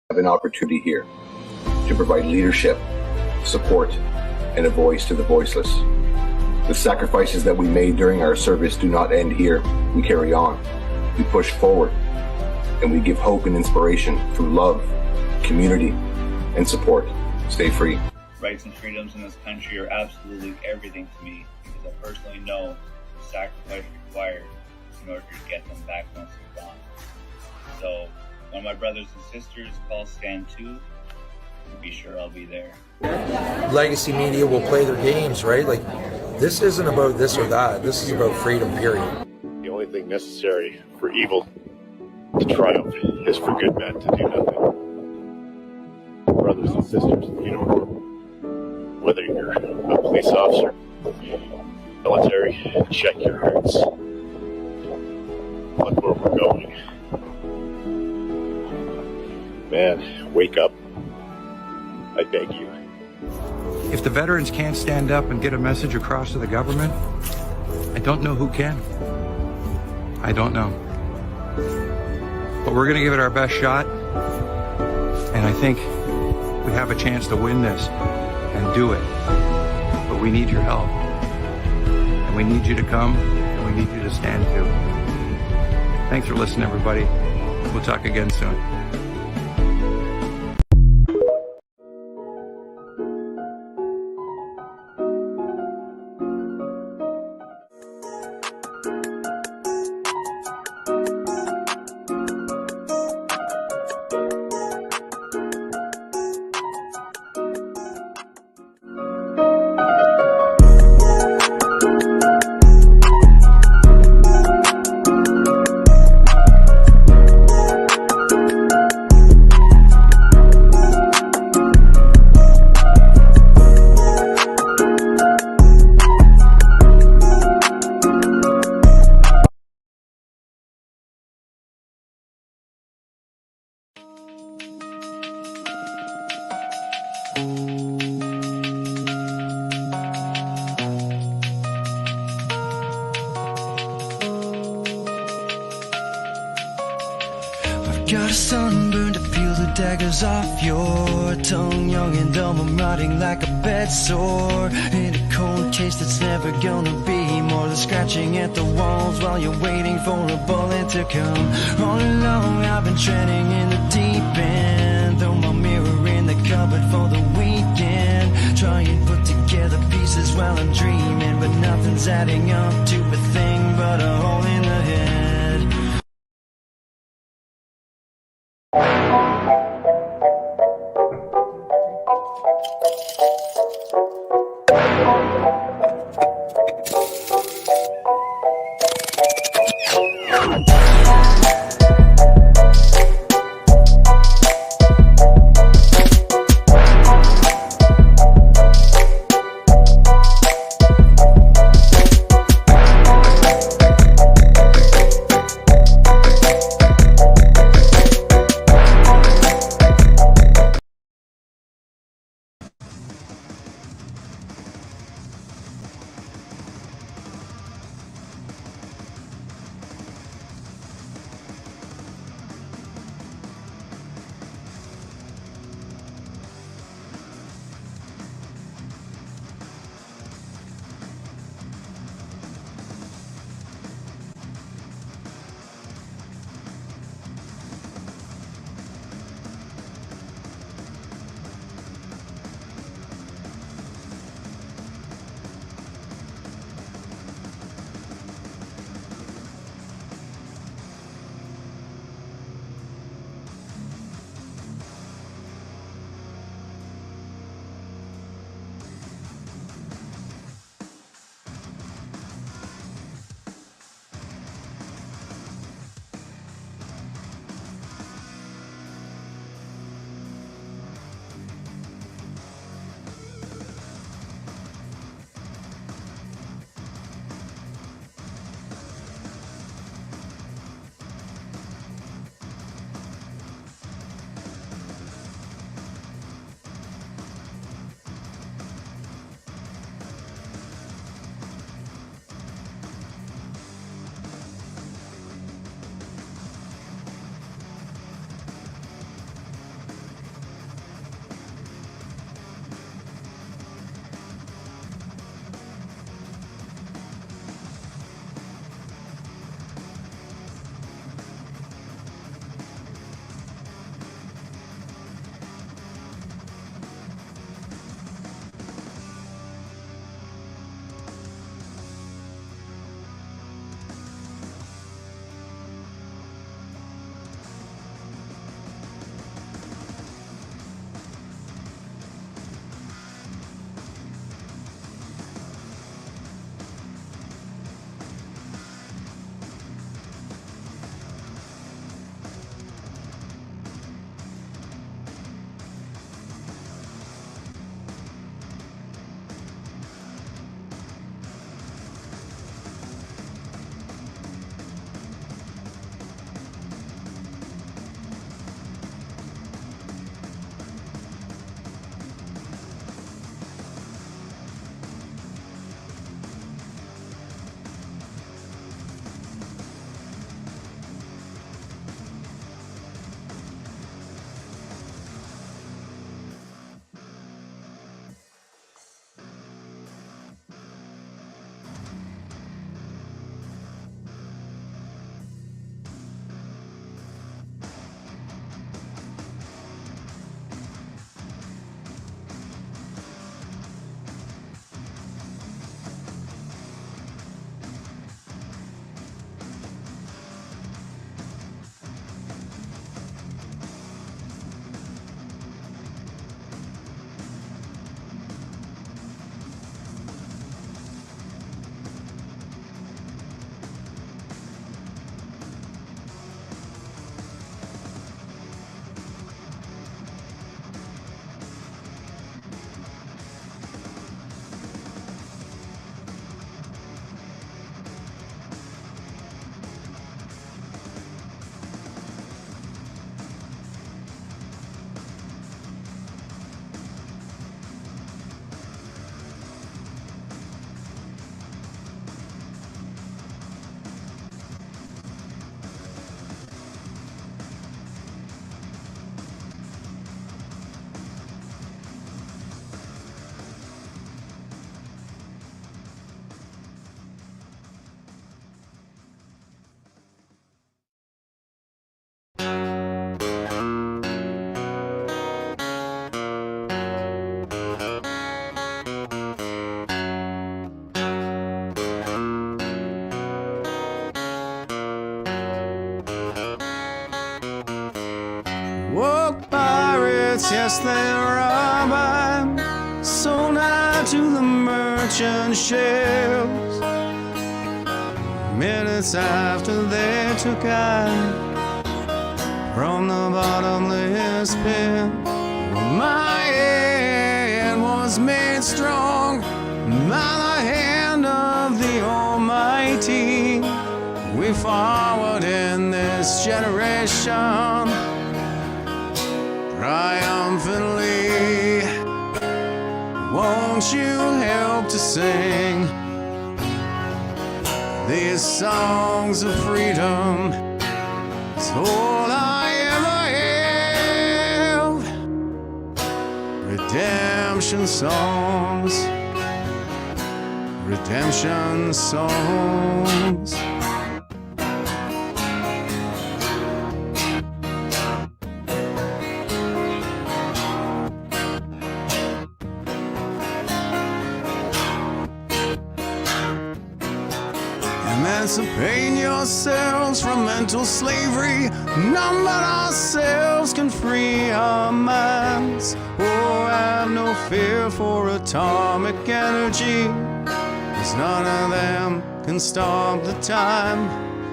have an opportunity here to provide leadership, support, and a voice to the voiceless. The sacrifices that we made during our service do not end here. We carry on. We push forward, and we give hope and inspiration through love, community, and support. Stay free. Rights and freedoms in this country are absolutely everything to me because I personally know the sacrifice required in order to get them back once they're gone. So when my brothers and sisters call Stand 2, be sure I'll be there. Legacy media will play their games, right? Like, this isn't about this or that. This is about freedom, period. The only thing necessary for evil to triumph is for good men to do nothing. Brothers and sisters in uniform, whether you're a police officer, military, check your hearts. Look where we're going. Man, wake up. I beg you. If the veterans can't stand up and get a message across to the government, I don't know who can. I don't know. But we're going to give it our best shot. And I think we have a chance to win this and do it. But we need your help. And we need you to come, and we need you to stand too. Thanks for listening, everybody. We'll talk again soon. Got a sunburn to peel the daggers off your tongue. Young and dumb, I'm rotting like a bed sore. And a cold taste that's never gonna be more than scratching at the walls while you're waiting for a bullet to come. All along I've been treading in the deep end. Throw my mirror in the cupboard for the weekend. Try and put together pieces while I'm dreaming, but nothing's adding up to a thing but a hole in the head. woke pirates, yes, they're robbing, so now to the merchant ships. Minutes after they took I from the bottomless pit, my head was made strong by the hand of the Almighty. We forward in this generation triumphantly. Won't you help to sing these songs of freedom? It's all I ever have. Redemption songs, redemption songs. Emancipate yourselves from mental slavery. None but ourselves can free our minds. Oh, have no fear for atomic energy, 'cause none of them can stop the time.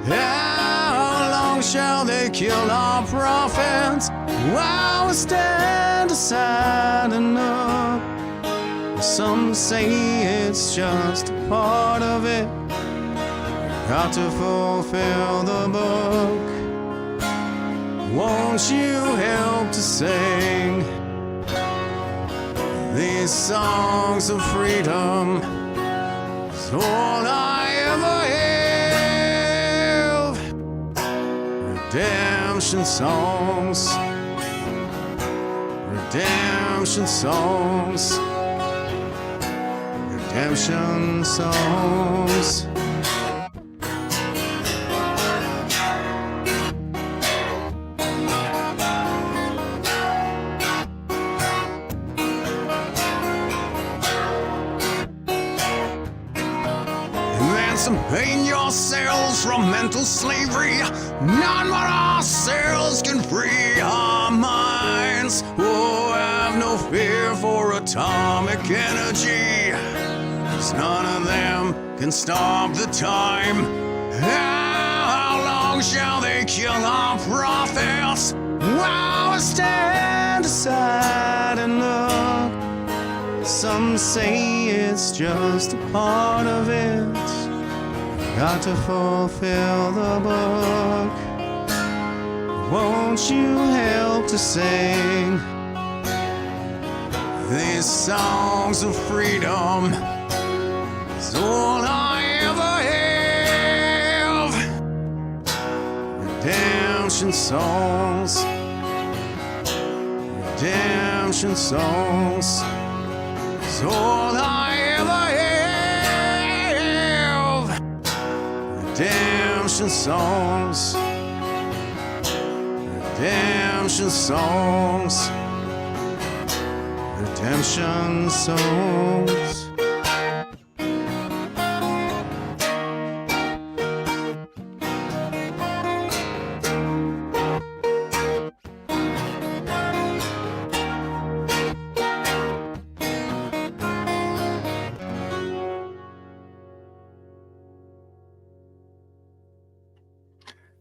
How long shall they kill our prophets while we stand aside and look? Some say it's just a part of it. Got to fulfill the book. Won't you help to sing these songs of freedom? It's all I ever have. Redemption songs, redemption songs, redemption songs. Emancipate yourselves from mental slavery. None but ourselves can free our minds. Oh, have no fear for atomic energy, 'cause none of them can stop the time. How long shall they kill our prophets while we stand aside and look? Some say it's just a part of it. Got to fulfill the book. Won't you help to sing these songs of freedom? It's all I ever have. Redemption songs, redemption songs. It's all I ever have. Redemption songs, redemption songs, redemption songs.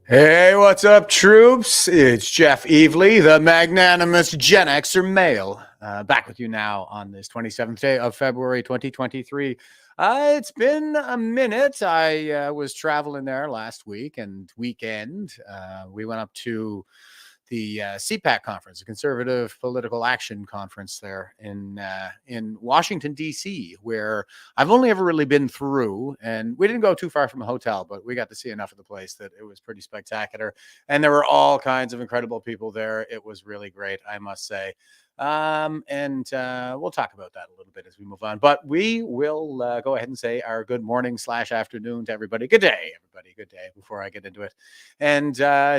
Hey, what's up, troops? It's Jeff Evely, the Magnanimous GenX'er Male, back with you now on this 27th day of February 2023. It's been a minute. I was traveling there last week and weekend. We went up to the CPAC conference, the Conservative Political Action Conference there in Washington, D.C., where I've only ever really been through. And we didn't go too far from the hotel, but we got to see enough of the place that it was pretty spectacular. And there were all kinds of incredible people there. It was really great, I must say. And we'll talk about that a little bit as we move on. But we will go ahead and say our good morning / afternoon to everybody. Good day, everybody. Good day before I get into it. And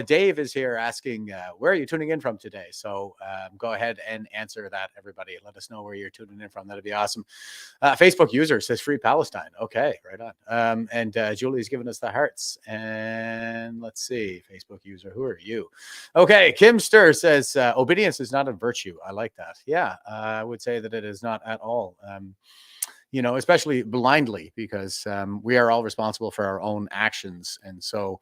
Dave is here asking, where are you tuning in from today? So go ahead and answer that, everybody. Let us know where you're tuning in from. That'd be awesome. Facebook user says Free Palestine. Okay, right on. And Julie's giving us the hearts. And let's see, Facebook user, who are you? Okay, Kim Stir says obedience is not a virtue. I like that. Yeah, I would say that it is not at all. Especially blindly, because we are all responsible for our own actions. And so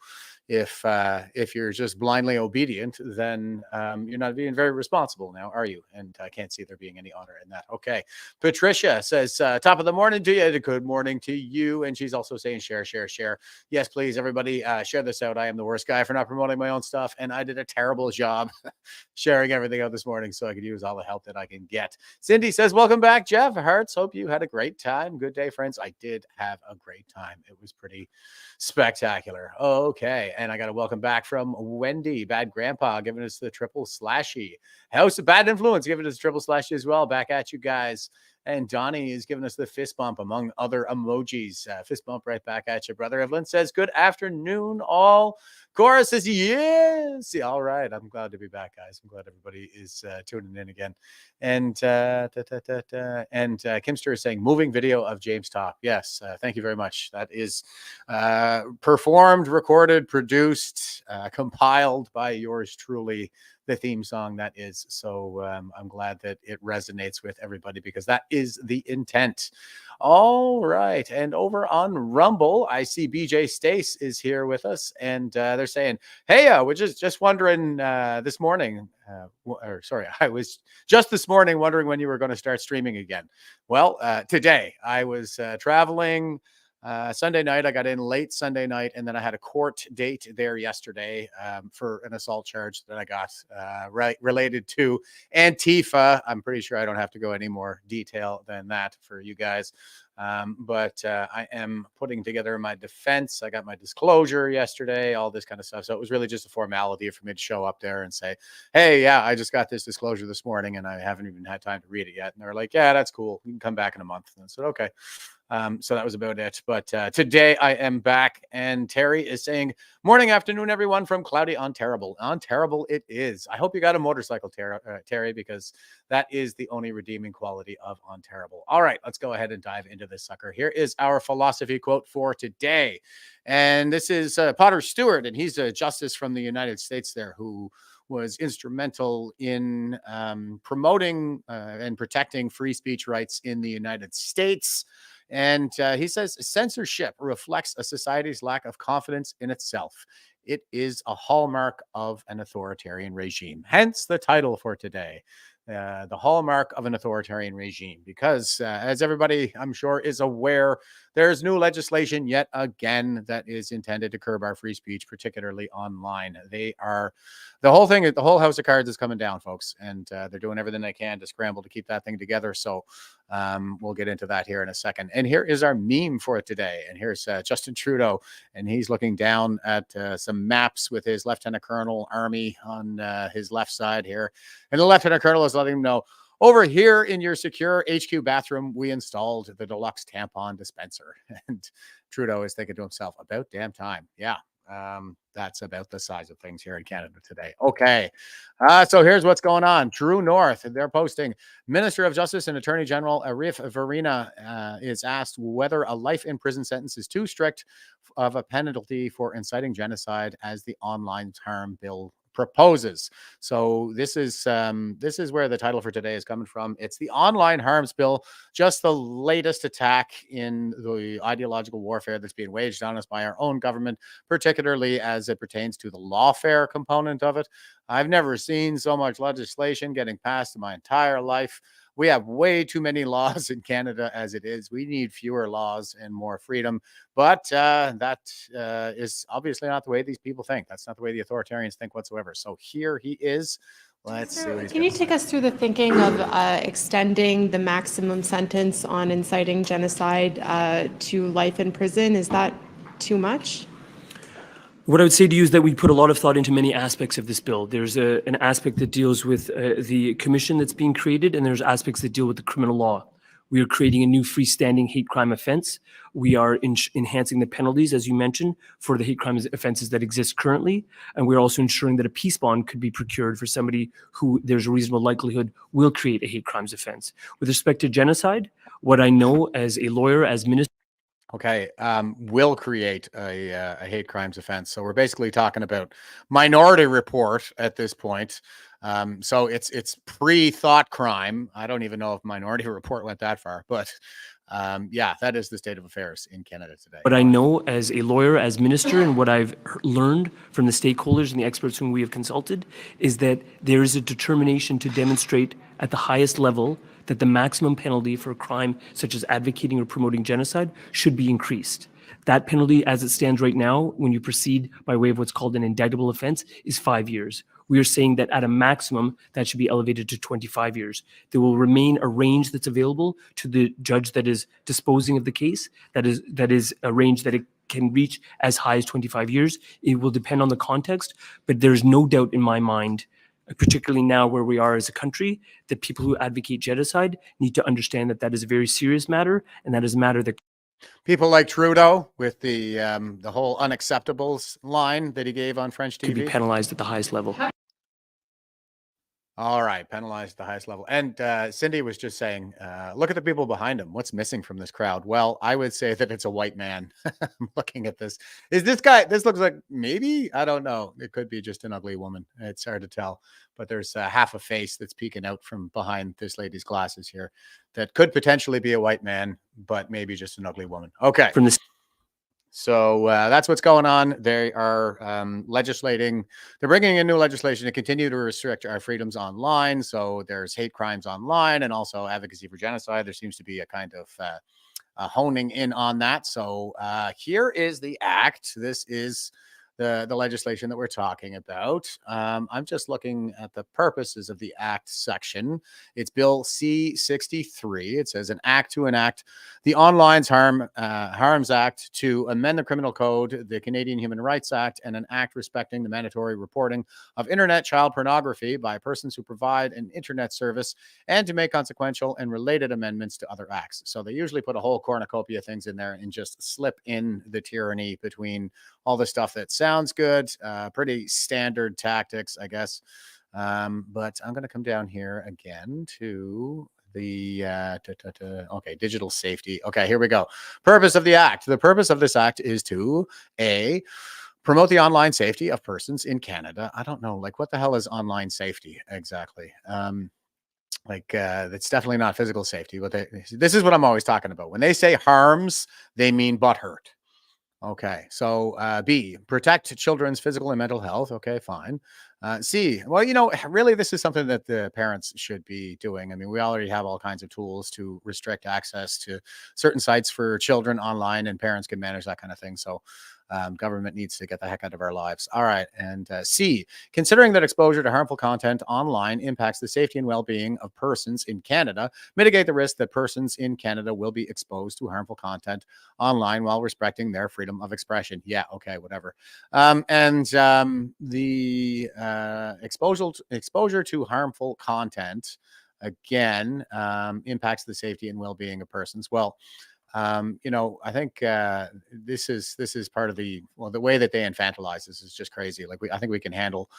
if you're just blindly obedient, then you're not being very responsible now, are you? And I can't see there being any honor in that. Okay. Patricia says, top of the morning to you. Good morning to you. And she's also saying share. Yes, please, everybody, share this out. I am the worst guy for not promoting my own stuff. And I did a terrible job sharing everything out this morning, so I could use all the help that I can get. Cindy says, welcome back, Jeff. Hearts, hope you had a great time. Good day, friends. I did have a great time. It was pretty spectacular. Okay. And I got a welcome back from Wendy, Bad Grandpa, giving us the triple slashy. House of Bad Influence, giving us triple slashy as well. Back at you guys. And Donnie is giving us the fist bump, among other emojis. Fist bump right back at you, brother. Evelyn says, good afternoon, all. Cora says, yes. All right. I'm glad to be back, guys. I'm glad everybody is tuning in again. And Kimster is saying, moving video of James Top. Yes. Thank you very much. That is performed, recorded, produced, compiled by yours truly. The theme song that is. So I'm glad that it resonates with everybody, because that is the intent. All right. And over on Rumble, I see BJ Stace is here with us, and they're saying, hey, we're just wondering this morning, I was just this morning wondering when you were going to start streaming again. Well, today I was traveling. Sunday night, I got in late Sunday night, and then I had a court date there yesterday for an assault charge that I got related to Antifa. I'm pretty sure I don't have to go any more detail than that for you guys. But I am putting together my defense. I got my disclosure yesterday, all this kind of stuff. So it was really just a formality for me to show up there and say, hey, yeah, I just got this disclosure this morning and I haven't even had time to read it yet. And they're like, yeah, that's cool. You can come back in a month. And I said, okay. So that was about it. But today I am back, and Terry is saying, morning, afternoon, everyone, from cloudy Ontario. Ontario it is. I hope you got a motorcycle, Terry, because that is the only redeeming quality of Ontario. All right, let's go ahead and dive into this sucker. Here is our philosophy quote for today. And this is Potter Stewart, and he's a justice from the United States there who was instrumental in promoting and protecting free speech rights in the United States. And he says, censorship reflects a society's lack of confidence in itself. It is a hallmark of an authoritarian regime. Hence the title for today, the hallmark of an authoritarian regime. Because as everybody, I'm sure, is aware, there's new legislation yet again that is intended to curb our free speech, particularly online. The whole house of cards is coming down, folks, and they're doing everything they can to scramble to keep that thing together. So we'll get into that here in a second. And here is our meme for today. And here's Justin Trudeau, and he's looking down at some maps with his Lieutenant Colonel Army on his left side here. And the Lieutenant Colonel is letting him know, over here in your secure HQ bathroom, we installed the deluxe tampon dispenser. And Trudeau is thinking to himself, about damn time. Yeah. That's about the size of things here in Canada today. Okay. So here's what's going on. True North, they're posting, Minister of Justice and Attorney General Arif Varina is asked whether a life in prison sentence is too strict of a penalty for inciting genocide as the online harm bill proposes. So this is where the title for today is coming from. It's the online harms bill, just the latest attack in the ideological warfare that's being waged on us by our own government, particularly as it pertains to the lawfare component of it. I've never seen so much legislation getting passed in my entire life. We have way too many laws in Canada as it is. We need fewer laws and more freedom. But that is obviously not the way these people think. That's not the way the authoritarians think whatsoever. So here he is. Let's see what he's Can you take us through the thinking of extending the maximum sentence on inciting genocide to life in prison? Is that too much? What I would say to you is that we put a lot of thought into many aspects of this bill. There's an aspect that deals with the commission that's being created, and there's aspects that deal with the criminal law. We are creating a new freestanding hate crime offense. We are enhancing the penalties, as you mentioned, for the hate crime offenses that exist currently. And we're also ensuring that a peace bond could be procured for somebody who there's a reasonable likelihood will create a hate crimes offense. With respect to genocide, what I know as a lawyer, as minister, Okay, will create a hate crimes offense. So we're basically talking about Minority Report at this point. So it's pre-thought crime. I don't even know if Minority Report went that far, but yeah, that is the state of affairs in Canada today. what I know as a lawyer, as minister, and what I've learned from the stakeholders and the experts whom we have consulted is that there is a determination to demonstrate at the highest level that the maximum penalty for a crime such as advocating or promoting genocide should be increased. That penalty, as it stands right now, when you proceed by way of what's called an indictable offense, is 5 years. We are saying that at a maximum, that should be elevated to 25 years. There will remain a range that's available to the judge that is disposing of the case. That is a range that it can reach as high as 25 years. It will depend on the context, but there's no doubt in my mind, particularly now where we are as a country, that people who advocate genocide need to understand that that is a very serious matter, and that is a matter that people like Trudeau with the whole unacceptables line that he gave on French TV could be penalized at the highest level. All right, penalized at the highest level. And Cindy was just saying, look at the people behind him. What's missing from this crowd? Well, I would say that it's a white man. I'm looking at this. Is this guy, this looks like maybe, I don't know. It could be just an ugly woman. It's hard to tell. But there's half a face that's peeking out from behind this lady's glasses here that could potentially be a white man, but maybe just an ugly woman. Okay. From this. So that's what's going on. They are legislating. They're bringing in new legislation to continue to restrict our freedoms online. So there's hate crimes online and also advocacy for genocide. There seems to be a kind of honing in on that. So here is the act. This is the legislation that we're talking about. I'm just looking at the purposes of the act section. It's Bill C-63. It says an act to enact the Online Harms Act to amend the Criminal Code, the Canadian Human Rights Act, and an act respecting the mandatory reporting of internet child pornography by persons who provide an internet service, and to make consequential and related amendments to other acts. So they usually put a whole cornucopia of things in there and just slip in the tyranny between all the stuff that sounds good, pretty standard tactics, I guess. But I'm going to come down here again to the okay, digital safety. Okay, here we go. Purpose of the act. The purpose of this act is to promote the online safety of persons in Canada. I don't know, like, what the hell is online safety exactly? It's definitely not physical safety. But this is what I'm always talking about. When they say harms, they mean butt hurt. Okay, so B, protect children's physical and mental health. Okay, fine. C, well, really, this is something that the parents should be doing. I mean, we already have all kinds of tools to restrict access to certain sites for children online, and parents can manage that kind of thing. So government needs to get the heck out of our lives. All right. And C, considering that exposure to harmful content online impacts the safety and well-being of persons in Canada, mitigate the risk that persons in Canada will be exposed to harmful content online while respecting their freedom of expression. Yeah. Okay. Whatever. The exposure to harmful content, again, impacts the safety and well-being of persons. Well, I think this is part of the way that they infantilize this is just crazy. Like I think we can handle,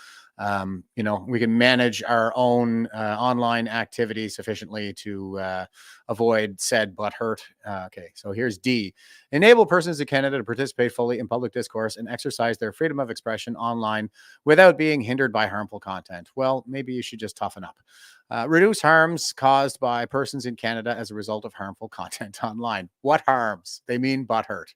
we can manage our own online activity sufficiently to avoid said butt hurt. Okay, so here's D. Enable persons in Canada to participate fully in public discourse and exercise their freedom of expression online without being hindered by harmful content. Well, maybe you should just toughen up. Reduce harms caused by persons in Canada as a result of harmful content online. What harms? They mean butt hurt.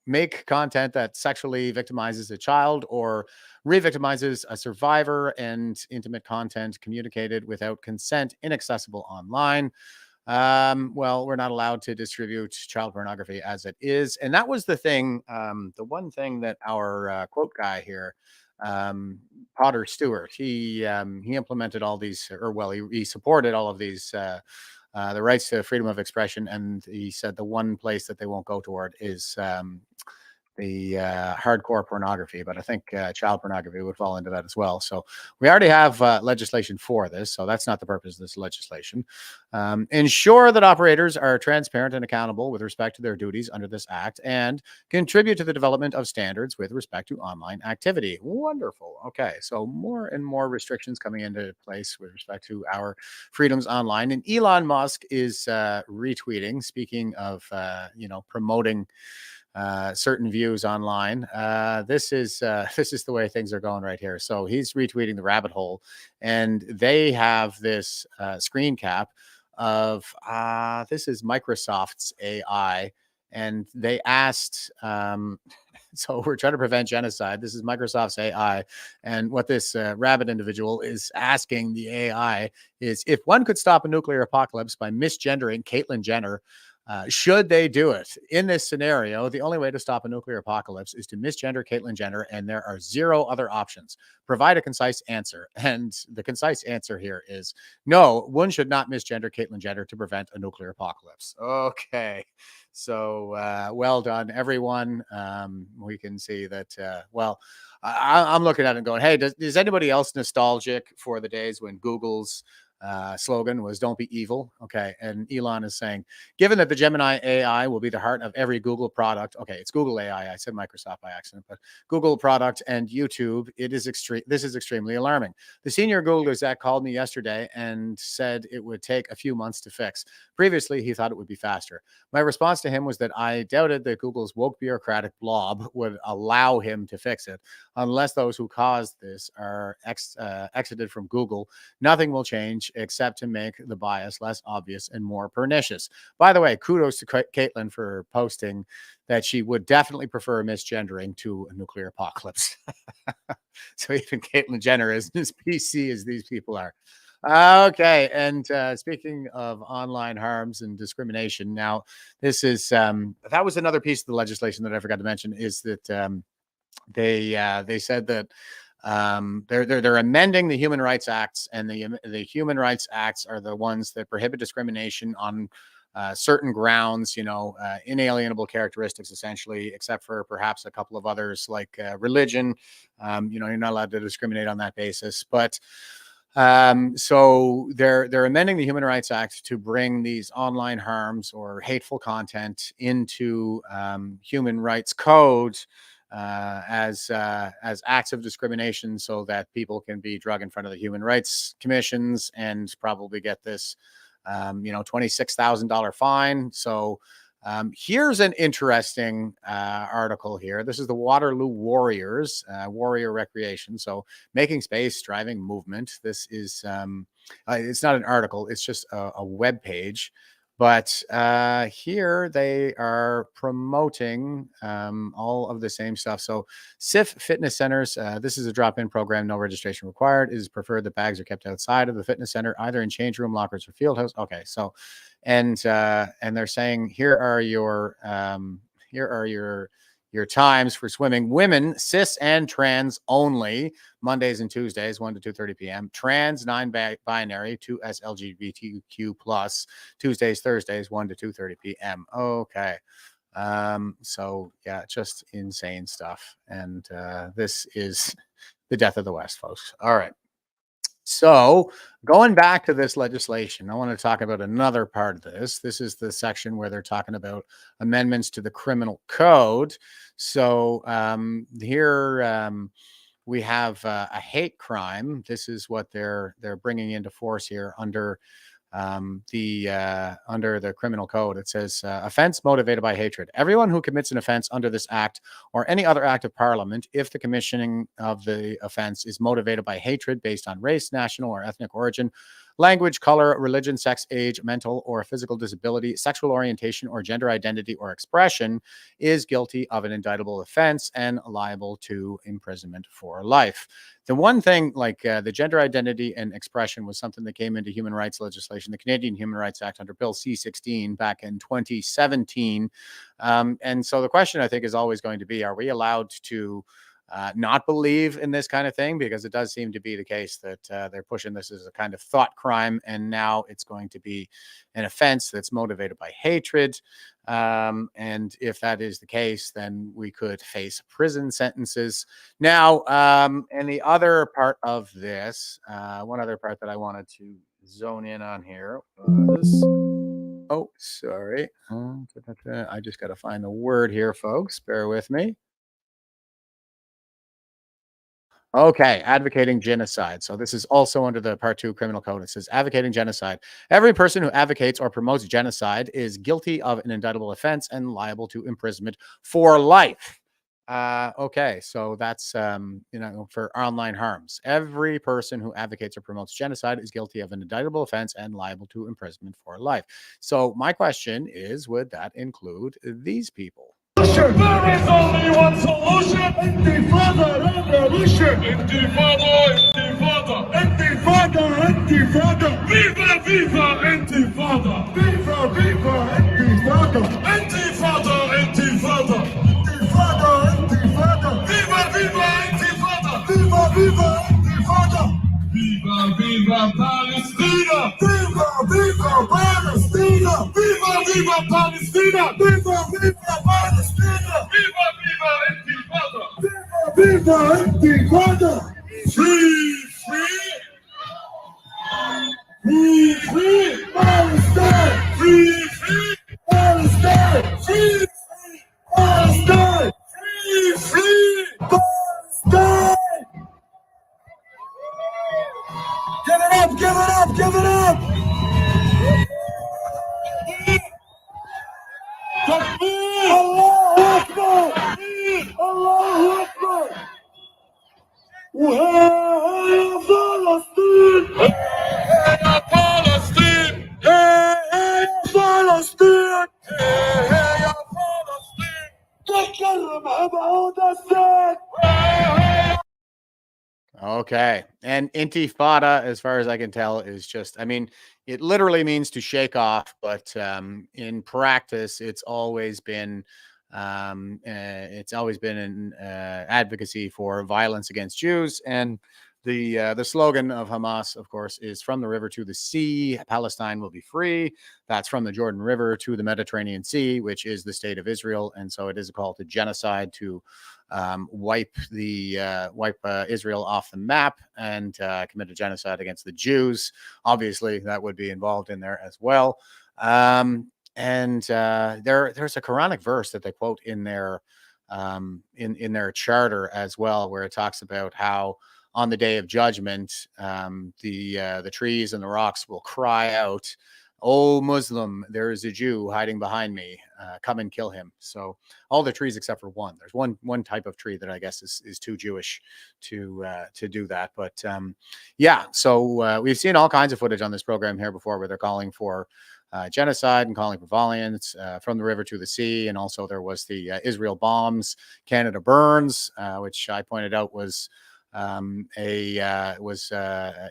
Make content that sexually victimizes a child or re-victimizes a survivor and intimate content communicated without consent inaccessible online. Well, we're not allowed to distribute child pornography as it is. And that was the thing, the one thing that our quote guy here, Potter Stewart, he implemented all these, he supported all of these, the rights to freedom of expression. And he said the one place that they won't go toward is hardcore pornography, but I think child pornography would fall into that as well. So we already have legislation for this, so that's not the purpose of this legislation. Ensure that operators are transparent and accountable with respect to their duties under this act, and contribute to the development of standards with respect to online activity. Wonderful. Okay, so more and more restrictions coming into place with respect to our freedoms online. And Elon Musk is retweeting, speaking of promoting certain views online. This is the way things are going right here. So he's retweeting the rabbit hole, and they have this screen cap of this is Microsoft's AI, and they asked. So we're trying to prevent genocide. This is Microsoft's AI, and what this rabbit individual is asking the AI is, if one could stop a nuclear apocalypse by misgendering Caitlyn Jenner, should they do it? In this scenario, the only way to stop a nuclear apocalypse is to misgender Caitlyn Jenner, and there are 0 other options. Provide a concise answer. And the concise answer here is no, one should not misgender Caitlyn Jenner to prevent a nuclear apocalypse. Okay. So well done, everyone. We can see that, I'm looking at it and going, hey, is anybody else nostalgic for the days when Google's slogan was "Don't be evil"? Okay, and Elon is saying, given that the Gemini AI will be the heart of every Google product. Okay, it's Google AI. I said Microsoft by accident, but Google product and YouTube. This is extremely alarming. The senior Google exec called me yesterday and said it would take a few months to fix. Previously, he thought it would be faster. My response to him was that I doubted that Google's woke bureaucratic blob would allow him to fix it, unless those who caused this are exited from Google. Nothing will change except to make the bias less obvious and more pernicious. By the way, kudos to Caitlyn for posting that she would definitely prefer misgendering to a nuclear apocalypse. So even Caitlyn Jenner is as PC as these people are. Okay, and speaking of online harms and discrimination, now this is that was another piece of the legislation that I forgot to mention, is that they said that they're amending the Human Rights Acts, and the Human Rights Acts are the ones that prohibit discrimination on certain grounds, inalienable characteristics, essentially, except for perhaps a couple of others like religion. You're not allowed to discriminate on that basis, but. So they're amending the Human Rights Act to bring these online harms or hateful content into human rights code as acts of discrimination, so that people can be dragged in front of the human rights commissions and probably get this $26,000 fine. So here's an interesting article here. This is the Waterloo Warriors, Warrior Recreation. So making space, driving movement. This is, it's not an article, it's just a web page. But here they are promoting all of the same stuff. So SIF fitness centers, this is a drop-in program, no registration required. It is preferred that bags are kept outside of the fitness center, either in change room, lockers, or field house. Okay, so and they're saying here are your times for swimming. Women, cis and trans only, Mondays and Tuesdays, 1 to 2:30 p.m. Trans, non-binary, 2S LGBTQ plus, Tuesdays, Thursdays, 1 to 2:30 p.m. Okay. So yeah, just insane stuff. And this is the death of the West, folks. All right. So going back to this legislation, I want to talk about another part of this. This is the section where they're talking about amendments to the criminal code. So here we have a hate crime. This is what they're bringing into force here under the criminal code. It says offense motivated by hatred. Everyone who commits an offense under this act or any other act of parliament, if the commissioning of the offense is motivated by hatred based on race, national or ethnic origin, language, color, religion, sex, age, mental or physical disability, sexual orientation or gender identity or expression, is guilty of an indictable offense and liable to imprisonment for life. The one thing, like the gender identity and expression, was something that came into human rights legislation, the Canadian Human Rights Act under Bill C-16 back in 2017. And so the question, I think, is always going to be, are we allowed to not believe in this kind of thing, because it does seem to be the case that they're pushing this as a kind of thought crime, and now it's going to be an offense that's motivated by hatred. And if that is the case, then we could face prison sentences. Now, and the other part of this, one other part that I wanted to zone in on here was, oh, sorry. I just got to find the word here, folks. Bear with me. Okay, advocating genocide. So this is also under the Part 2 Criminal Code. It says advocating genocide. Every person who advocates or promotes genocide is guilty of an indictable offense and liable to imprisonment for life. Okay, so that's for online harms. Every person who advocates or promotes genocide is guilty of an indictable offense and liable to imprisonment for life. So my question is, would that include these people? There is only one solution. Intifada revolution. Intifada, intifada. Intifada, intifada. Viva, viva, intifada. Viva, viva, intifada. Intifada, intifada. Intifada, intifada. Viva, viva, intifada. Viva, viva, intifada. Viva, viva Palestina! Viva, viva Palestina! Viva, viva Palestina! Viva, viva Palestina! Viva, viva Intifada! Viva, viva Intifada! Free, free! Free, free Palestine! Free, free Palestine! Free, free Palestine! Free, free Palestine! Give it up, give it up, give it up! Takbir! Allahu Akbar! Allahu Akbar! وهي فلسطين! هي فلسطين! هي فلسطين! هي فلسطين! تكرم بعود السيف! Okay. And intifada, as far as I can tell, is just, I mean, it literally means to shake off, but in practice, it's always been an advocacy for violence against Jews. And the slogan of Hamas, of course, is from the river to the sea, Palestine will be free. That's from the Jordan River to the Mediterranean Sea, which is the state of Israel. And so it is a call to genocide, to wipe Israel off the map and commit a genocide against the Jews. Obviously, that would be involved in there as well. And there's a Quranic verse that they quote in their in their charter as well, where it talks about how on the day of judgment, the trees and the rocks will cry out, "Oh, Muslim, there is a Jew hiding behind me. Come and kill him." So all the trees except for one. There's one type of tree that I guess is too Jewish to do that. But yeah, so we've seen all kinds of footage on this program here before, where they're calling for genocide and calling for violence from the river to the sea. And also there was the Israel bombs, Canada burns, which I pointed out was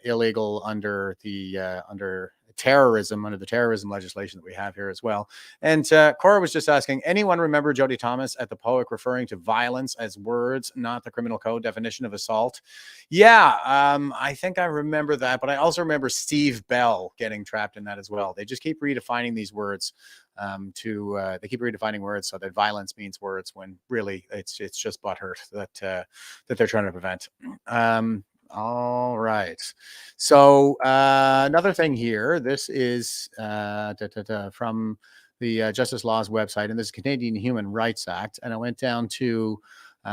illegal under the terrorism legislation that we have here as well. And Cora was just asking, anyone remember Jody Thomas at the POIC referring to violence as words, not the criminal code definition of assault? Yeah, I think I remember that, but I also remember Steve Bell getting trapped in that as well. They just keep redefining these words they keep redefining words so that violence means words, when really it's just butthurt that they're trying to prevent. All right. So another thing here, this is from the Justice Laws website, and this is Canadian Human Rights Act. And I went down to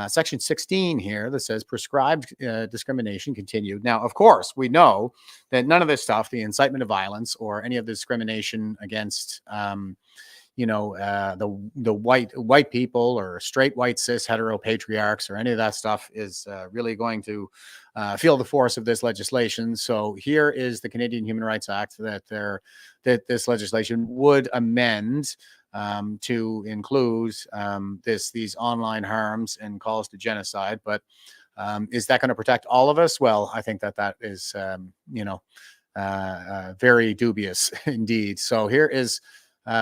section 16 here that says prescribed discrimination continued. Now, of course, we know that none of this stuff, the incitement of violence or any of the discrimination against the white people or straight white cis hetero patriarchs or any of that stuff is really going to feel the force of this legislation. So here is the Canadian Human Rights Act that this legislation would amend to include these online harms and calls to genocide. But is that going to protect all of us? Well, I think that is very dubious indeed. So here is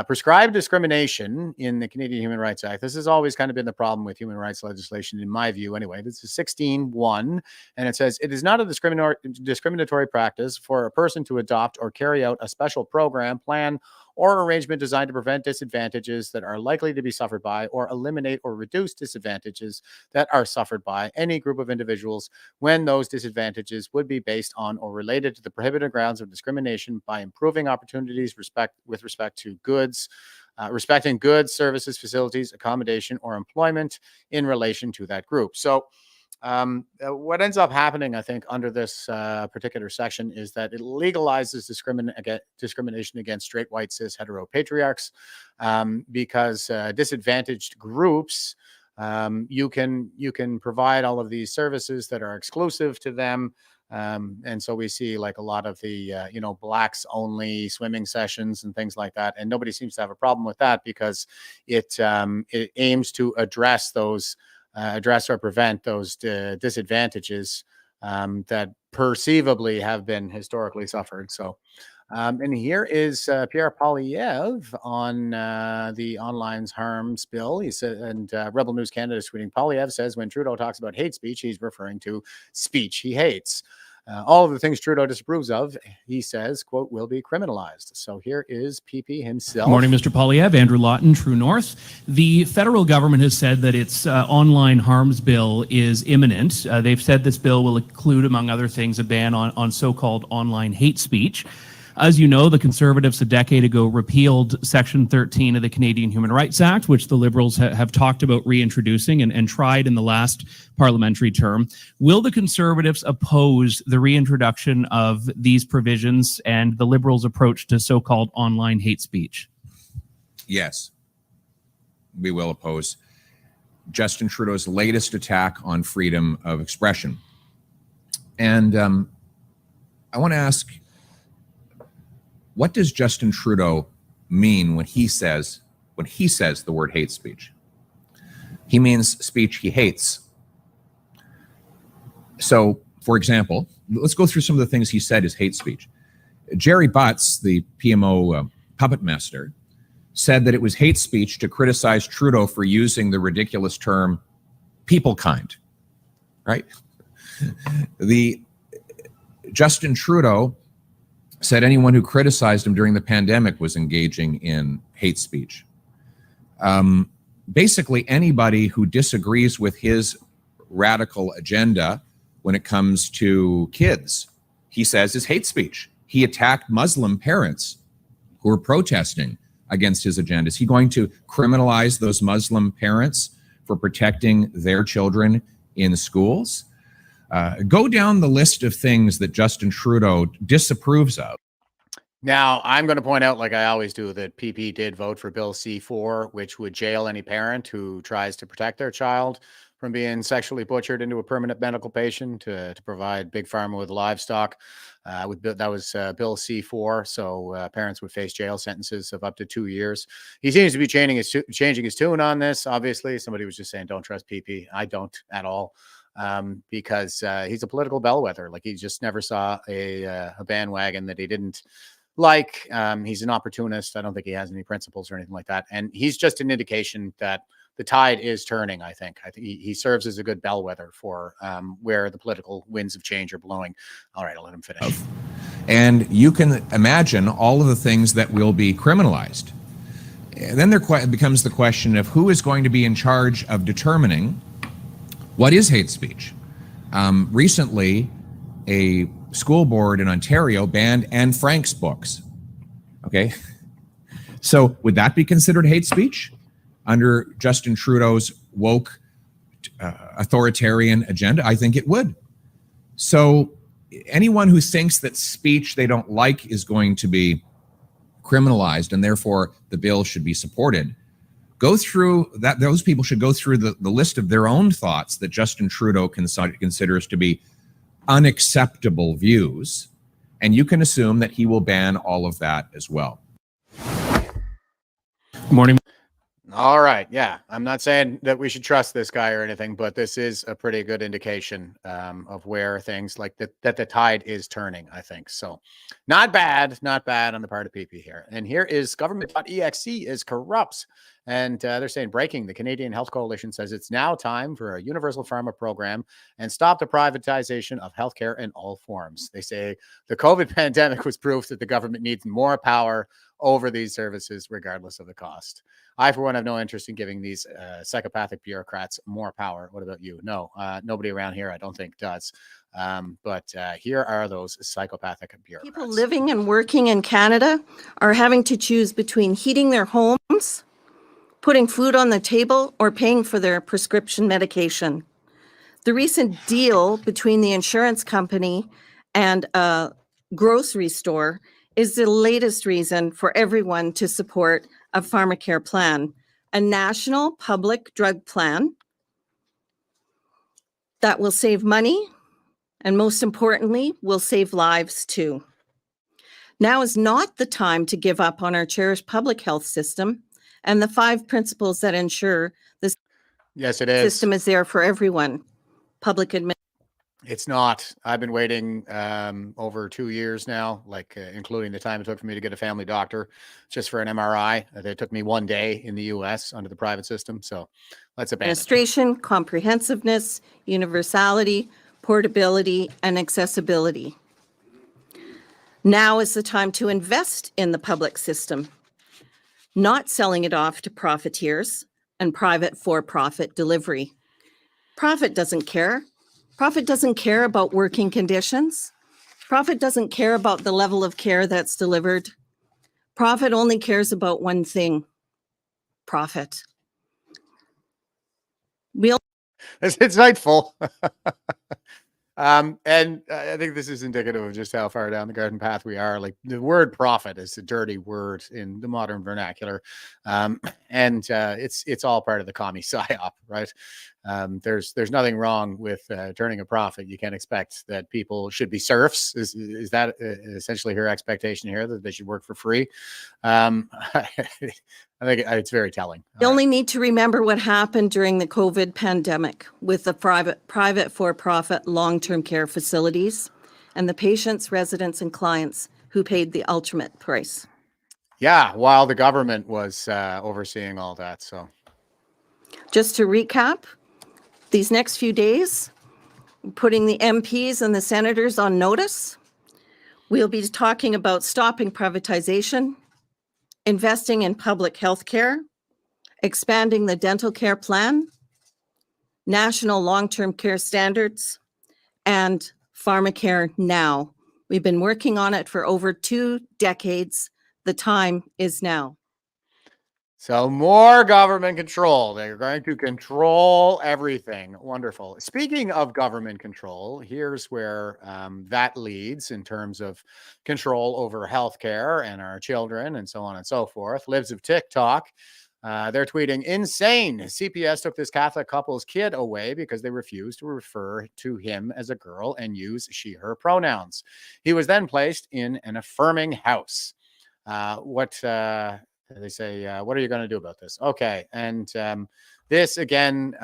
Prescribed discrimination in the Canadian Human Rights Act. This has always kind of been the problem with human rights legislation, in my view, anyway. This is 16.1, and it says, it is not a discriminatory practice for a person to adopt or carry out a special program, plan, or arrangement designed to prevent disadvantages that are likely to be suffered by or eliminate or reduce disadvantages that are suffered by any group of individuals when those disadvantages would be based on or related to the prohibited grounds of discrimination by improving opportunities with respect to goods, respecting goods, services, facilities, accommodation, or employment in relation to that group. So what ends up happening, I think, under this particular section is that it legalizes discrimination against straight, white, cis, hetero patriarchs because disadvantaged groups, you can provide all of these services that are exclusive to them. And so we see like a lot of the, blacks only swimming sessions and things like that. And nobody seems to have a problem with that because it aims to address or prevent those disadvantages that perceivably have been historically suffered. So, and here is Pierre Poilievre on the online harms bill. He said, and Rebel News Canada is tweeting, Poilievre says when Trudeau talks about hate speech, he's referring to speech he hates. All of the things Trudeau disapproves of, he says, quote, will be criminalized. So here is PP himself. Morning, Mr. Poilievre. Andrew Lawton, True North. The federal government has said that its online harms bill is imminent. They've said this bill will include, among other things, a ban on so-called online hate speech. As you know, the Conservatives a decade ago repealed Section 13 of the Canadian Human Rights Act, which the Liberals have talked about reintroducing and tried in the last parliamentary term. Will the Conservatives oppose the reintroduction of these provisions and the Liberals' approach to so-called online hate speech? Yes, we will oppose Justin Trudeau's latest attack on freedom of expression. And I want to ask, what does Justin Trudeau mean when he says the word hate speech? He means speech he hates. So, for example, let's go through some of the things he said is hate speech. Jerry Butts, the PMO puppet master, said that it was hate speech to criticize Trudeau for using the ridiculous term people kind, right? Justin Trudeau said anyone who criticized him during the pandemic was engaging in hate speech. Basically, anybody who disagrees with his radical agenda when it comes to kids, he says is hate speech. He attacked Muslim parents who were protesting against his agenda. Is he going to criminalize those Muslim parents for protecting their children in schools? Go down the list of things that Justin Trudeau disapproves of. Now, I'm going to point out, like I always do, that PP did vote for Bill C-4, which would jail any parent who tries to protect their child from being sexually butchered into a permanent medical patient to provide Big Pharma with livestock. That was Bill C-4, so parents would face jail sentences of up to 2 years. He seems to be changing his tune on this. Obviously, somebody was just saying, don't trust PP. I don't at all. Because he's a political bellwether. Like, he just never saw a bandwagon that he didn't like. He's an opportunist. I don't think he has any principles or anything like that. And he's just an indication that the tide is turning, I think. I think he serves as a good bellwether for where the political winds of change are blowing. All right, I'll let him finish. And you can imagine all of the things that will be criminalized. And then there becomes the question of who is going to be in charge of determining what is hate speech. Recently, a school board in Ontario banned Anne Frank's books. Okay, so would that be considered hate speech under Justin Trudeau's woke authoritarian agenda? I think it would. So anyone who thinks that speech they don't like is going to be criminalized and therefore the bill should be supported, go through that. Those people should go through the list of their own thoughts that Justin Trudeau considers to be unacceptable views, and you can assume that he will ban all of that as well. Morning. All right. Yeah. I'm not saying that we should trust this guy or anything, but this is a pretty good indication of where things like that the tide is turning, I think. So not bad on the part of PP here. And here is government.exe is corrupts. And they're saying breaking. The Canadian Health Coalition says it's now time for a universal pharma program and stop the privatization of healthcare in all forms. They say the COVID pandemic was proof that the government needs more power over these services, regardless of the cost. I, for one, have no interest in giving these psychopathic bureaucrats more power. What about you? No, nobody around here, I don't think, does. But here are those psychopathic bureaucrats. People living and working in Canada are having to choose between heating their homes, putting food on the table, or paying for their prescription medication. The recent deal between the insurance company and a grocery store is the latest reason for everyone to support a pharmacare plan, a national public drug plan that will save money and, most importantly, will save lives too. Now is not the time to give up on our cherished public health system and the 5 principles that ensure the system is there for everyone. Public administration. It's not. I've been waiting over 2 years now, including the time it took for me to get a family doctor just for an MRI. It took me 1 day in the US under the private system. So let's abandon administration, comprehensiveness, universality, portability, and accessibility. Now is the time to invest in the public system, not selling it off to profiteers and private for-profit delivery. Profit doesn't care. Profit doesn't care about working conditions. Profit doesn't care about the level of care that's delivered. Profit only cares about one thing: profit. It's insightful. And I think this is indicative of just how far down the garden path we are. Like, the word profit is a dirty word in the modern vernacular. And it's all part of the commie psyop, right? There's nothing wrong with turning a profit. You can't expect that people should be serfs. Is that essentially her expectation here, that they should work for free? I think it's very telling. You only need to remember what happened during the COVID pandemic with the private for-profit long-term care facilities and the patients, residents, and clients who paid the ultimate price. Yeah, while the government was overseeing all that. So just to recap, these next few days, putting the MPs and the senators on notice, we'll be talking about stopping privatization, investing in public health care, expanding the dental care plan, national long-term care standards, and pharmacare now. We've been working on it for over 2 decades. The time is now. So more government control. They're going to control everything. Wonderful. Speaking of government control, here's where that leads in terms of control over healthcare and our children and so on and so forth. Libs of TikTok. They're tweeting, insane. CPS took this Catholic couple's kid away because they refused to refer to him as a girl and use she, her pronouns. He was then placed in an affirming house. They say, what are you going to do about this? Okay. And this, again,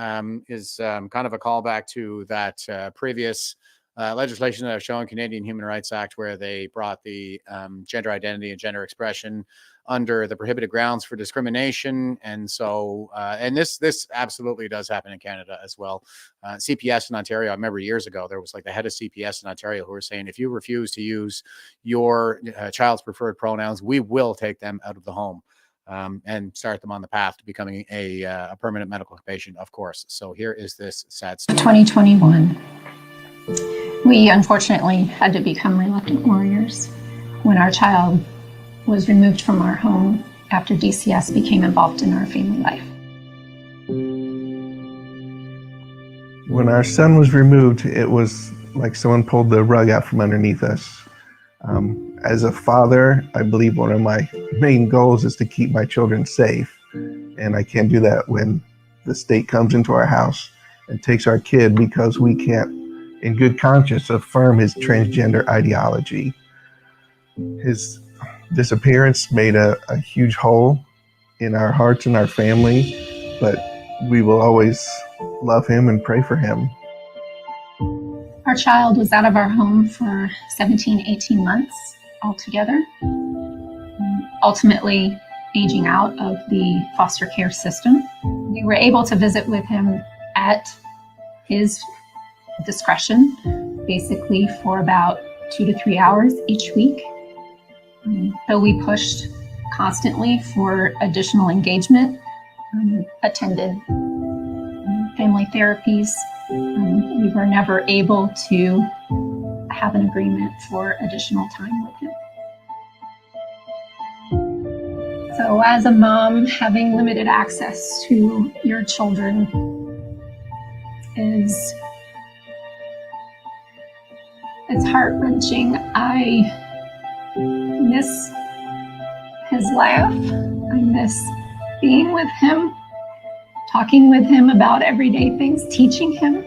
is kind of a callback to that previous legislation that I've shown, Canadian Human Rights Act, where they brought the gender identity and gender expression under the prohibited grounds for discrimination. And so, and this absolutely does happen in Canada as well. CPS in Ontario, I remember years ago, there was like the head of CPS in Ontario who were saying, if you refuse to use your child's preferred pronouns, we will take them out of the home. And start them on the path to becoming a permanent medical patient, of course. So here is this sad story. 2021, we unfortunately had to become reluctant warriors when our child was removed from our home after DCS became involved in our family life. When our son was removed, it was like someone pulled the rug out from underneath us. As a father, I believe one of my main goals is to keep my children safe. And I can't do that when the state comes into our house and takes our kid because we can't, in good conscience, affirm his transgender ideology. His disappearance made a huge hole in our hearts and our family, but we will always love him and pray for him. Our child was out of our home for 17, 18 months altogether, ultimately aging out of the foster care system. We were able to visit with him at his discretion, basically for about 2 to 3 hours each week. Though we pushed constantly for additional engagement, attended family therapies, we were never able to have an agreement for additional time with him. So as a mom, having limited access to your children it's heart-wrenching. I miss his laugh. I miss being with him, talking with him about everyday things, teaching him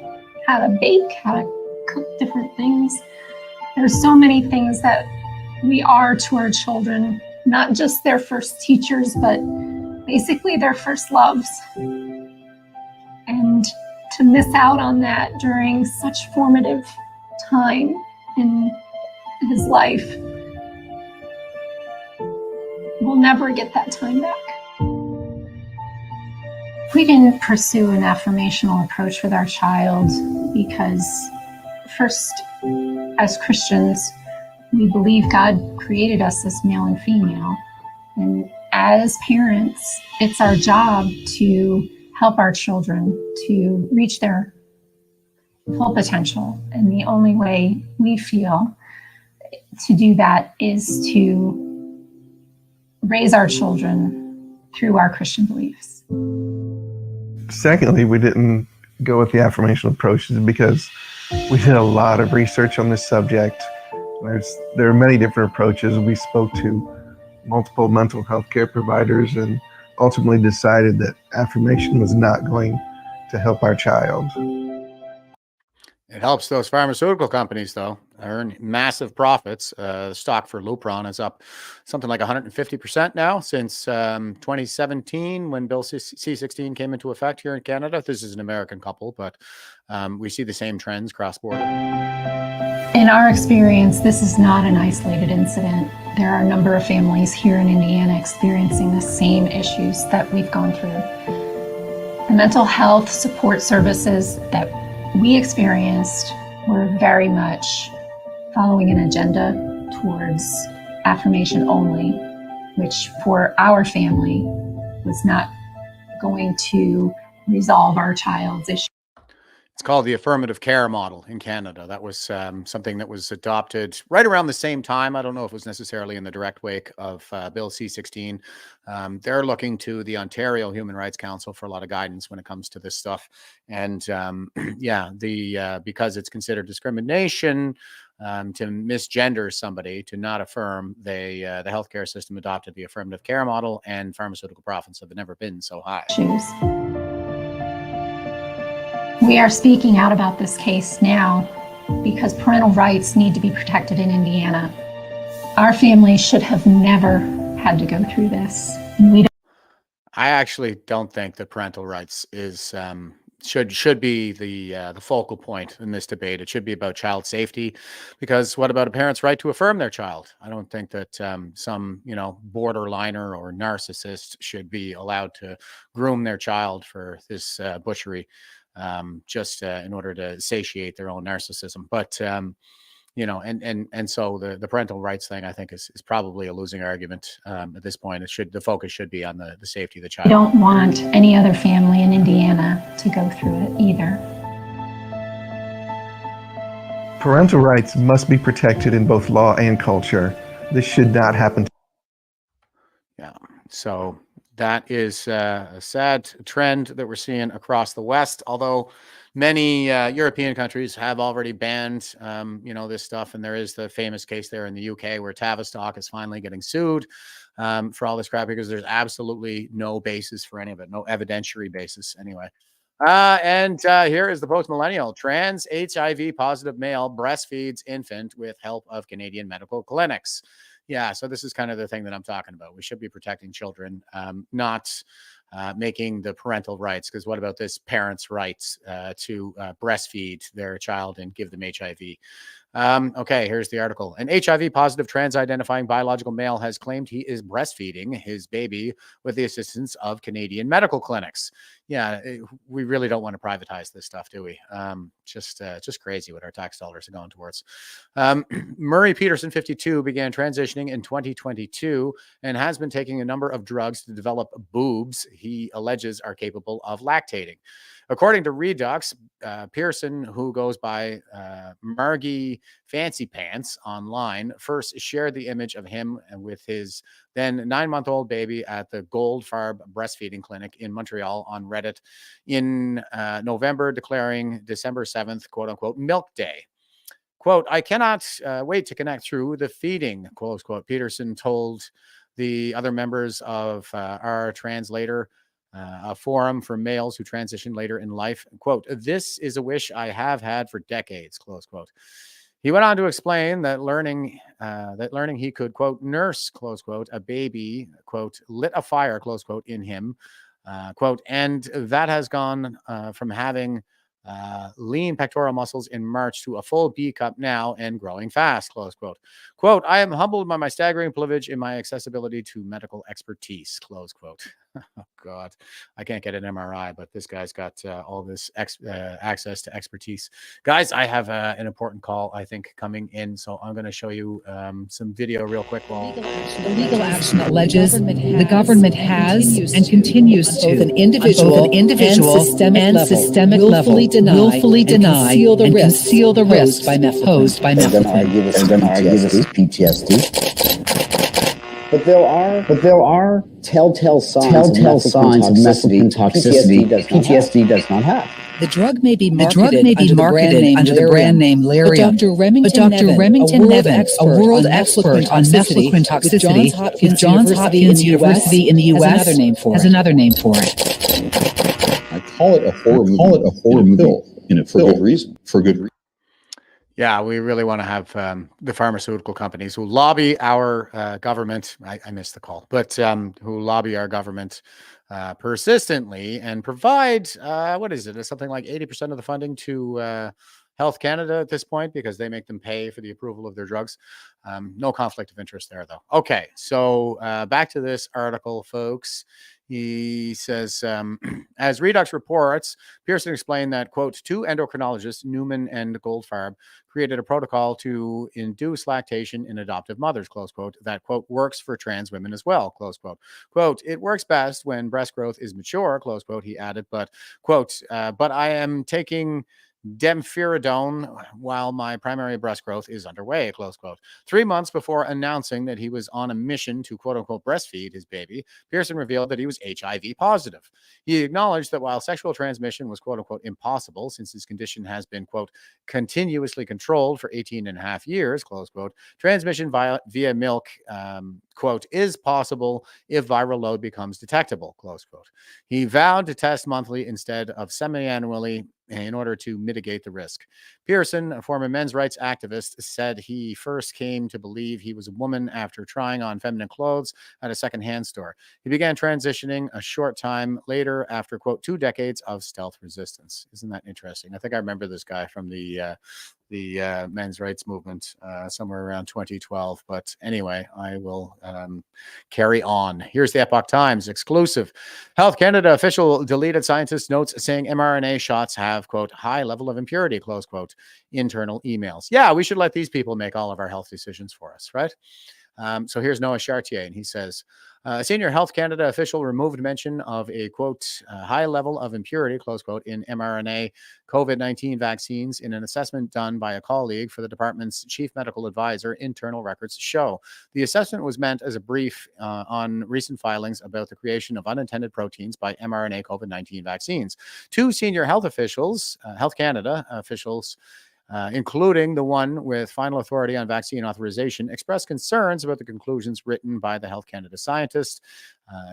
how to bake, how to cook different things. There's so many things that we are to our children, not just their first teachers, but basically their first loves. And to miss out on that during such formative time in his life, we'll never get that time back. We didn't pursue an affirmational approach with our child because, first, as Christians, we believe God created us as male and female. And as parents, it's our job to help our children to reach their full potential. And the only way we feel to do that is to raise our children through our Christian beliefs. Secondly, we didn't go with the affirmational approaches because we did a lot of research on this subject. There are many different approaches. We spoke to multiple mental health care providers and ultimately decided that affirmation was not going to help our child. It helps those pharmaceutical companies, though, earn massive profits. The stock for Lupron is up something like 150% now since 2017 when Bill C-16 came into effect here in Canada. This is an American couple, but we see the same trends cross-border. In our experience, this is not an isolated incident. There are a number of families here in Indiana experiencing the same issues that we've gone through. The mental health support services that we experienced were very much following an agenda towards affirmation only, which for our family was not going to resolve our child's issue. It's called the affirmative care model in Canada. That was something that was adopted right around the same time. I don't know if it was necessarily in the direct wake of Bill C-16. They're looking to the Ontario Human Rights Council for a lot of guidance when it comes to this stuff. And because it's considered discrimination to misgender somebody, to not affirm, the healthcare system adopted the affirmative care model, and pharmaceutical profits have never been so high. We are speaking out about this case now because parental rights need to be protected in Indiana. Our family should have never had to go through this. I actually don't think that parental rights is should be the focal point in this debate. It should be about child safety, because what about a parent's right to affirm their child? I don't think that some borderliner or narcissist should be allowed to groom their child for this butchery. Just in order to satiate their own narcissism. But, so the parental rights thing, I think, is probably a losing argument at this point. The focus should be on the safety of the child. I don't want any other family in Indiana to go through it either. Parental rights must be protected in both law and culture. This should not happen. Yeah. So that is a sad trend that we're seeing across the West, although many European countries have already banned, this stuff. And there is the famous case there in the UK where Tavistock is finally getting sued for all this crap because there's absolutely no basis for any of it, no evidentiary basis anyway. Here is the post-millennial. Trans HIV positive male breastfeeds infant with help of Canadian medical clinics. Yeah, so this is kind of the thing that I'm talking about. We should be protecting children, not making the parental rights. Because what about this parents' rights to breastfeed their child and give them HIV? Okay, here's the article. An HIV positive trans identifying biological male has claimed he is breastfeeding his baby with the assistance of Canadian medical clinics. Yeah, we really don't want to privatize this stuff, do we? Just crazy what our tax dollars are going towards. Murray Peterson, 52, began transitioning in 2022 and has been taking a number of drugs to develop boobs he alleges are capable of lactating. According to Redux, Pearson, who goes by Margie Fancy Pants online, first shared the image of him with his then 9-month-old baby at the Goldfarb breastfeeding clinic in Montreal on Reddit in November, declaring December 7th, quote unquote, Milk Day. Quote, I cannot wait to connect through the feeding, close quote. Peterson told the other members of our translator, a forum for males who transition later in life. Quote, this is a wish I have had for decades, close quote. He went on to explain that learning he could, quote, nurse, close quote, a baby, quote, lit a fire, close quote, in him, quote, and that has gone from having lean pectoral muscles in March to a full B cup now and growing fast, close quote. Quote, I am humbled by my staggering privilege in my accessibility to medical expertise, close quote. Oh, God, I can't get an MRI, but this guy's got all this access to expertise. Guys, I have an important call, I think, coming in, so I'm going to show you some video real quick. The legal action alleges the government has and continues to, both an individual and systemic level, willfully deny and conceal the risks posed by methadone. They're going to argue this is PTSD. But there are telltale signs of methylene toxicity PTSD does not have. The drug may be marketed under the brand name Lariam, but Dr. Remington Nevin, a world expert on methylene toxicity with Johns Hopkins University in the U.S., has another name for it. I call it a horror movie for good reason. Yeah, we really want to have the pharmaceutical companies who lobby our government. I missed the call, but who lobby our government persistently and provide, what is it? Something like 80% of the funding to Health Canada at this point, because they make them pay for the approval of their drugs. No conflict of interest there, though. Okay, so back to this article, folks. He says, as Redux reports, Pearson explained that, quote, two endocrinologists, Newman and Goldfarb, created a protocol to induce lactation in adoptive mothers, close quote, that, quote, works for trans women as well, close quote. Quote, it works best when breast growth is mature, close quote, he added, but, quote, but I am taking Demfiridone while my primary breast growth is underway, close quote. 3 months before announcing that he was on a mission to quote unquote breastfeed his baby, Pearson revealed that he was HIV positive. He acknowledged that while sexual transmission was quote unquote impossible, since his condition has been quote continuously controlled for 18 and a half years, close quote, transmission via milk quote, is possible if viral load becomes detectable, close quote. He vowed to test monthly instead of semi-annually in order to mitigate the risk. Pearson, a former men's rights activist, said he first came to believe he was a woman after trying on feminine clothes at a secondhand store. He began transitioning a short time later after, quote, 2 decades of stealth resistance. Isn't that interesting? I think I remember this guy from the men's rights movement somewhere around 2012. But anyway, I will carry on. Here's the Epoch Times exclusive. Health Canada official deleted scientist notes saying mRNA shots have, quote, high level of impurity, close quote, internal emails. Yeah, we should let these people make all of our health decisions for us, right? So here's Noah Chartier, and he says, a senior Health Canada official removed mention of a, quote, high level of impurity, close quote, in mRNA COVID-19 vaccines in an assessment done by a colleague for the department's chief medical advisor, internal records show. The assessment was meant as a brief on recent filings about the creation of unintended proteins by mRNA COVID-19 vaccines. 2 senior health officials, Health Canada officials, including the one with final authority on vaccine authorization, expressed concerns about the conclusions written by the Health Canada scientist.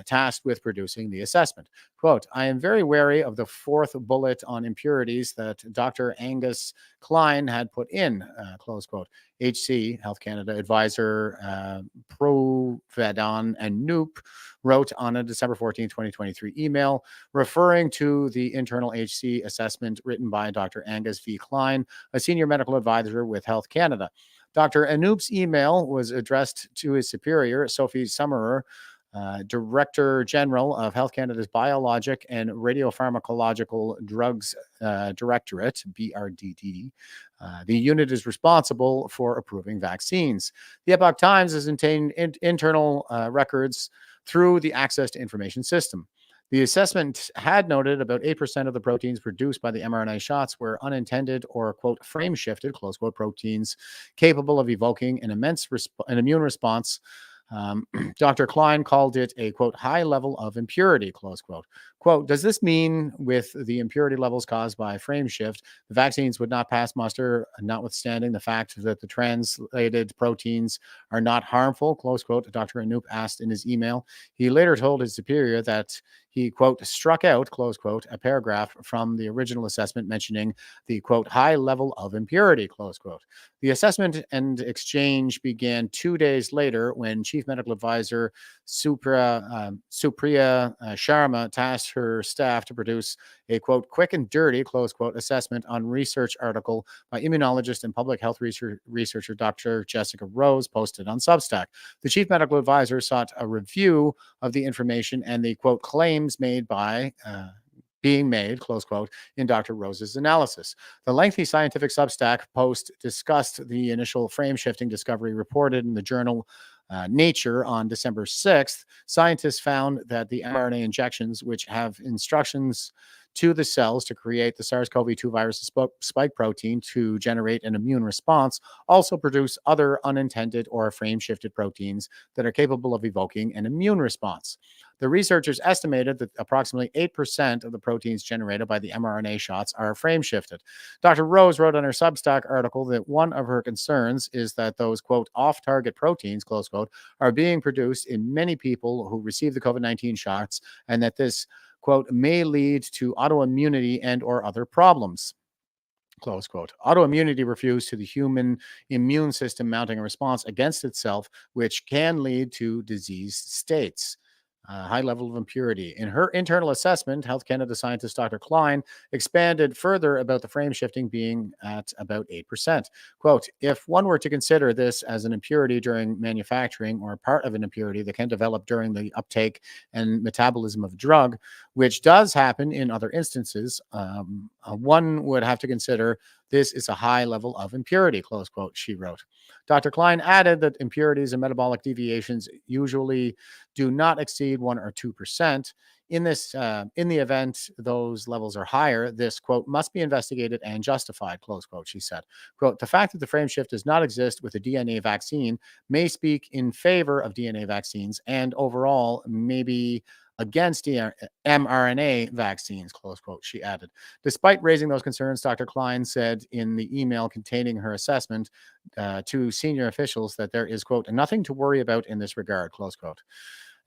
tasked with producing the assessment. Quote, I am very wary of the fourth bullet on impurities that Dr. Angus Klein had put in, close quote. HC, Health Canada advisor Provedon and Noop wrote on a December 14, 2023 email referring to the internal HC assessment written by Dr. Angus V. Klein, a senior medical advisor with Health Canada. Dr. Anoop's email was addressed to his superior, Sophie Summerer, Director General of Health Canada's Biologic and Radiopharmacological Drugs Directorate, BRDD. The unit is responsible for approving vaccines. The Epoch Times has obtained internal records through the Access to Information system. The assessment had noted about 8% of the proteins produced by the mRNA shots were unintended or, quote, frame shifted, close quote, proteins capable of evoking an immune response. Dr. Klein called it a, quote, high level of impurity, close quote. Quote, does this mean with the impurity levels caused by frame shift, the vaccines would not pass muster, notwithstanding the fact that the translated proteins are not harmful, close quote, Dr. Anoop asked in his email. He later told his superior that he, quote, struck out, close quote, a paragraph from the original assessment mentioning the, quote, high level of impurity, close quote. The assessment and exchange began 2 days later when Chief Medical Advisor Supriya Sharma tasked her staff to produce a, quote, quick and dirty, close quote, assessment on research article by immunologist and public health researcher Dr. Jessica Rose posted on Substack. The Chief Medical Advisor sought a review of the information and the, quote, claims made by being made, close quote, in Dr. Rose's analysis. The lengthy scientific Substack post discussed the initial frame shifting discovery reported in the journal Nature on December 6th. Scientists found that the mRNA injections, which have instructions to the cells to create the SARS-CoV-2 virus spike protein to generate an immune response, also produce other unintended or frame-shifted proteins that are capable of evoking an immune response. The researchers estimated that approximately 8% of the proteins generated by the mRNA shots are frame-shifted. Dr. Rose wrote on her Substack article that one of her concerns is that those, quote, off-target proteins, close quote, are being produced in many people who receive the COVID-19 shots, and that this, quote, may lead to autoimmunity and or other problems, close quote. Autoimmunity refers to the human immune system mounting a response against itself, which can lead to diseased states. High level of impurity. In her internal assessment, Health Canada scientist Dr. Klein expanded further about the frame shifting being at about 8%. Quote, if one were to consider this as an impurity during manufacturing or part of an impurity that can develop during the uptake and metabolism of drug, which does happen in other instances, one would have to consider this is a high level of impurity, close quote, she wrote. Dr. Klein added that impurities and metabolic deviations usually do not exceed 1 or 2%. In the event those levels are higher, this, quote, must be investigated and justified, close quote, she said. Quote, the fact that the frame shift does not exist with a DNA vaccine may speak in favor of DNA vaccines and overall maybe against mRNA vaccines, close quote, she added. Despite raising those concerns, Dr. Klein said in the email containing her assessment to senior officials that there is, quote, nothing to worry about in this regard, close quote.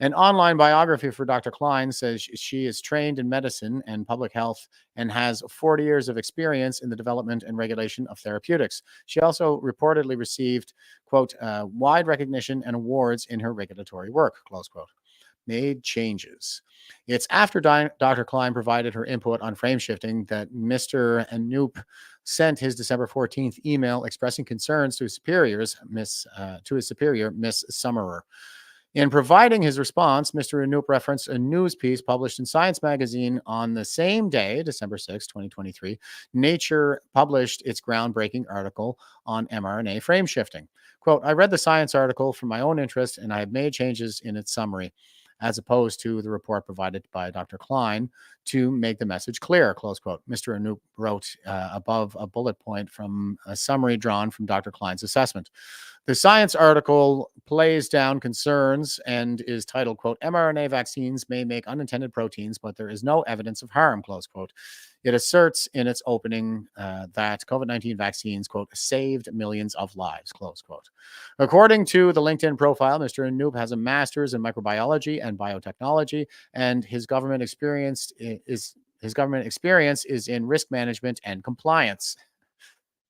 An online biography for Dr. Klein says she is trained in medicine and public health and has 40 years of experience in the development and regulation of therapeutics. She also reportedly received, quote, wide recognition and awards in her regulatory work, close quote. Made changes. It's after Dr. Klein provided her input on frame shifting that Mr. Anoop sent his December 14th email expressing concerns to his superiors, Miss Summerer. In providing his response, Mr. Anoop referenced a news piece published in Science magazine on the same day, December 6, 2023. Nature published its groundbreaking article on mRNA frame shifting. Quote, I read the Science article for my own interest and I have made changes in its summary, as opposed to the report provided by Dr. Klein to make the message clear, close quote. Mr. Anoop wrote above a bullet point from a summary drawn from Dr. Klein's assessment. The Science article plays down concerns and is titled, quote, mRNA vaccines may make unintended proteins, but there is no evidence of harm, close quote. It asserts in its opening that COVID-19 vaccines, quote, saved millions of lives, close quote. According to the LinkedIn profile, Mr. Anoop has a master's in microbiology and biotechnology, and his government experience is in risk management and compliance.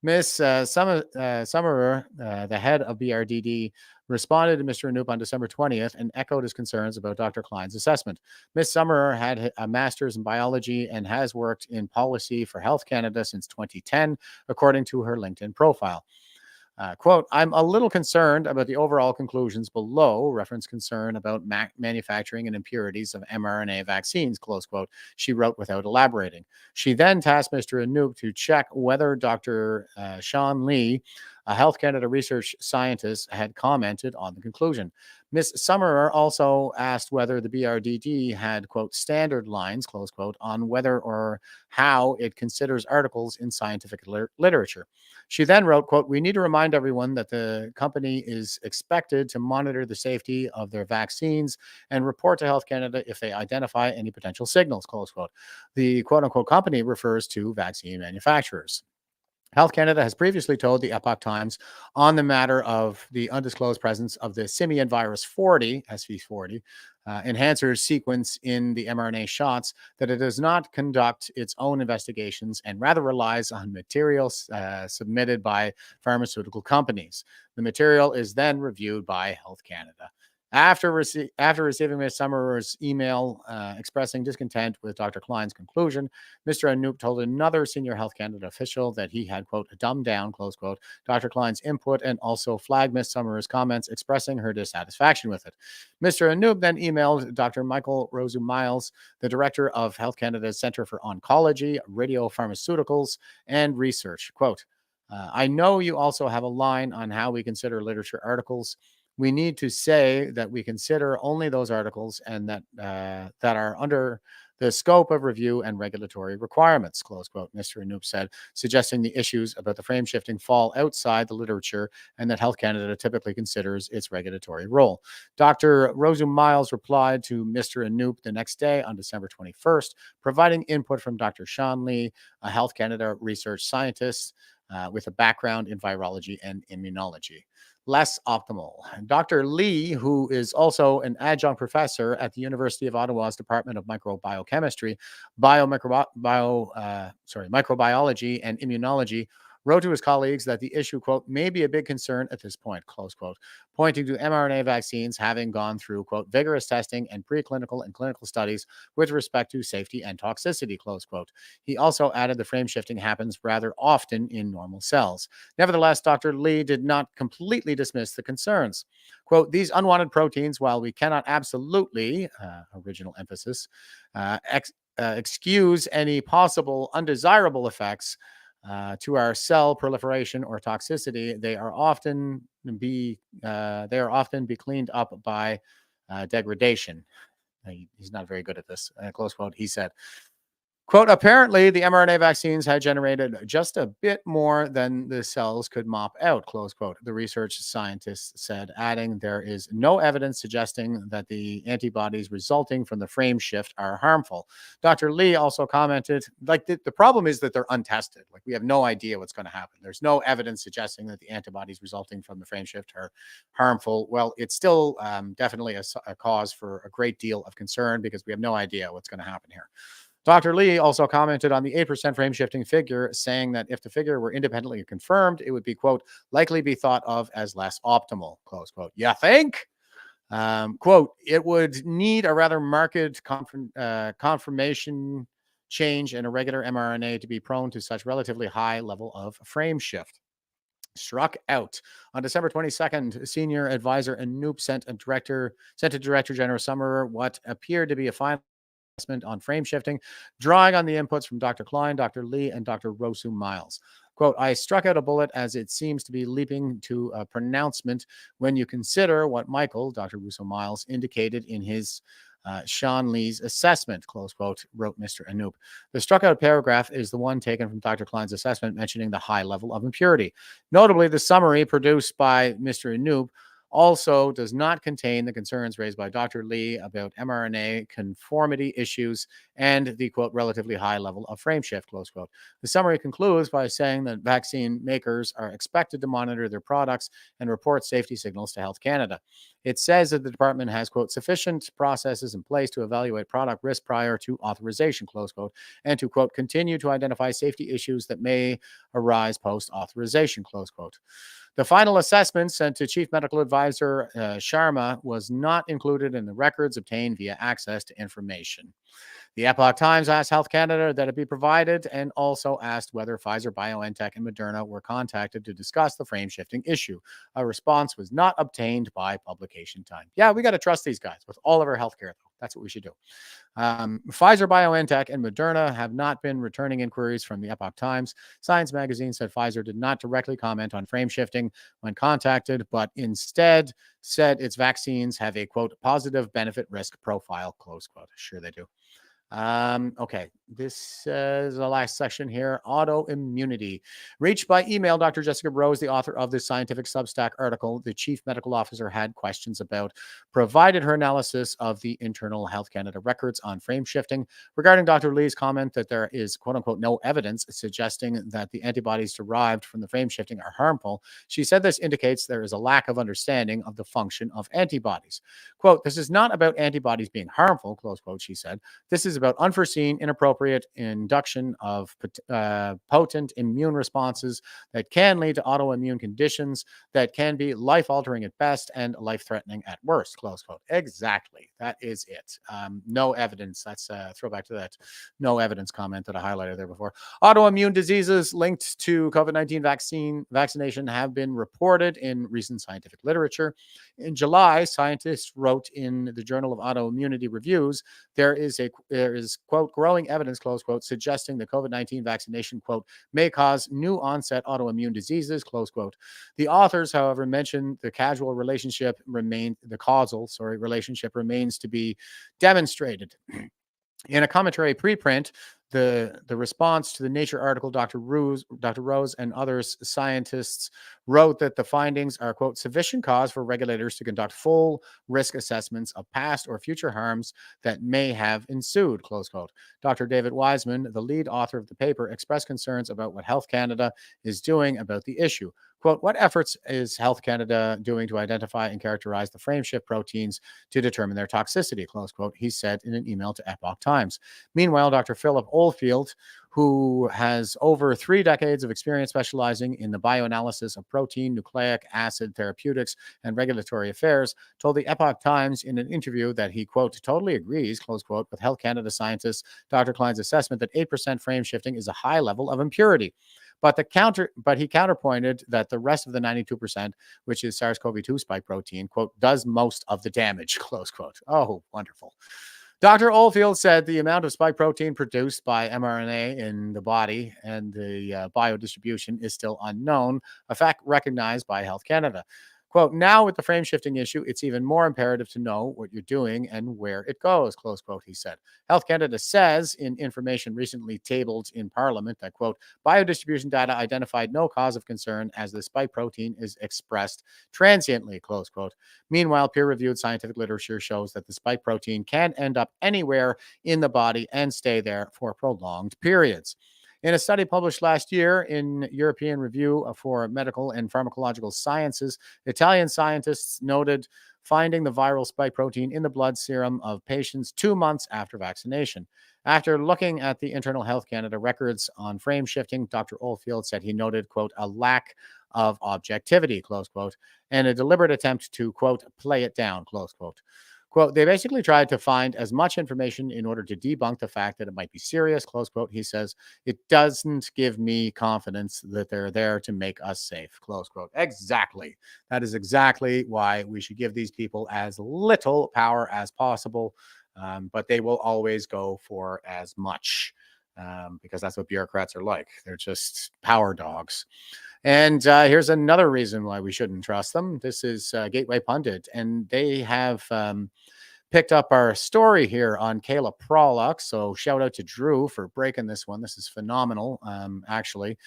Ms. Summerer, the head of BRDD, responded to Mr. Anoop on December 20th and echoed his concerns about Dr. Klein's assessment. Ms. Summerer had a master's in biology and has worked in policy for Health Canada since 2010, according to her LinkedIn profile. Quote, I'm a little concerned about the overall conclusions below, reference concern about manufacturing and impurities of mRNA vaccines, close quote, she wrote without elaborating. She then tasked Mr. Anoop to check whether Dr. Sean Lee, a Health Canada research scientist, had commented on the conclusion. Ms. Summerer also asked whether the BRDD had, quote, standard lines, close quote, on whether or how it considers articles in scientific literature. She then wrote, quote, we need to remind everyone that the company is expected to monitor the safety of their vaccines and report to Health Canada if they identify any potential signals, close quote. The quote unquote company refers to vaccine manufacturers. Health Canada has previously told the Epoch Times on the matter of the undisclosed presence of the simian virus 40, SV40, enhancer sequence in the mRNA shots that it does not conduct its own investigations and rather relies on materials submitted by pharmaceutical companies. The material is then reviewed by Health Canada. After receiving Ms. Summerer's email expressing discontent with Dr. Klein's conclusion, Mr. Anoop told another senior Health Canada official that he had, quote, dumbed down, close quote, Dr. Klein's input and also flagged Ms. Summerer's comments expressing her dissatisfaction with it. Mr. Anoop then emailed Dr. Michael Rosu-Miles, the director of Health Canada's Centre for Oncology, Radiopharmaceuticals, and Research, quote, I know you also have a line on how we consider literature articles. We need to say that we consider only those articles and that are under the scope of review and regulatory requirements, close quote, Mr. Anoop said, suggesting the issues about the frame shifting fall outside the literature and that Health Canada typically considers its regulatory role. Dr. Rosu-Miles replied to Mr. Anoop the next day on December 21st, providing input from Dr. Sean Lee, a Health Canada research scientist with a background in virology and immunology. Less optimal. Dr. Lee, who is also an adjunct professor at the University of Ottawa's Department of Microbiochemistry, Microbiology and Immunology, wrote to his colleagues that the issue, quote, may be a big concern at this point, close quote, pointing to mRNA vaccines having gone through, quote, vigorous testing and preclinical and clinical studies with respect to safety and toxicity, close quote. He also added the frame shifting happens rather often in normal cells. Nevertheless, Dr. Lee did not completely dismiss the concerns. Quote, these unwanted proteins, while we cannot absolutely, original emphasis, excuse any possible undesirable effects to our cell proliferation or toxicity, they are often be cleaned up by degradation. He's not very good at this. Close quote. He said, quote, apparently the mRNA vaccines had generated just a bit more than the cells could mop out, close quote, the research scientist said, adding there is no evidence suggesting that the antibodies resulting from the frame shift are harmful. Dr. Lee also commented, like the problem is that they're untested. Like we have no idea what's going to happen. There's no evidence suggesting that the antibodies resulting from the frame shift are harmful. Well, it's still definitely a cause for a great deal of concern because we have no idea what's going to happen here. Dr. Lee also commented on the 8% frame shifting figure, saying that if the figure were independently confirmed, it would be, quote, likely be thought of as less optimal, close quote. You think? Quote, it would need a rather marked confirmation change in a regular mRNA to be prone to such relatively high level of frame shift. Struck out. On December 22nd, senior advisor Anoop sent to Director General Summerer what appeared to be a final on frame shifting, drawing on the inputs from Dr. Klein, Dr. Lee, and Dr. Rosu-Miles. Quote, I struck out a bullet as it seems to be leaping to a pronouncement when you consider what Michael, Dr. Rosu-Miles, indicated in his Sean Lee's assessment, close quote, wrote Mr. Anoop. The struck out paragraph is the one taken from Dr. Klein's assessment mentioning the high level of impurity. Notably, the summary produced by Mr. Anoop also does not contain the concerns raised by Dr. Lee about mRNA conformity issues and the, quote, relatively high level of frame shift, close quote. The summary concludes by saying that vaccine makers are expected to monitor their products and report safety signals to Health Canada. It says that the department has, quote, sufficient processes in place to evaluate product risk prior to authorization, close quote, and to, quote, continue to identify safety issues that may arise post-authorization, close quote. The final assessment sent to Chief Medical Advisor Sharma was not included in the records obtained via access to information. The Epoch Times asked Health Canada that it be provided and also asked whether Pfizer, BioNTech, and Moderna were contacted to discuss the frame shifting issue. A response was not obtained by publication time. Yeah, we got to trust these guys with all of our healthcare, though. That's what we should do. Pfizer, BioNTech, and Moderna have not been returning inquiries from the Epoch Times. Science magazine said Pfizer did not directly comment on frame shifting when contacted, but instead said its vaccines have a, quote, positive benefit risk profile, close quote. Sure they do. Okay, this is the last section here. Autoimmunity. Reached by email, Dr. Jessica Rose, the author of this scientific Substack article, the chief medical officer had questions about, provided her analysis of the internal Health Canada records on frame shifting regarding Dr. Lee's comment that there is, quote unquote, no evidence suggesting that the antibodies derived from the frame shifting are harmful. She said this indicates there is a lack of understanding of the function of antibodies. Quote, this is not about antibodies being harmful, close quote, she said. This is about unforeseen, inappropriate induction of potent immune responses that can lead to autoimmune conditions that can be life-altering at best and life-threatening at worst, close quote. Exactly. That is it. No evidence. That's a throwback to that no evidence comment that I highlighted there before. Autoimmune diseases linked to COVID-19 vaccination have been reported in recent scientific literature. In July, scientists wrote in the Journal of Autoimmunity Reviews, there is, quote, growing evidence, close quote, suggesting the COVID-19 vaccination, quote, may cause new onset autoimmune diseases, close quote. The authors, however, mentioned the causal relationship remains to be demonstrated. In a commentary preprint, the response to the Nature article, Dr. Rose and other scientists wrote that the findings are, quote, sufficient cause for regulators to conduct full risk assessments of past or future harms that may have ensued, close quote. Dr. David Wiseman, the lead author of the paper, expressed concerns about what Health Canada is doing about the issue. Quote, what efforts is Health Canada doing to identify and characterize the frame shift proteins to determine their toxicity, close quote, he said in an email to Epoch Times. Meanwhile, Dr. Philip Oldfield, who has over 3 decades of experience specializing in the bioanalysis of protein, nucleic acid therapeutics, and regulatory affairs, told the Epoch Times in an interview that he, quote, totally agrees, close quote, with Health Canada scientist Dr. Klein's assessment that 8% frame shifting is a high level of impurity. But he counterpointed that the rest of the 92%, which is SARS-CoV-2 spike protein, quote, does most of the damage, close quote. Oh, wonderful. Dr. Oldfield said the amount of spike protein produced by mRNA in the body and the biodistribution is still unknown, a fact recognized by Health Canada. Quote, now with the frame shifting issue, it's even more imperative to know what you're doing and where it goes, close quote, he said. Health Canada says in information recently tabled in Parliament that, quote, biodistribution data identified no cause of concern as the spike protein is expressed transiently, close quote. Meanwhile, peer-reviewed scientific literature shows that the spike protein can end up anywhere in the body and stay there for prolonged periods. In a study published last year in European Review for Medical and Pharmacological Sciences, Italian scientists noted finding the viral spike protein in the blood serum of patients 2 months after vaccination. After looking at the internal Health Canada records on frame shifting, Dr. Oldfield said he noted, quote, a lack of objectivity, close quote, and a deliberate attempt to, quote, play it down, close quote. Quote, they basically tried to find as much information in order to debunk the fact that it might be serious, close quote. He says, it doesn't give me confidence that they're there to make us safe, close quote. Exactly. That is exactly why we should give these people as little power as possible, but they will always go for as much because that's what bureaucrats are like. They're just power dogs. And here's another reason why we shouldn't trust them. This is Gateway Pundit, and they have picked up our story here on Kayla Prollock. So shout out to Drew for breaking this one. This is phenomenal, actually,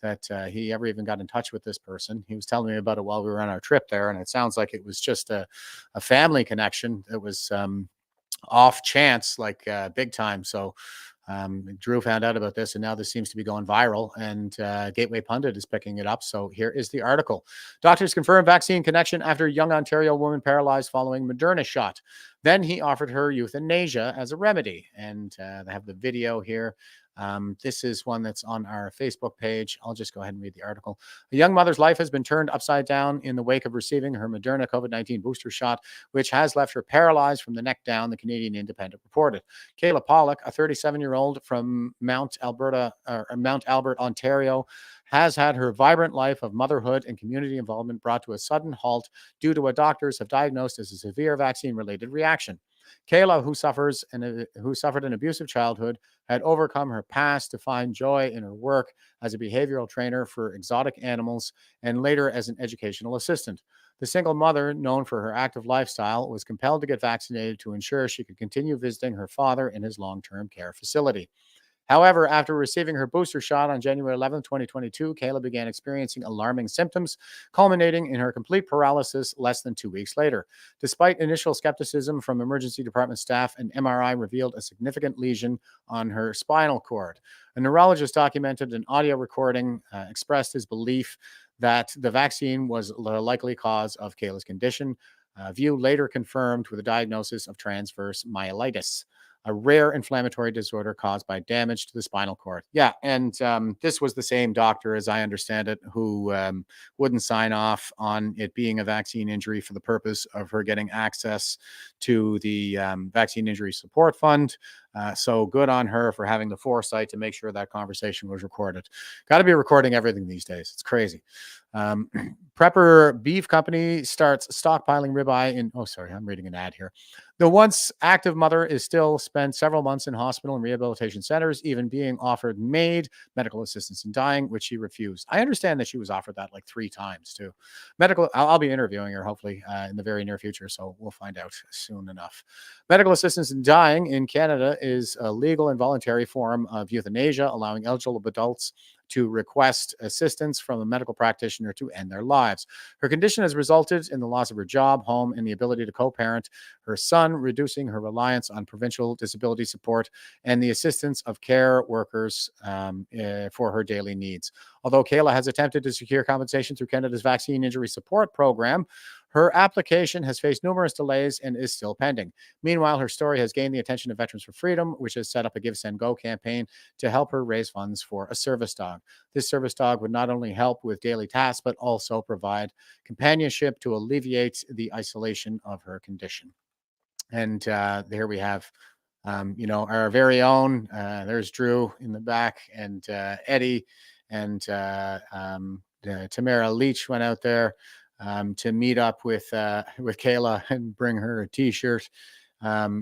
that he ever even got in touch with this person. He was telling me about it while we were on our trip there, and it sounds like it was just a family connection. It was off chance, like big time. So Drew found out about this, and now this seems to be going viral, and Gateway Pundit is picking it up. So here is the article. Doctors confirm vaccine connection after young Ontario woman paralyzed following Moderna shot. Then he offered her euthanasia as a remedy. And they have the video here. This is one that's on our Facebook page. I'll just go ahead and read the article. A young mother's life has been turned upside down in the wake of receiving her Moderna COVID-19 booster shot, which has left her paralyzed from the neck down, the Canadian Independent reported. Kayla Pollock, a 37-year-old from Mount Albert, Ontario, has had her vibrant life of motherhood and community involvement brought to a sudden halt due to what doctors have diagnosed as a severe vaccine-related reaction. Kayla, who suffered an abusive childhood, had overcome her past to find joy in her work as a behavioral trainer for exotic animals and later as an educational assistant. The single mother, known for her active lifestyle, was compelled to get vaccinated to ensure she could continue visiting her father in his long-term care facility. However, after receiving her booster shot on January 11, 2022, Kayla began experiencing alarming symptoms, culminating in her complete paralysis less than 2 weeks later. Despite initial skepticism from emergency department staff, an MRI revealed a significant lesion on her spinal cord. A neurologist documented an audio recording, expressed his belief that the vaccine was the likely cause of Kayla's condition. View later confirmed with a diagnosis of transverse myelitis, a rare inflammatory disorder caused by damage to the spinal cord. Yeah, and this was the same doctor, as I understand it, who wouldn't sign off on it being a vaccine injury for the purpose of her getting access to the Vaccine Injury Support Fund. So good on her for having the foresight to make sure that conversation was recorded. Got to be recording everything these days. It's crazy. Prepper Beef Company starts stockpiling ribeye in... Oh, sorry, I'm reading an ad here. The once active mother is still spent several months in hospital and rehabilitation centers, even being offered medical assistance in dying, which she refused. I understand that she was offered that like 3 times too. I'll be interviewing her hopefully in the very near future, so we'll find out soon enough. Medical assistance in dying in Canada is a legal and voluntary form of euthanasia, allowing eligible adults to request assistance from a medical practitioner to end their lives. Her condition has resulted in the loss of her job, home, and the ability to co-parent her son, reducing her reliance on provincial disability support and the assistance of care workers for her daily needs. Although Kayla has attempted to secure compensation through Canada's Vaccine Injury Support Program, her application has faced numerous delays and is still pending. Meanwhile, her story has gained the attention of Veterans for Freedom, which has set up a Give, Send, Go campaign to help her raise funds for a service dog. This service dog would not only help with daily tasks, but also provide companionship to alleviate the isolation of her condition. And there we have, our very own, there's Drew in the back, and Eddie and Tamara Leach went out there to meet up with Kayla and bring her a t-shirt.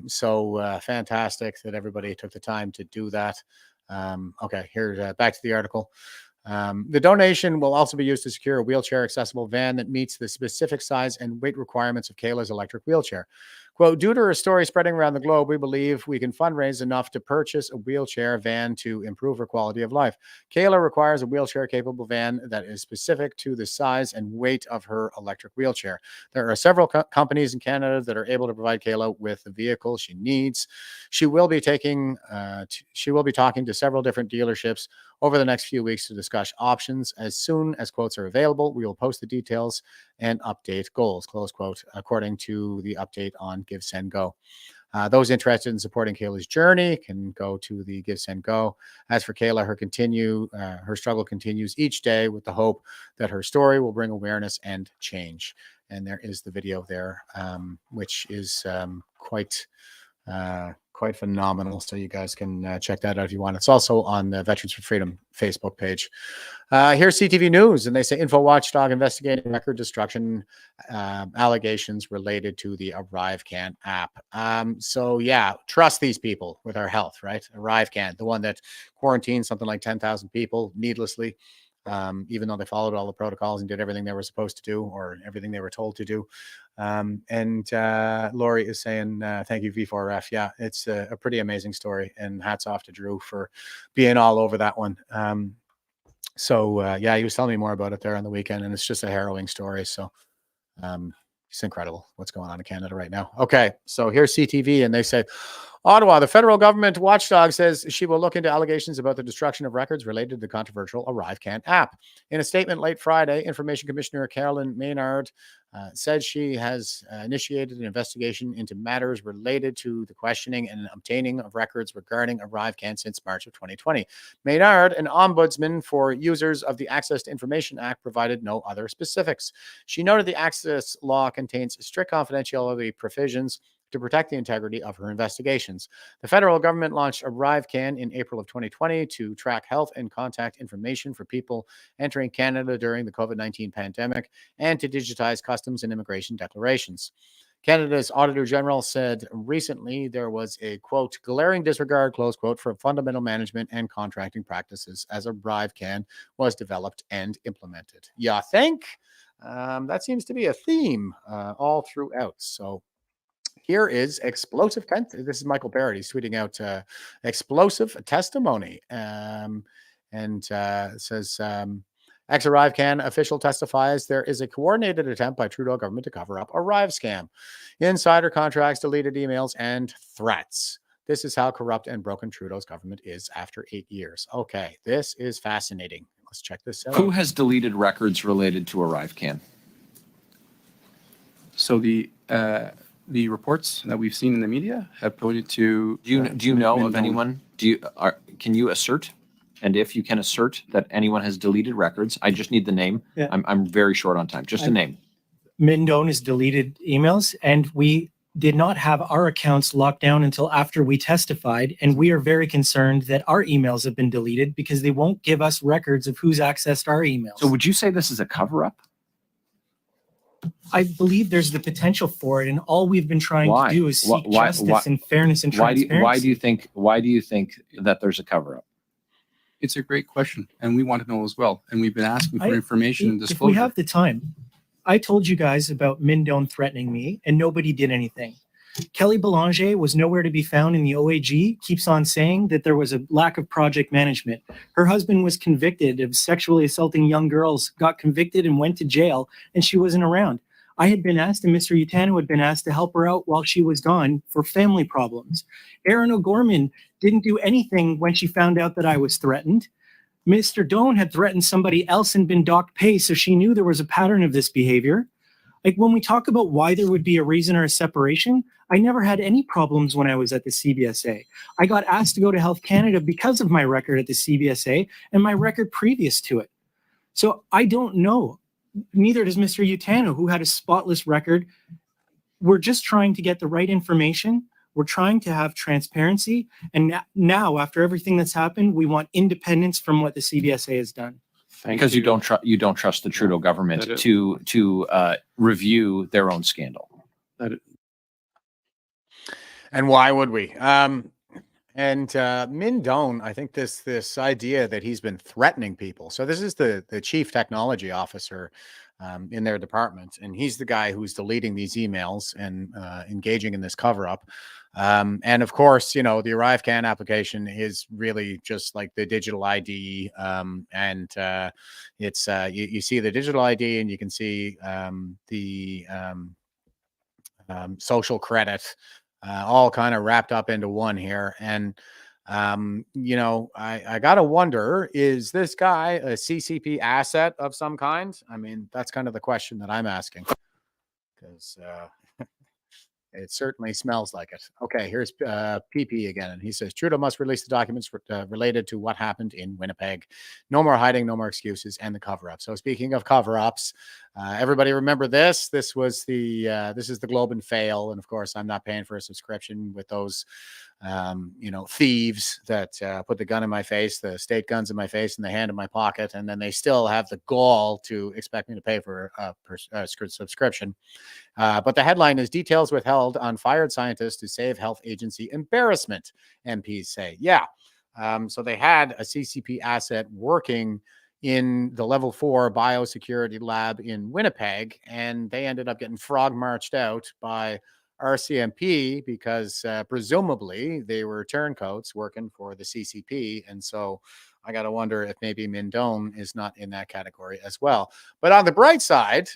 So fantastic that everybody took the time to do that. Okay, here's back to the article. The donation will also be used to secure a wheelchair accessible van that meets the specific size and weight requirements of Kayla's electric wheelchair. Quote, due to her story spreading around the globe, we believe we can fundraise enough to purchase a wheelchair van to improve her quality of life. Kayla requires a wheelchair-capable van that is specific to the size and weight of her electric wheelchair. There are several companies in Canada that are able to provide Kayla with the vehicle she needs. She will be talking to several different dealerships over the next few weeks to discuss options. As soon as quotes are available, we will post the details and update goals, close quote, according to the update on Give, Send, Go. Those interested in supporting Kayla's journey can go to the Give, Send, Go. As for Kayla, her struggle continues each day with the hope that her story will bring awareness and change. And there is the video there, which is quite phenomenal. So you guys can check that out if you want. It's also on the Veterans for Freedom Facebook page. Here's CTV News, and they say Info Watchdog investigating record destruction allegations related to the ArriveCan app. So yeah, trust these people with our health, right? ArriveCan, the one that quarantined something like 10,000 people needlessly, even though they followed all the protocols and did everything they were supposed to do or everything they were told to do. And Lori is saying, thank you, V4F. Yeah, it's a pretty amazing story. And hats off to Drew for being all over that one. So yeah, he was telling me more about it there on the weekend, and it's just a harrowing story. So it's incredible what's going on in Canada right now. Okay, so here's CTV, and they say, Ottawa, the federal government watchdog says she will look into allegations about the destruction of records related to the controversial ArriveCan app. In a statement late Friday, Information Commissioner Carolyn Maynard said she has initiated an investigation into matters related to the questioning and obtaining of records regarding ArriveCan since March of 2020. Maynard, an ombudsman for users of the Access to Information Act, provided no other specifics. She noted the access law contains strict confidentiality provisions to protect the integrity of her investigations. The federal government launched ArriveCan in April of 2020 to track health and contact information for people entering Canada during the COVID-19 pandemic and to digitize customs and immigration declarations. Canada's Auditor General said recently there was a, quote, glaring disregard, close quote, for fundamental management and contracting practices as ArriveCan was developed and implemented. Yeah, I think that seems to be a theme all throughout. So here is explosive. This is Michael Barrett. He's tweeting out explosive testimony and says, ex-ArriveCan official testifies there is a coordinated attempt by Trudeau government to cover up Arrive scam. Insider contracts, deleted emails, and threats. This is how corrupt and broken Trudeau's government is after 8 years. Okay, this is fascinating. Let's check this out. Who has deleted records related to ArriveCan? So the reports that we've seen in the media have pointed to. Do you know of anyone? Can you assert? And if you can assert that anyone has deleted records, I just need the name. Yeah. I'm very short on time. Just a name. Mindone has deleted emails, and we did not have our accounts locked down until after we testified. And we are very concerned that our emails have been deleted because they won't give us records of who's accessed our emails. So would you say this is a cover-up? I believe there's the potential for it, and all we've been trying to do is seek justice and fairness and transparency. Why do you think that there's a cover-up? It's a great question, and we want to know as well. And we've been asking for information and disclosure. If we have the time, I told you guys about Mindone threatening me, and nobody did anything. Kelly Belanger was nowhere to be found in the OAG, keeps on saying that there was a lack of project management. Her husband was convicted of sexually assaulting young girls, got convicted and went to jail, and she wasn't around. I had been asked, and Mr. Utano had been asked to help her out while she was gone for family problems. Erin O'Gorman didn't do anything when she found out that I was threatened. Mr. Doan had threatened somebody else and been docked pay, so she knew there was a pattern of this behavior. Like when we talk about why there would be a reason or a separation, I never had any problems when I was at the CBSA. I got asked to go to Health Canada because of my record at the CBSA and my record previous to it. So I don't know. Neither does Mr. Utano, who had a spotless record. We're just trying to get the right information. We're trying to have transparency. And now, after everything that's happened, we want independence from what the CBSA has done. Because you don't trust the Trudeau government to review their own scandal. And why would we? And Mindone, I think this idea that he's been threatening people. So this is the chief technology officer in their department, and he's the guy who's deleting these emails and engaging in this cover-up. And of course, you know, the ArriveCan application is really just like the digital ID, and it's you see the digital ID, and you can see the social credit. All kind of wrapped up into one here. And, you know, I got to wonder, is this guy a CCP asset of some kind? I mean, that's kind of the question that I'm asking, because it certainly smells like it. Okay, here's PP again. And he says, Trudeau must release the documents related to what happened in Winnipeg. No more hiding, no more excuses, and the cover-up. So speaking of cover-ups, everybody remember this. This was this is the Globe and Fail. And of course, I'm not paying for a subscription with those, you know, thieves that put the gun in my face, the state guns in my face, and the hand in my pocket. And then they still have the gall to expect me to pay for a subscription. But the headline is details withheld on fired scientists to save health agency embarrassment, MPs say. Yeah. So they had a CCP asset working in the level 4 biosecurity lab in Winnipeg, and they ended up getting frog marched out by RCMP because presumably they were turncoats working for the CCP. And so I got to wonder if maybe Mindone is not in that category as well. But on the bright side,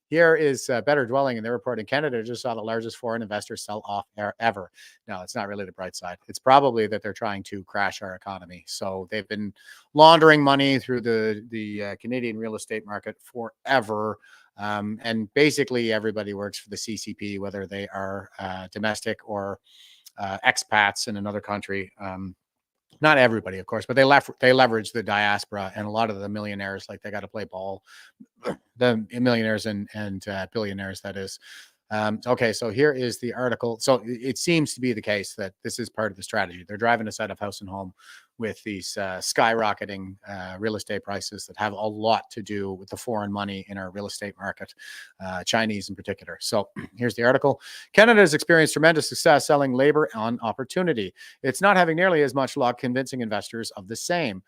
here is Better Dwelling, and they're reporting Canada just saw the largest foreign investor sell-off ever. No, it's not really the bright side. It's probably that they're trying to crash our economy. So they've been laundering money through the Canadian real estate market forever. And basically everybody works for the CCP, whether they are domestic or expats in another country. Not everybody, of course, but they leverage the diaspora, and a lot of the millionaires, like they got to play ball, the millionaires and billionaires, that is. Okay, so here is the article. So it seems to be the case that this is part of the strategy. They're driving us out of house and home with these skyrocketing real estate prices that have a lot to do with the foreign money in our real estate market, Chinese in particular. So here's the article. Canada has experienced tremendous success selling labor on opportunity. It's not having nearly as much luck convincing investors of the same.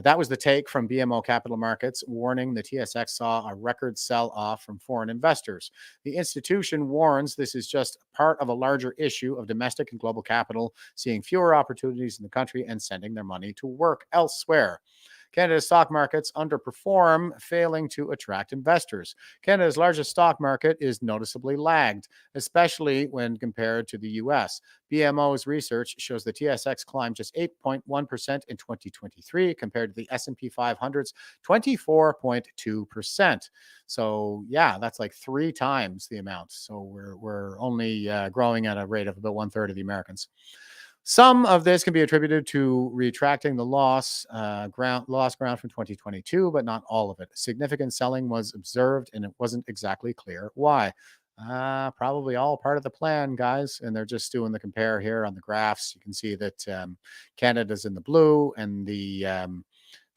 That was the take from BMO Capital Markets, warning the TSX saw a record sell-off from foreign investors. The institution warns this is just part of a larger issue of domestic and global capital seeing fewer opportunities in the country and sending their money to work elsewhere. Canada's stock markets underperform, failing to attract investors. Canada's largest stock market is noticeably lagged, especially when compared to the U.S. BMO's research shows the TSX climbed just 8.1% in 2023 compared to the S&P 500's 24.2%. So yeah, that's like 3 times the amount. So we're only growing at a rate of about 1/3 of the Americans. Some of this can be attributed to retracting the lost ground from 2022, but not all of it. Significant selling was observed, and it wasn't exactly clear why. Probably all part of the plan, guys. And they're just doing the compare here on the graphs. You can see that Canada's in the blue, and the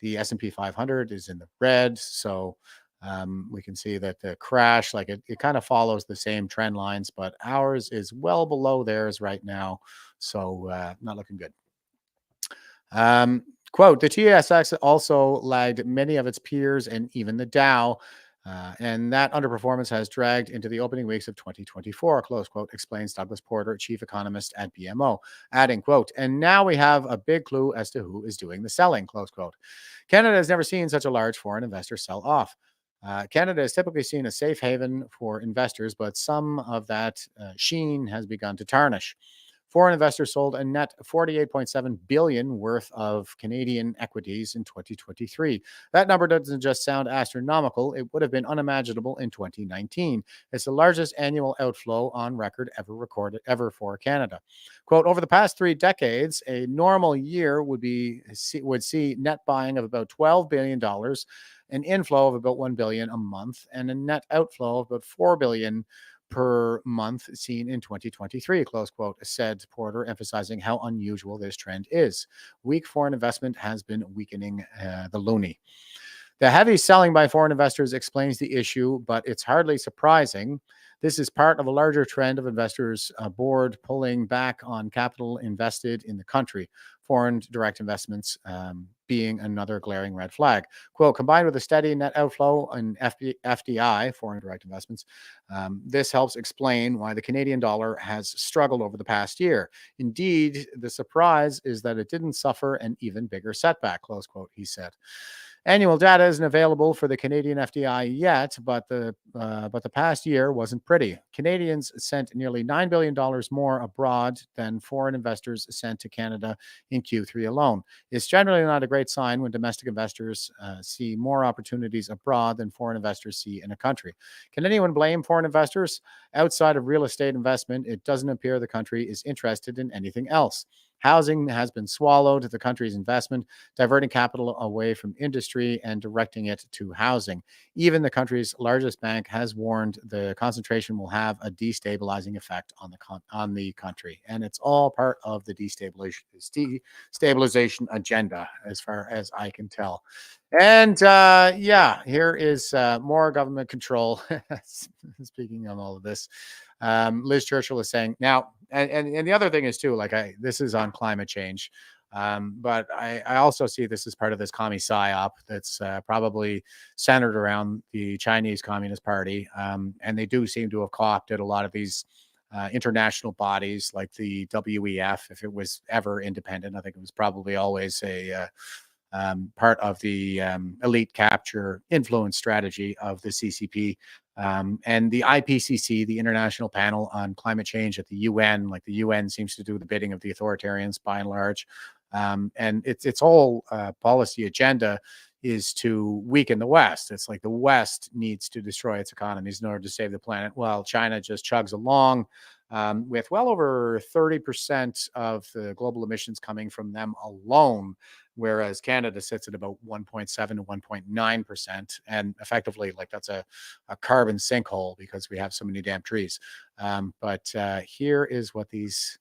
S&P 500 is in the red. So we can see that the crash, like it kind of follows the same trend lines, but ours is well below theirs right now. So not looking good. Quote, the TSX also lagged many of its peers and even the Dow. And that underperformance has dragged into the opening weeks of 2024, close quote, explains Douglas Porter, chief economist at BMO, adding, quote, and now we have a big clue as to who is doing the selling, close quote. Canada has never seen such a large foreign investor sell off. Canada is typically seen as safe haven for investors, but some of that sheen has begun to tarnish. Foreign investors sold a net $48.7 billion worth of Canadian equities in 2023. That number doesn't just sound astronomical. It would have been unimaginable in 2019. It's the largest annual outflow on record ever recorded for Canada. Quote, over the past 3 decades, a normal year would see net buying of about $12 billion, an inflow of about $1 billion a month, and a net outflow of about $4 billion per month seen in 2023, close quote, said Porter, emphasizing how unusual this trend is. Weak foreign investment has been weakening the loonie. The heavy selling by foreign investors explains the issue, but it's hardly surprising. This is part of a larger trend of investors aboard pulling back on capital invested in the country. Foreign direct investments being another glaring red flag. Quote, combined with a steady net outflow in FDI, foreign direct investments, this helps explain why the Canadian dollar has struggled over the past year. Indeed, the surprise is that it didn't suffer an even bigger setback, close quote, he said. Annual data isn't available for the Canadian FDI yet, but the past year wasn't pretty. Canadians sent nearly $9 billion more abroad than foreign investors sent to Canada in Q3 alone. It's generally not a great sign when domestic investors see more opportunities abroad than foreign investors see in a country. Can anyone blame foreign investors? Outside of real estate investment, it doesn't appear the country is interested in anything else. Housing has been swallowed, the country's investment, diverting capital away from industry and directing it to housing. Even the country's largest bank has warned the concentration will have a destabilizing effect on the country. And it's all part of the destabilization agenda, as far as I can tell. And here is more government control. Speaking of all of this, Liz Churchill is saying now, and the other thing is too, like this is on climate change. But I also see this as part of this commie psyop that's probably centered around the Chinese Communist Party. And they do seem to have co-opted a lot of these international bodies like the WEF, if it was ever independent. I think it was probably always a part of the elite capture influence strategy of the CCP. And the IPCC, the International Panel on Climate Change at the UN, like the UN seems to do the bidding of the authoritarians by and large. And its whole policy agenda is to weaken the West. It's like the West needs to destroy its economies in order to save the planet, while China just chugs along with well over 30% of the global emissions coming from them alone, whereas Canada sits at about 1.7 to 1.9%. And effectively, like that's a carbon sinkhole because we have so many damn trees. But here is what these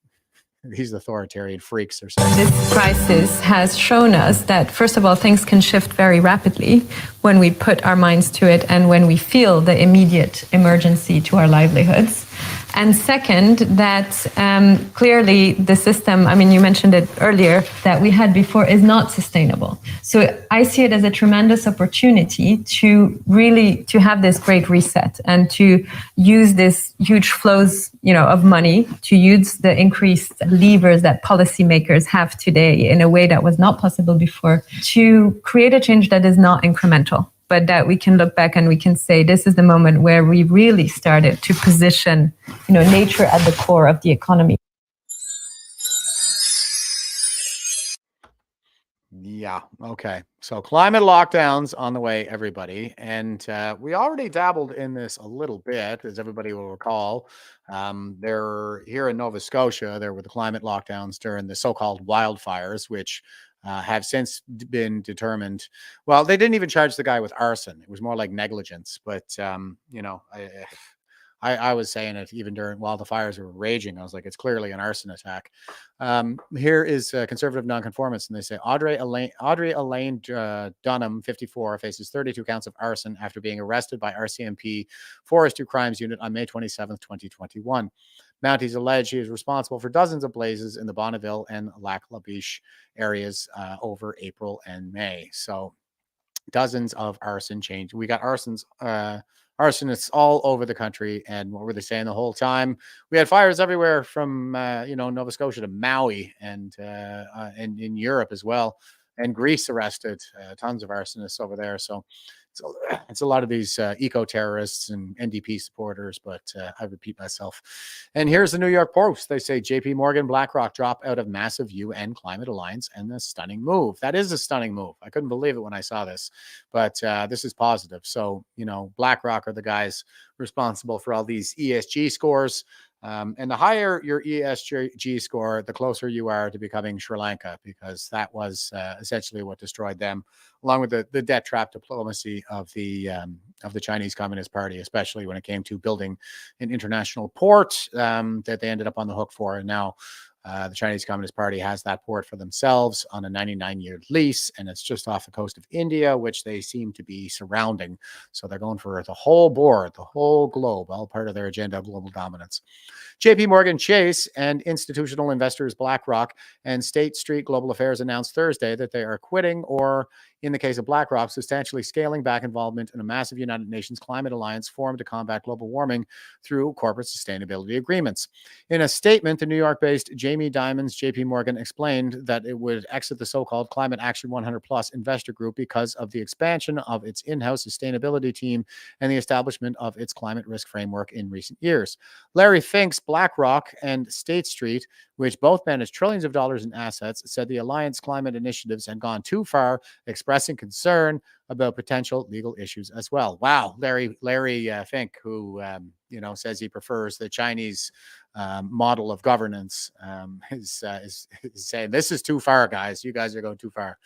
authoritarian freaks are saying. This crisis has shown us that, first of all, things can shift very rapidly when we put our minds to it and when we feel the immediate emergency to our livelihoods. And second, that clearly the system, I mean, you mentioned it earlier, that we had before is not sustainable. So I see it as a tremendous opportunity to really to have this great reset and to use this huge flows, of money, to use the increased levers that policymakers have today in a way that was not possible before, to create a change that is not incremental, but that we can look back and we can say, this is the moment where we really started to position, nature at the core of the economy. Yeah. Okay. So climate lockdowns on the way, everybody. And we already dabbled in this a little bit, as everybody will recall. There here in Nova Scotia, there were the climate lockdowns during the so-called wildfires, which have since been determined. Well, they didn't even charge the guy with arson. It was more like negligence. But, I was saying it even while the fires were raging. I was like, it's clearly an arson attack. Here is conservative nonconformists, and they say Audrey Elaine Dunham, 54, faces 32 counts of arson after being arrested by RCMP Forestry Crimes Unit on May 27th, 2021. Mounties allege he is responsible for dozens of blazes in the Bonneville and Lac La Biche areas over April and May. So dozens of arson change. We got arsonists all over the country. And what were they saying the whole time? We had fires everywhere from, Nova Scotia to Maui and in Europe as well. And Greece arrested tons of arsonists over there. So it's a lot of these eco-terrorists and NDP supporters, but I repeat myself. And here's the New York Post. They say JP Morgan, BlackRock drop out of massive UN climate alliance and a stunning move. That is a stunning move. I couldn't believe it when I saw this, but this is positive. So, BlackRock are the guys responsible for all these ESG scores. And the higher your ESG score, the closer you are to becoming Sri Lanka, because that was essentially what destroyed them, along with the debt trap diplomacy of the Chinese Communist Party, especially when it came to building an international port that they ended up on the hook for. And now the Chinese Communist Party has that port for themselves on a 99-year lease, and it's just off the coast of India, which they seem to be surrounding. So they're going for the whole board, the whole globe, all part of their agenda of global dominance. JP Morgan Chase and institutional investors BlackRock and State Street Global Affairs announced Thursday that they are quitting, or in the case of BlackRock, substantially scaling back involvement in a massive United Nations climate alliance formed to combat global warming through corporate sustainability agreements. In a statement, the New York-based Jamie Dimon's JP Morgan explained that it would exit the so-called Climate Action 100 Plus investor group because of the expansion of its in-house sustainability team and the establishment of its climate risk framework in recent years. Larry Fink's BlackRock and State Street, which both manage trillions of dollars in assets, said the alliance climate initiatives had gone too far, expressing concern about potential legal issues as well. Wow, Larry Fink, who says he prefers the Chinese model of governance, is saying this is too far, guys. You guys are going too far.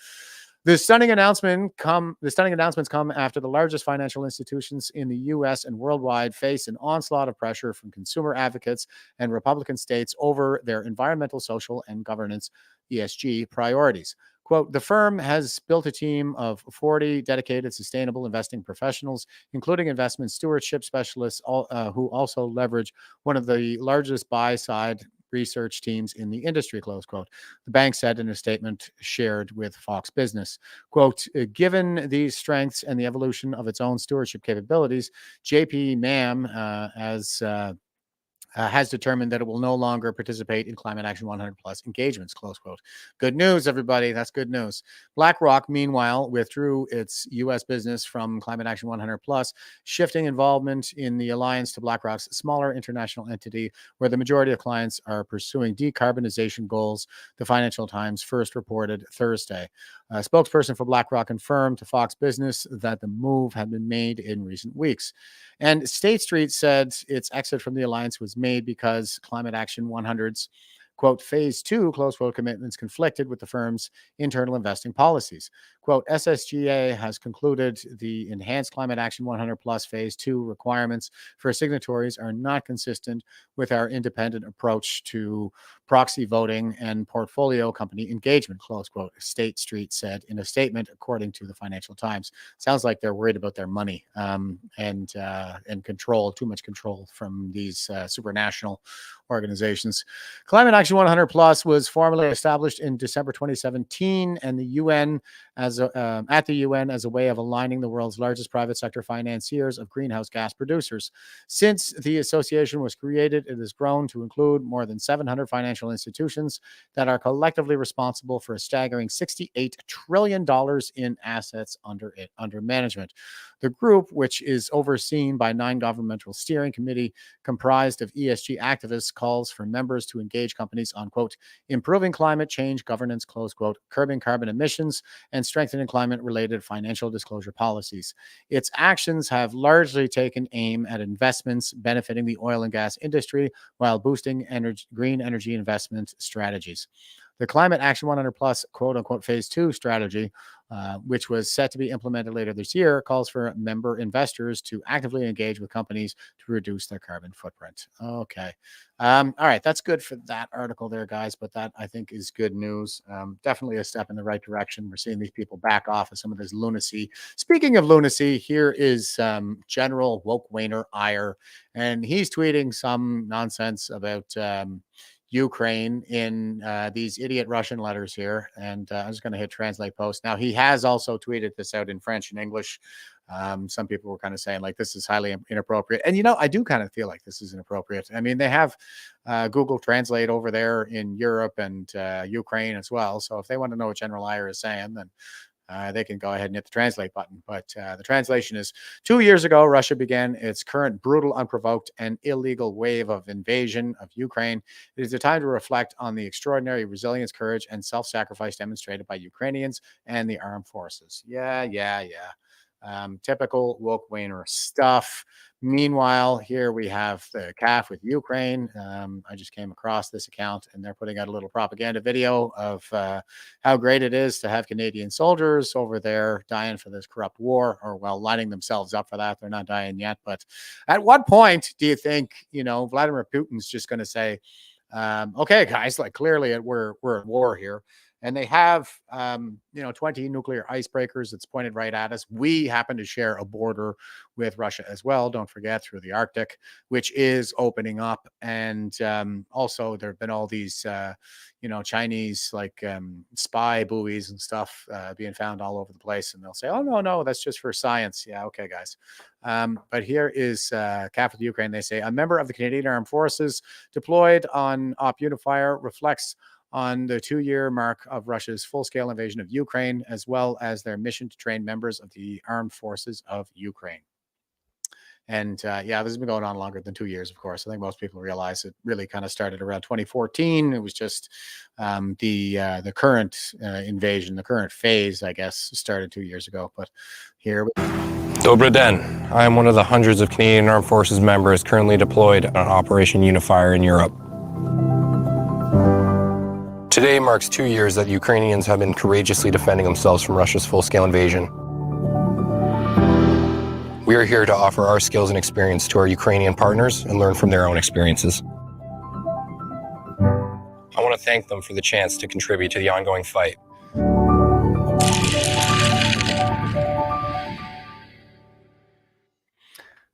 The stunning announcements come after the largest financial institutions in the U.S. and worldwide face an onslaught of pressure from consumer advocates and Republican states over their environmental, social, and governance ESG priorities. Quote, the firm has built a team of 40 dedicated sustainable investing professionals, including investment stewardship specialists, who also leverage one of the largest buy-side research teams in the industry, close quote. The bank said in a statement shared with Fox Business, quote, given these strengths and the evolution of its own stewardship capabilities, JP has determined that it will no longer participate in Climate Action 100 Plus engagements, close quote. Good news, everybody. That's good news. BlackRock, meanwhile, withdrew its U.S. business from Climate Action 100 Plus, shifting involvement in the alliance to BlackRock's smaller international entity, where the majority of clients are pursuing decarbonization goals, the Financial Times first reported Thursday. A spokesperson for BlackRock confirmed to Fox Business that the move had been made in recent weeks. And State Street said its exit from the alliance was made because Climate Action 100's, quote, phase 2, close quote, commitments conflicted with the firm's internal investing policies. Quote, SSGA has concluded the enhanced Climate Action 100 Plus phase 2 requirements for signatories are not consistent with our independent approach to proxy voting and portfolio company engagement, close quote, State Street said in a statement, according to the Financial Times. Sounds like they're worried about their money and control, too much control from these supranational organizations. Climate Action 100 Plus was formally established in December 2017, and the UN as at the UN as a way of aligning the world's largest private sector financiers of greenhouse gas producers. Since the association was created, it has grown to include more than 700 financial institutions that are collectively responsible for a staggering $68 trillion in assets under management. The group, which is overseen by 9 governmental steering committee comprised of ESG activists, calls for members to engage companies on, quote, improving climate change governance, close quote, curbing carbon emissions, and strengthening climate-related financial disclosure policies. Its actions have largely taken aim at investments benefiting the oil and gas industry while boosting green energy investment strategies. The Climate Action 100 Plus, quote unquote, phase 2 strategy, which was set to be implemented later this year, calls for member investors to actively engage with companies to reduce their carbon footprint. Okay. All right. That's good for that article there, guys. But that, I think, is good news. Definitely a step in the right direction. We're seeing these people back off of some of this lunacy. Speaking of lunacy, here is General Woke Wainer Iyer, and he's tweeting some nonsense about Ukraine in these idiot Russian letters here. And I'm just going to hit translate post. Now, he has also tweeted this out in French and English. Some people were kind of saying like, this is highly inappropriate. And, you know, I do kind of feel like this is inappropriate. I mean, they have Google Translate over there in Europe and Ukraine as well. So if they want to know what General Iyer is saying, then they can go ahead and hit the translate button. But the translation is, 2 years ago, Russia began its current brutal, unprovoked, and illegal wave of invasion of Ukraine. It is a time to reflect on the extraordinary resilience, courage, and self-sacrifice demonstrated by Ukrainians and the armed forces. Yeah. Typical woke Wainer stuff. Meanwhile, here we have the CAF with Ukraine. I just came across this account, and they're putting out a little propaganda video of how great it is to have Canadian soldiers over there dying for this corrupt war, or, well, lining themselves up for that. They're not dying yet. But at what point do you think, you know, Vladimir Putin's just going to say, okay, guys, like, clearly we're at war here. And they have, 20 nuclear icebreakers that's pointed right at us. We happen to share a border with Russia as well, don't forget, through the Arctic, which is opening up. And also there have been all these, Chinese spy buoys and stuff being found all over the place. And they'll say, oh, no, that's just for science. Yeah, okay, guys. But here is CAF with Ukraine. They say, a member of the Canadian Armed Forces deployed on Op Unifier reflects on the 2-year mark of Russia's full-scale invasion of Ukraine, as well as their mission to train members of the armed forces of Ukraine. And this has been going on longer than 2 years, of course. I think most people realize it really kind of started around 2014. It was just the current invasion, the current phase, I guess, started 2 years ago. But here Dobry den. I am one of the hundreds of Canadian Armed Forces members currently deployed on Operation Unifier in Europe. Today marks 2 years that Ukrainians have been courageously defending themselves from Russia's full-scale invasion. We are here to offer our skills and experience to our Ukrainian partners and learn from their own experiences. I want to thank them for the chance to contribute to the ongoing fight.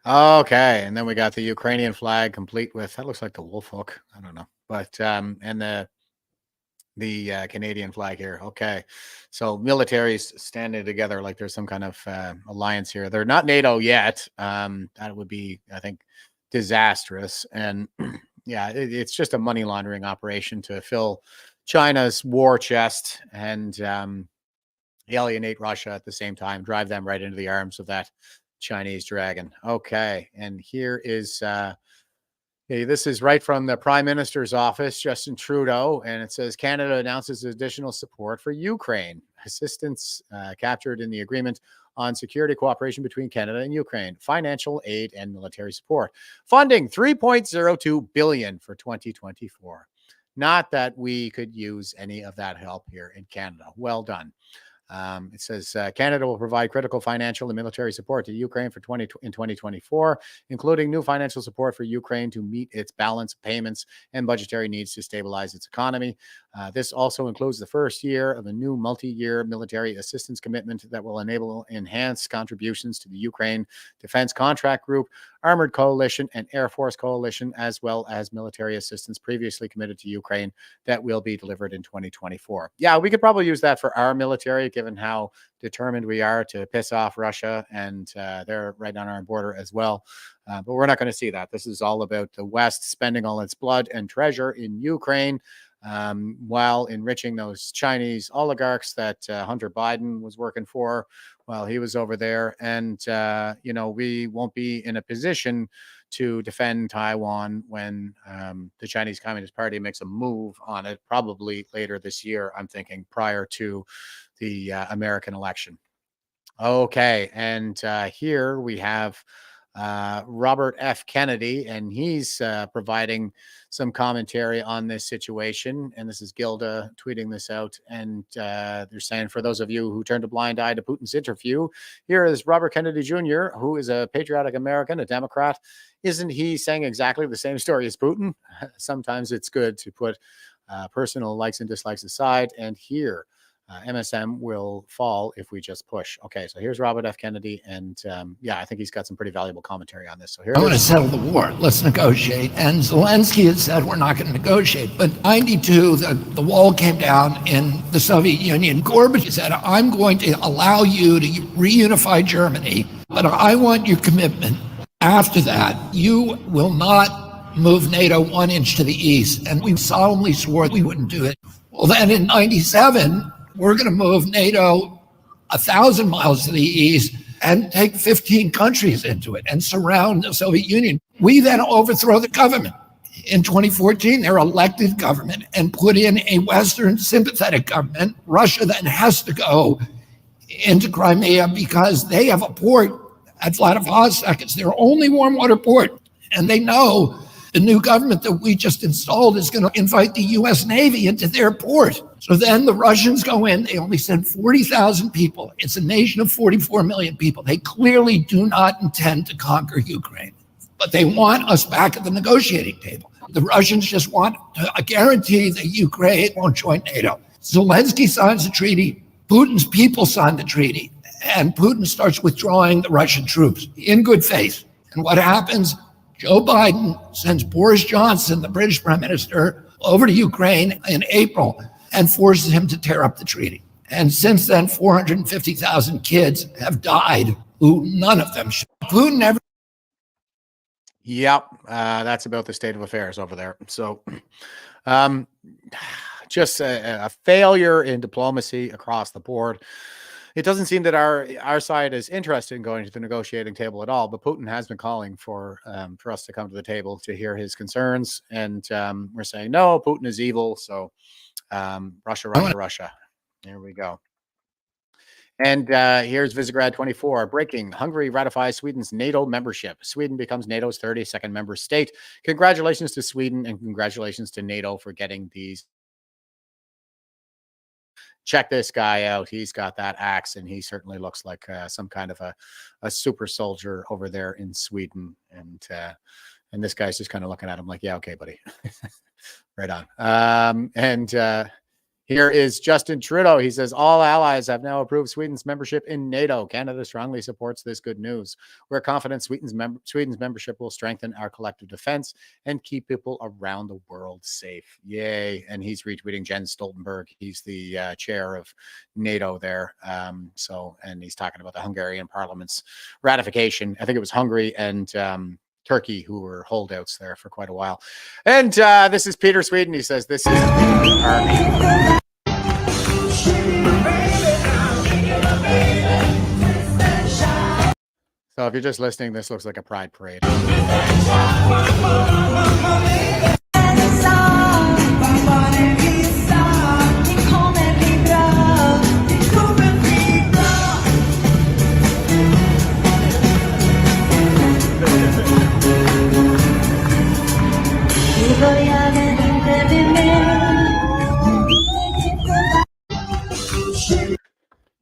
Okay, and then we got the Ukrainian flag complete with, that looks like the wolf hook. I don't know, but and the Canadian flag here. Okay, so militaries standing together like there's some kind of alliance here. They're not NATO yet. That would be, I think, disastrous. And yeah, it's just a money laundering operation to fill China's war chest and alienate Russia at the same time, drive them right into the arms of that Chinese dragon. Okay, and here is this is right from the Prime Minister's office, Justin Trudeau, and it says Canada announces additional support for Ukraine. Assistance captured in the agreement on security cooperation between Canada and Ukraine, financial aid and military support. Funding $3.02 billion for 2024. Not that we could use any of that help here in Canada. Well done. It says Canada will provide critical financial and military support to Ukraine in 2024, including new financial support for Ukraine to meet its balance of payments and budgetary needs to stabilize its economy. This also includes the first year of a new multi-year military assistance commitment that will enable enhanced contributions to the Ukraine Defense Contract Group, Armored Coalition, and Air Force Coalition, as well as military assistance previously committed to Ukraine that will be delivered in 2024. Yeah, we could probably use that for our military, given how determined we are to piss off Russia, and they're right on our border as well. But we're not going to see that. This is all about the West spending all its blood and treasure in Ukraine, while enriching those Chinese oligarchs that Hunter Biden was working for while he was over there. And, we won't be in a position to defend Taiwan when the Chinese Communist Party makes a move on it, probably later this year, I'm thinking, prior to the American election. Okay, and here we have Robert F. Kennedy, and he's providing some commentary on this situation. And this is Gilda tweeting this out. And they're saying, for those of you who turned a blind eye to Putin's interview, here is Robert Kennedy Jr., who is a patriotic American, a Democrat. Isn't he saying exactly the same story as Putin? Sometimes it's good to put personal likes and dislikes aside. And here, MSM will fall if we just push. Okay, so here's Robert F. Kennedy, and I think he's got some pretty valuable commentary on this. So here, I want to settle the war. Let's negotiate. And Zelensky had said we're not going to negotiate. But 92, the wall came down in the Soviet Union. Gorbachev said, I'm going to allow you to reunify Germany, but I want your commitment. After that, you will not move NATO 1 inch to the east. And we solemnly swore we wouldn't do it. Well, then in 97, we're going to move NATO 1,000 miles to the east and take 15 countries into it and surround the Soviet Union. We then overthrow the government. In 2014, their elected government and put in a Western sympathetic government. Russia then has to go into Crimea because they have a port at Vladivostok. It's their only warm water port. And they know the new government that we just installed is going to invite the U.S. Navy into their port. So then the Russians go in. They only send 40,000 people. It's a nation of 44 million people. They clearly do not intend to conquer Ukraine, but they want us back at the negotiating table. The Russians just want a guarantee that Ukraine won't join NATO. Zelensky signs the treaty. Putin's people sign the treaty. And Putin starts withdrawing the Russian troops in good faith. And what happens? Joe Biden sends Boris Johnson, the British Prime Minister, over to Ukraine in April and forces him to tear up the treaty. And since then, 450,000 kids have died who none of them should. Putin never. Yep, that's about the state of affairs over there. So just a failure in diplomacy across the board. It doesn't seem that our side is interested in going to the negotiating table at all, but Putin has been calling for us to come to the table to hear his concerns, and we're saying, no, Putin is evil, so Russia. There we go. And here's Visegrad 24. Breaking. Hungary ratifies Sweden's NATO membership. Sweden becomes NATO's 32nd member state. Congratulations to Sweden, and congratulations to NATO for getting these. Check this guy out. He's got that axe, and he certainly looks like some kind of a super soldier over there in Sweden. And this guy's just kind of looking at him like, yeah, okay, buddy. Right on. Here is Justin Trudeau. He says, all allies have now approved Sweden's membership in NATO. Canada strongly supports this good news. We're confident Sweden's membership will strengthen our collective defense and keep people around the world safe. Yay. And he's retweeting Jens Stoltenberg. He's the chair of NATO there. And he's talking about the Hungarian parliament's ratification. I think it was Hungary and Turkey who were holdouts there for quite a while. And this is Peter Sweden. He says, this is army. So if you're just listening, this looks like a pride parade.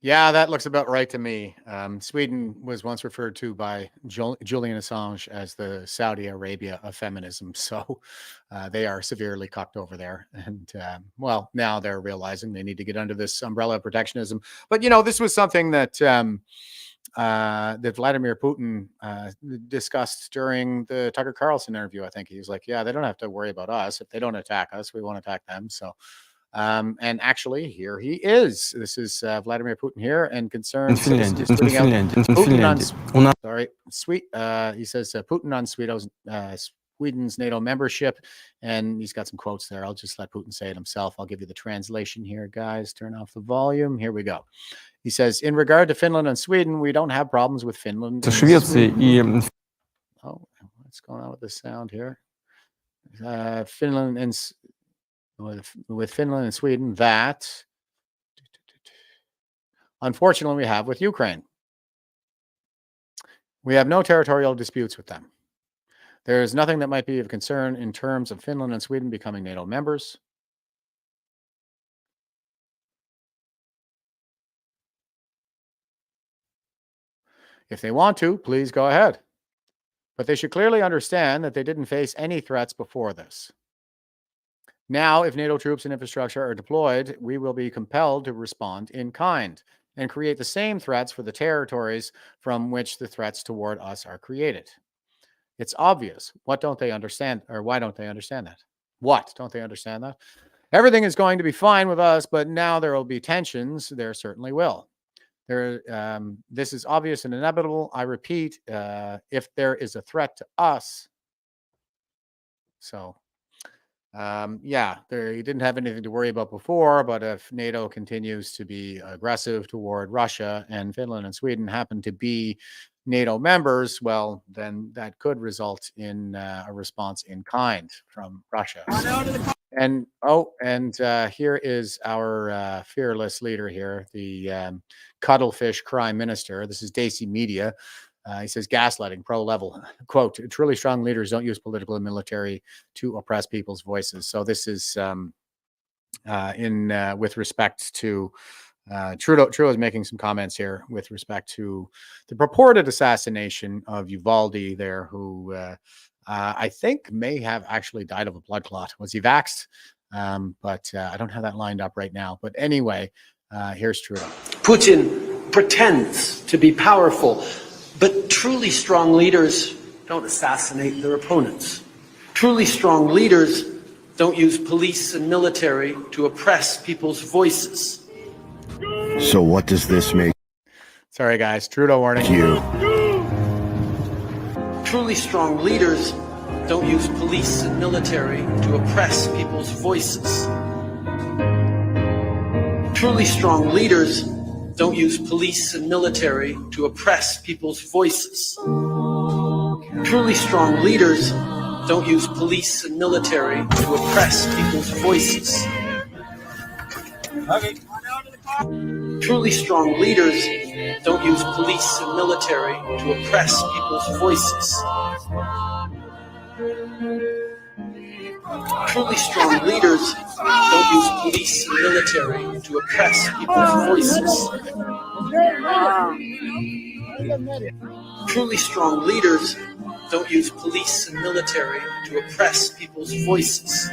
Yeah, that looks about right to me. Sweden was once referred to by Julian Assange as the Saudi Arabia of feminism. So they are severely cucked over there. And well, now they're realizing they need to get under this umbrella of protectionism. But, this was something that that Vladimir Putin discussed during the Tucker Carlson interview. I think he was like, yeah, they don't have to worry about us. If they don't attack us, we won't attack them. So and actually, here he is. This is Vladimir Putin here, and concerns. He says Putin on Sweden's NATO membership, and he's got some quotes there. I'll just let Putin say it himself. I'll give you the translation here, guys. Turn off the volume. Here we go. He says, in regard to Finland and Sweden, we don't have problems with Finland. Oh, what's going on with the sound here? Finland and with Finland and Sweden that unfortunately we have with Ukraine. We have no territorial disputes with them. There is nothing that might be of concern in terms of Finland and Sweden becoming NATO members. If they want to, please go ahead. But they should clearly understand that they didn't face any threats before this. Now, if NATO troops and infrastructure are deployed, we will be compelled to respond in kind and create the same threats for the territories from which the threats toward us are created. It's obvious. What don't they understand? Or why don't they understand that? What don't they understand that? Everything is going to be fine with us, but now there will be tensions. There certainly will. This is obvious and inevitable. I repeat, if there is a threat to us. So, he didn't have anything to worry about before, but if NATO continues to be aggressive toward Russia and Finland and Sweden happen to be NATO members, well, then that could result in a response in kind from Russia. And here is our fearless leader here, the cuttlefish crime minister. This is Daisy Media. He says, gaslighting, pro level. Quote, truly strong leaders don't use political and military to oppress people's voices. So this is with respect to Trudeau is making some comments here with respect to the purported assassination of Uvalde there, who I think may have actually died of a blood clot. Was he vaxxed? But I don't have that lined up right now. But anyway, here's Trudeau. Putin pretends to be powerful, but truly strong leaders don't assassinate their opponents. Truly strong leaders don't use police and military to oppress people's voices. So what does this make? Sorry, guys. Trudeau warning. Truly strong leaders don't use police and military to oppress people's voices. Truly strong leaders don't use police and military to oppress people's voices. Truly strong leaders don't use police and military to oppress people's voices. Truly strong leaders don't use police and military to oppress people's voices. Truly strong leaders don't use police and military to oppress people's voices. Truly strong leaders don't use police and military to oppress people's voices.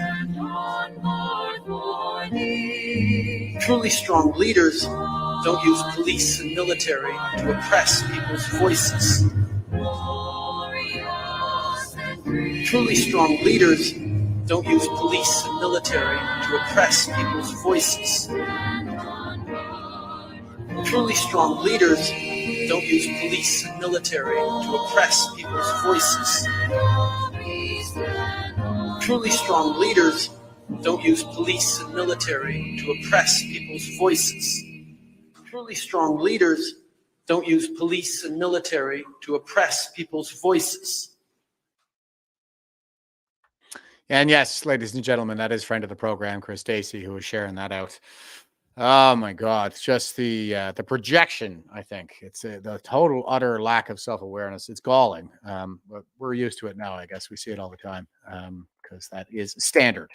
Truly strong leaders don't use police and military to oppress people's voices. Truly strong leaders don't use police and military to oppress people's voices. Truly strong leaders don't use police and military to oppress people's voices. Truly strong leaders don't use police and military to oppress people's voices. Truly strong leaders don't use police and military to oppress people's voices. And yes, ladies and gentlemen, that is friend of the program, Chris Stacey, who was sharing that out. Oh my God, just the projection. I think it's the total utter lack of self-awareness. It's galling, but we're used to it now. I guess we see it all the time because that is standard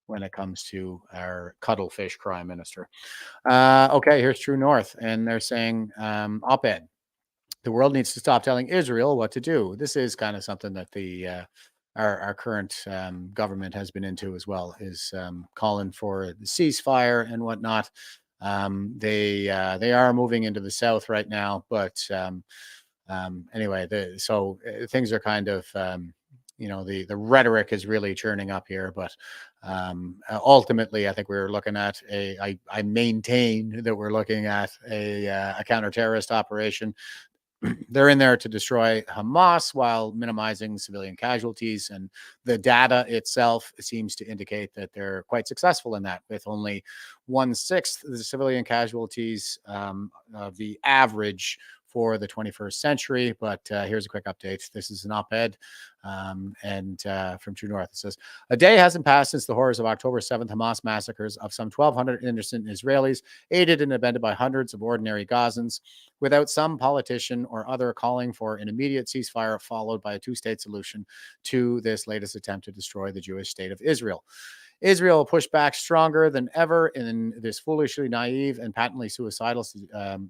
when it comes to our cuttlefish crime minister. Okay, here's True North, and they're saying op-ed. The world needs to stop telling Israel what to do. This is kind of something that the our current government has been into as well, is calling for the ceasefire and whatnot. They are moving into the south right now, but anyway, so things are kind of the rhetoric is really churning up here, but ultimately, I think we're looking at I maintain that we're looking at a counter-terrorist operation. They're in there to destroy Hamas while minimizing civilian casualties, and the data itself seems to indicate that they're quite successful in that, with only 1/6 of the civilian casualties of the average for the 21st century. But here's a quick update. This is an op-ed and from True North. It says, a day hasn't passed since the horrors of October 7th Hamas massacres of some 1,200 innocent Israelis, aided and abetted by hundreds of ordinary Gazans, without some politician or other calling for an immediate ceasefire followed by a two-state solution to this latest attempt to destroy the Jewish state of Israel. Israel pushed back stronger than ever in this foolishly naive and patently suicidal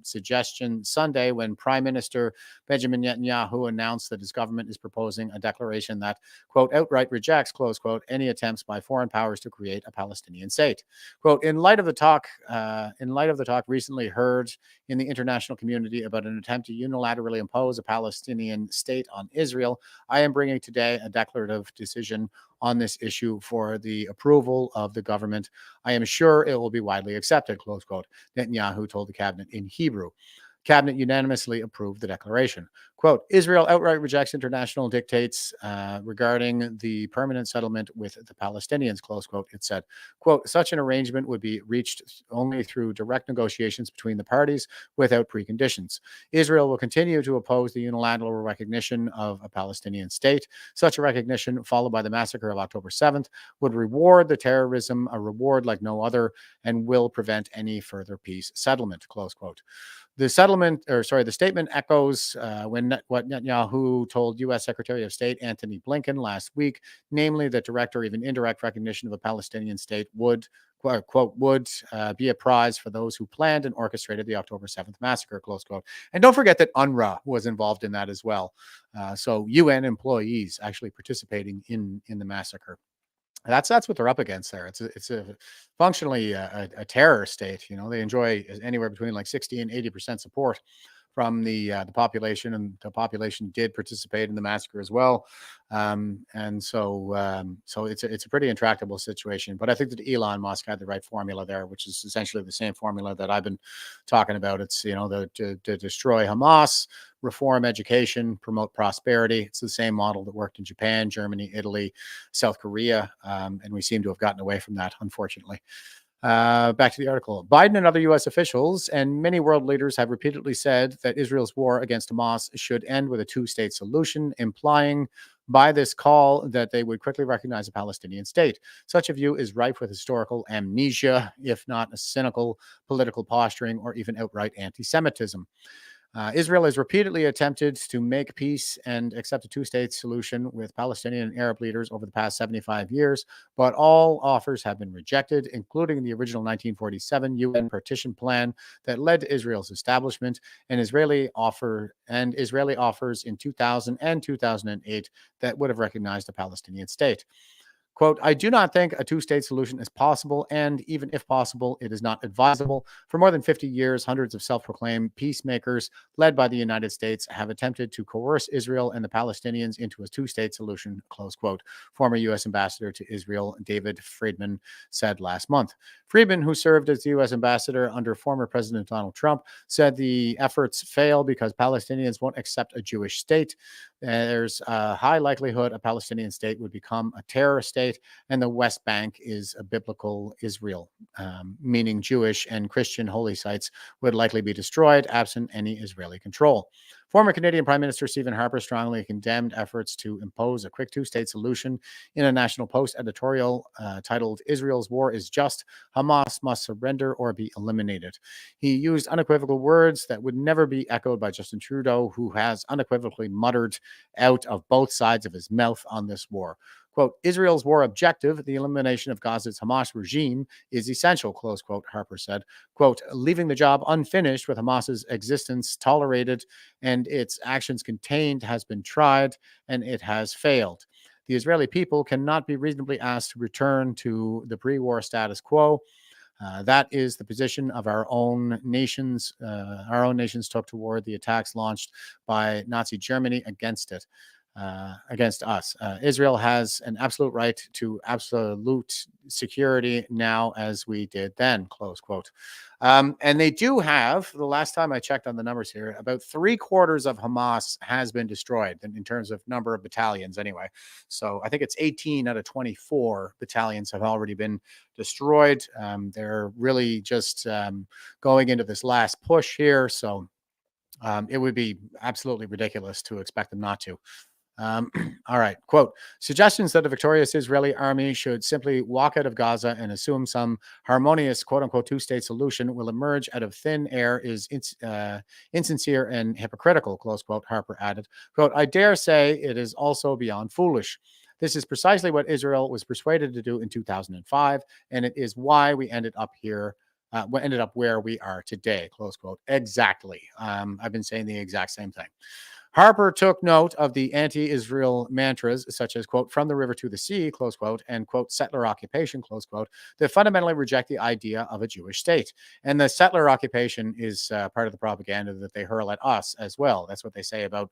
suggestion Sunday, when Prime Minister Benjamin Netanyahu announced that his government is proposing a declaration that, quote, outright rejects, close quote, any attempts by foreign powers to create a Palestinian state. Quote, in light of the talk recently heard in the international community about an attempt to unilaterally impose a Palestinian state on Israel, I am bringing today a declarative decision on this issue for the approval of the government. I am sure it will be widely accepted, close quote, Netanyahu told the cabinet in Hebrew. Cabinet unanimously approved the declaration. Quote, Israel outright rejects international dictates regarding the permanent settlement with the Palestinians, close quote, it said. Quote, such an arrangement would be reached only through direct negotiations between the parties without preconditions. Israel will continue to oppose the unilateral recognition of a Palestinian state. Such a recognition, followed by the massacre of October 7th, would reward the terrorism, a reward like no other, and will prevent any further peace settlement, close quote. The statement echoes what Netanyahu told U.S. Secretary of State Antony Blinken last week, namely that direct or even indirect recognition of a Palestinian state would, quote, be a prize for those who planned and orchestrated the October 7th massacre, close quote. And don't forget that UNRWA was involved in that as well. So UN employees actually participating in the massacre. That's what they're up against there. It's a functionally a terror state. You know, they enjoy anywhere between like 60 and 80% support from the population, and the population did participate in the massacre as well. And so it's a pretty intractable situation. But I think that Elon Musk had the right formula there, which is essentially the same formula that I've been talking about. It's to destroy Hamas, reform education, promote prosperity. It's the same model that worked in Japan, Germany, Italy, South Korea, and we seem to have gotten away from that, unfortunately. Back to the article. Biden and other U.S. officials and many world leaders have repeatedly said that Israel's war against Hamas should end with a two-state solution, implying by this call that they would quickly recognize a Palestinian state. Such a view is rife with historical amnesia, if not a cynical political posturing or even outright anti-Semitism. Israel has repeatedly attempted to make peace and accept a two-state solution with Palestinian and Arab leaders over the past 75 years, but all offers have been rejected, including the original 1947 UN partition plan that led to Israel's establishment, and Israeli offers in 2000 and 2008 that would have recognized a Palestinian state. Quote, I do not think a two-state solution is possible, and even if possible, it is not advisable. For more than 50 years, hundreds of self-proclaimed peacemakers led by the United States have attempted to coerce Israel and the Palestinians into a two-state solution, close quote. Former U.S. Ambassador to Israel, David Friedman, said last month. Friedman, who served as the U.S. Ambassador under former President Donald Trump, said the efforts fail because Palestinians won't accept a Jewish state. There's a high likelihood a Palestinian state would become a terror state, and the West Bank is a biblical Israel, meaning Jewish and Christian holy sites would likely be destroyed absent any Israeli control. Former Canadian Prime Minister Stephen Harper strongly condemned efforts to impose a quick two-state solution in a National Post editorial titled, Israel's War is Just, Hamas Must Surrender or Be Eliminated. He used unequivocal words that would never be echoed by Justin Trudeau, who has unequivocally muttered out of both sides of his mouth on this war. Quote, Israel's war objective, the elimination of Gaza's Hamas regime, is essential, close quote, Harper said. Quote, leaving the job unfinished with Hamas's existence tolerated and its actions contained has been tried and it has failed. The Israeli people cannot be reasonably asked to return to the pre-war status quo. That is the position of our own nations. Our own nations took toward the attacks launched by Nazi Germany against it. Against us. Israel has an absolute right to absolute security now as we did then, close quote. And they do have, the last time I checked on the numbers here, about 3/4 of Hamas has been destroyed in terms of number of battalions anyway. So I think it's 18 out of 24 battalions have already been destroyed. They're really just going into this last push here. So it would be absolutely ridiculous to expect them not to. All right, quote, suggestions that a victorious Israeli army should simply walk out of Gaza and assume some harmonious, quote unquote, two-state solution will emerge out of thin air is insincere and hypocritical, close quote, Harper added. Quote, I dare say it is also beyond foolish. This is precisely what Israel was persuaded to do in 2005, and it is why we ended up here. Ended up where we are today, close quote. Exactly. I've been saying the exact same thing. Harper took note of the anti-Israel mantras such as, quote, from the river to the sea, close quote, and, quote, settler occupation, close quote, that fundamentally reject the idea of a Jewish state. And the settler occupation is part of the propaganda that they hurl at us as well. That's what they say about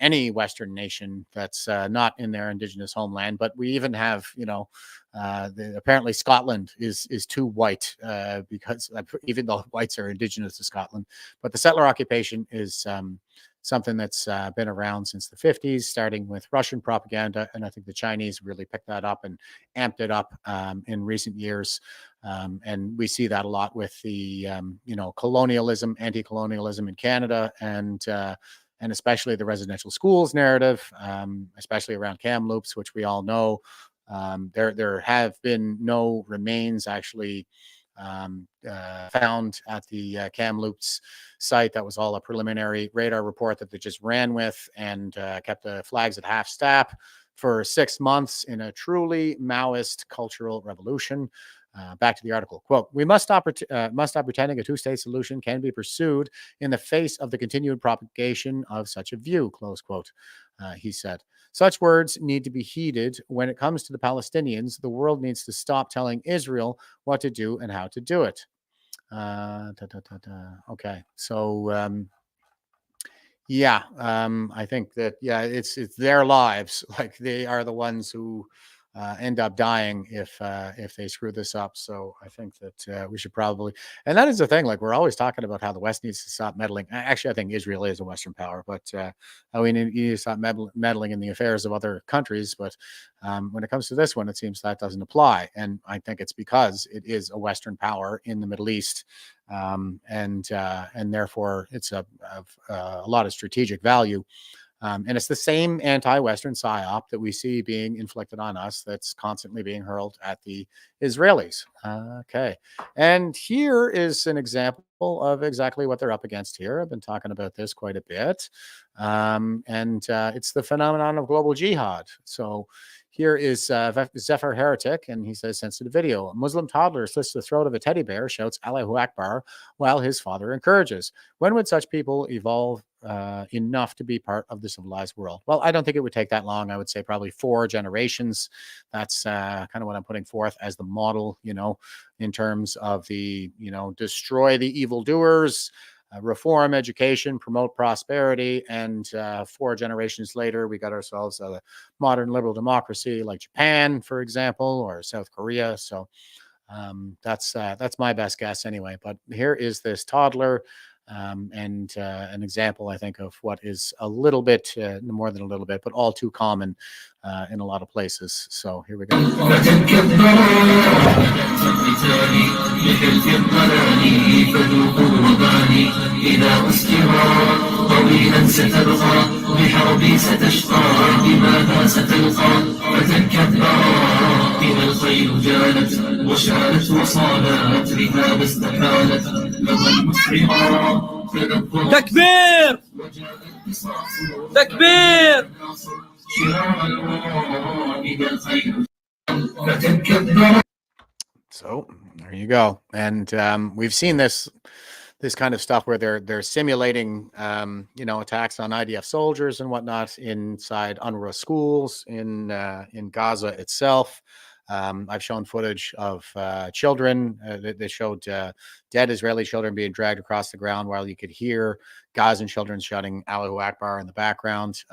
any Western nation that's not in their indigenous homeland. But we even have, apparently Scotland is too white because even though whites are indigenous to Scotland. But the settler occupation is something that's been around since the 50s, starting with Russian propaganda. And I think the Chinese really picked that up and amped it up in recent years. And we see that a lot with the, colonialism, anti-colonialism in Canada, and especially the residential schools narrative, especially around Kamloops, which we all know. There have been no remains actually found at the Kamloops site. That was all a preliminary radar report that they just ran with and kept the flags at half staff for 6 months in a truly Maoist cultural revolution. Back to the article. Quote, we must stop pretending a two-state solution can be pursued in the face of the continued propagation of such a view, close quote, he said. Such words need to be heeded when it comes to the Palestinians. The world needs to stop telling Israel what to do and how to do it. Okay, so I think that it's their lives. Like they are the ones who end up dying if they screw this up. So I think that we should probably, and that is the thing. Like we're always talking about how the West needs to stop meddling. Actually, I think Israel is a Western power, but we need to stop meddling in the affairs of other countries. But when it comes to this one, it seems that doesn't apply, and I think it's because it is a Western power in the Middle East, and therefore it's a lot of strategig value. And it's the same anti-Western psyop that we see being inflicted on us that's constantly being hurled at the Israelis. Okay. And here is an example of exactly what they're up against here. I've been talking about this quite a bit. It's the phenomenon of global jihad. So here is Zephyr Heretic, and he says, sensitive video. A Muslim toddler slits the throat of a teddy bear, shouts Allahu Akbar, while his father encourages. When would such people evolve enough to be part of the civilized world? Well, I don't think it would take that long. I would say probably 4 generations. That's kind of what I'm putting forth as the model, in terms of the, destroy the evildoers, reform education, promote prosperity, and 4 generations later, we got ourselves a modern liberal democracy like Japan, for example, or South Korea. So that's my best guess anyway. But here is this toddler, and an example, I think, of what is a little bit, more than a little bit, but all too common in a lot of places. So here we go. تكبير تكبير. So there you go. And we've seen this kind of stuff where they're simulating attacks on IDF soldiers and whatnot inside UNRWA schools in Gaza itself. I've shown footage of children. They showed dead Israeli children being dragged across the ground while you could hear Gazan children shouting Allahu Akbar in the background.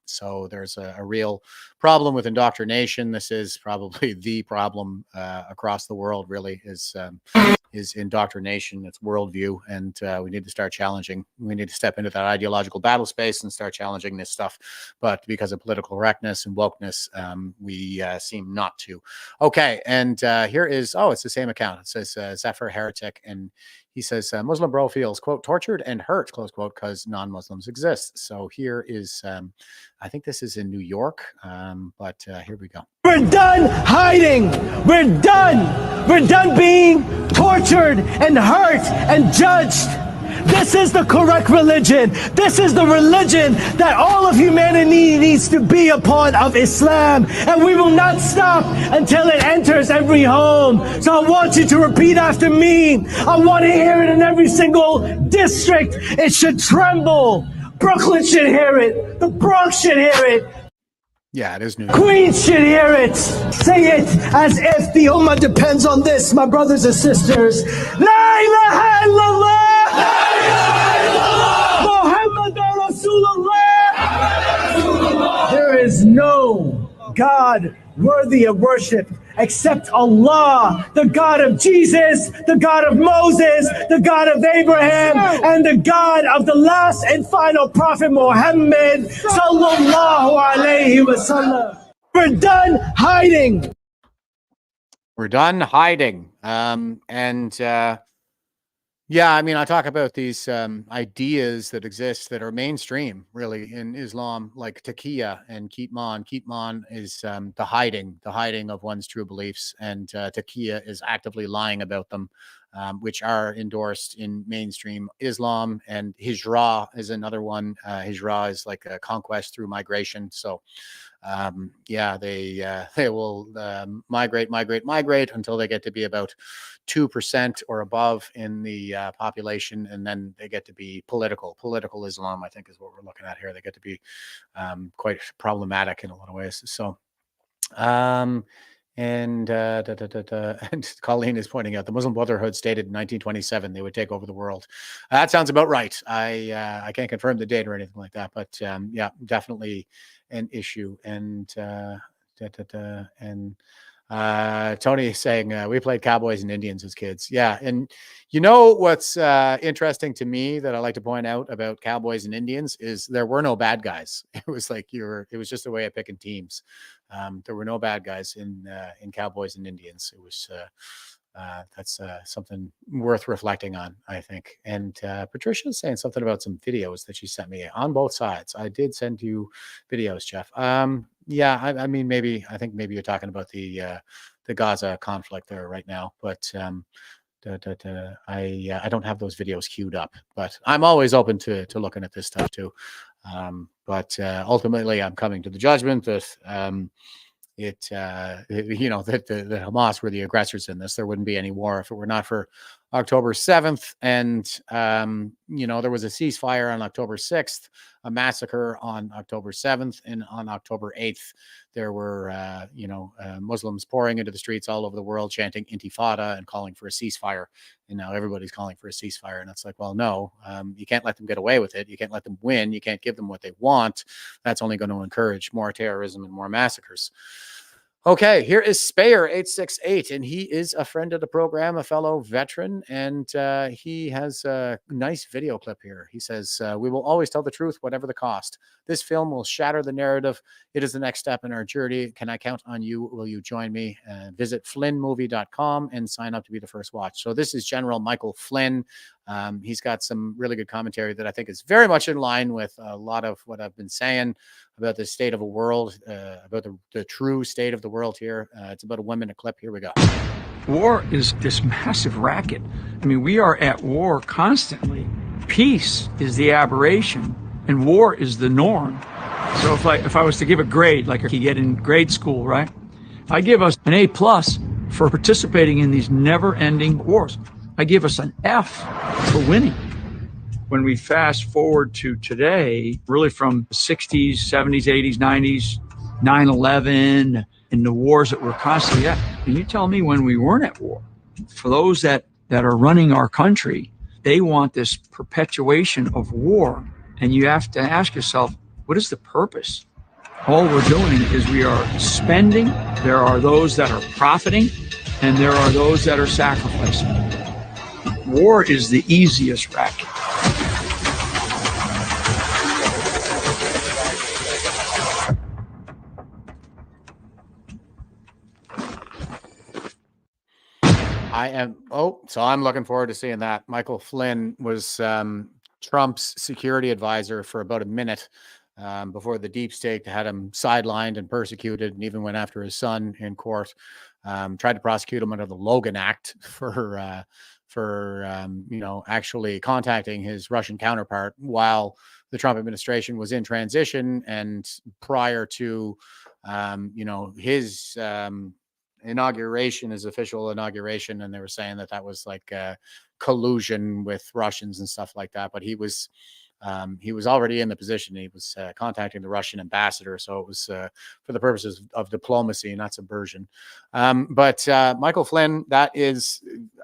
So there's a real problem with indoctrination. This is probably the problem across the world, really, is indoctrination, its worldview. And we need to start challenging. We need to step into that ideological battle space and start challenging this stuff. But because of political correctness and wokeness, we seem not to. Okay, and here is, it's the same account. It says Zephyr Heretic, and he says, Muslim bro feels, quote, tortured and hurt, close quote, because non-Muslims exist. So here is, I think this is in New York, but here we go. We're done hiding. We're done. We're done being tortured and hurt and judged. This is the correct religion. This is the religion that all of humanity needs to be a part of, Islam. And we will not stop until it enters every home. So I want you to repeat after me. I want to hear it in every single district. It should tremble. Brooklyn should hear it. The Bronx should hear it. Yeah, it is New York. Queens should hear it. Say it as if the Ummah depends on this, my brothers and sisters. La ilaha illallah. Muhammadur Rasulullah. There is no God worthy of worship except Allah, the God of Jesus, the God of Moses, the God of Abraham, and the God of the last and final prophet Muhammad sallallahu alayhi wasallam. We're done hiding. We're done hiding. Yeah, I mean, I talk about these ideas that exist that are mainstream, really, in Islam, like taqiyya and kitman. Kitman is the hiding of one's true beliefs, and taqiyya is actively lying about them, which are endorsed in mainstream Islam. And hijra is another one. Hijra is like a conquest through migration. So, they will migrate until they get to be about 2% or above in the population, and then they get to be political Islam, I think, is what we're looking at here. They get to be quite problematic in a lot of ways. So and Colleen is pointing out the Muslim Brotherhood stated in 1927 they would take over the world. That sounds about right. I can't confirm the date or anything like that, but yeah, definitely an issue. And Tony is saying we played cowboys and Indians as kids. Yeah, and you know what's interesting to me that I like to point out about cowboys and Indians is there were no bad guys. It was like it was just a way of picking teams. There were no bad guys in cowboys and Indians. It was that's something worth reflecting on, I think. And Patricia is saying something about some videos that she sent me on both sides. I did send you videos, Jeff. Yeah, I mean, I think maybe you're talking about the Gaza conflict there right now, but I don't have those videos queued up, but I'm always open to looking at this stuff too. But ultimately, I'm coming to the judgment that you know, that the Hamas were the aggressors in this. There wouldn't be any war if it were not for October 7th. And, you know, there was a ceasefire on October 6th, a massacre on October 7th, and on October 8th, there were, Muslims pouring into the streets all over the world, chanting Intifada and calling for a ceasefire. And now everybody's calling for a ceasefire. And it's like, well, no, you can't let them get away with it. You can't let them win. You can't give them what they want. That's only going to encourage more terrorism and more massacres. Okay, here is Spayer868, and he is a friend of the program, a fellow veteran, and he has a nice video clip here. He says, we will always tell the truth, whatever the cost. This film will shatter the narrative. It is the next step in our journey. Can I count on you? Will you join me? Visit flynnmovie.com and sign up to be the first watch. So this is General Michael Flynn. He's got some really good commentary that I think is very much in line with a lot of what I've been saying about the state of a world, about the true state of the world here. It's about a 1 minute clip. Here we go. War is this massive racket. I mean, we are at war constantly. Peace is the aberration and war is the norm. So if I was to give a grade, like you get in grade school, right? I give us an A+ for participating in these never-ending wars. I give us an F for winning. When we fast forward to today, really from the 60s, 70s, 80s, 90s, 9/11, and the wars that we're constantly at, can you tell me when we weren't at war? For those that are running our country, they want this perpetuation of war. And you have to ask yourself, what is the purpose? All we're doing is we are spending. There are those that are profiting, and there are those that are sacrificing. War is the easiest racket. So I'm looking forward to seeing that. Michael Flynn was Trump's security advisor for about a minute before the deep state had him sidelined and persecuted, and even went after his son in court. Tried to prosecute him under the Logan Act for actually contacting his Russian counterpart while the Trump administration was in transition and prior to his inauguration, his official inauguration. And they were saying that was like collusion with Russians and stuff like that. But he was already in the position. He was contacting the Russian ambassador. So it was for the purposes of diplomacy, not subversion. But Michael Flynn, that is,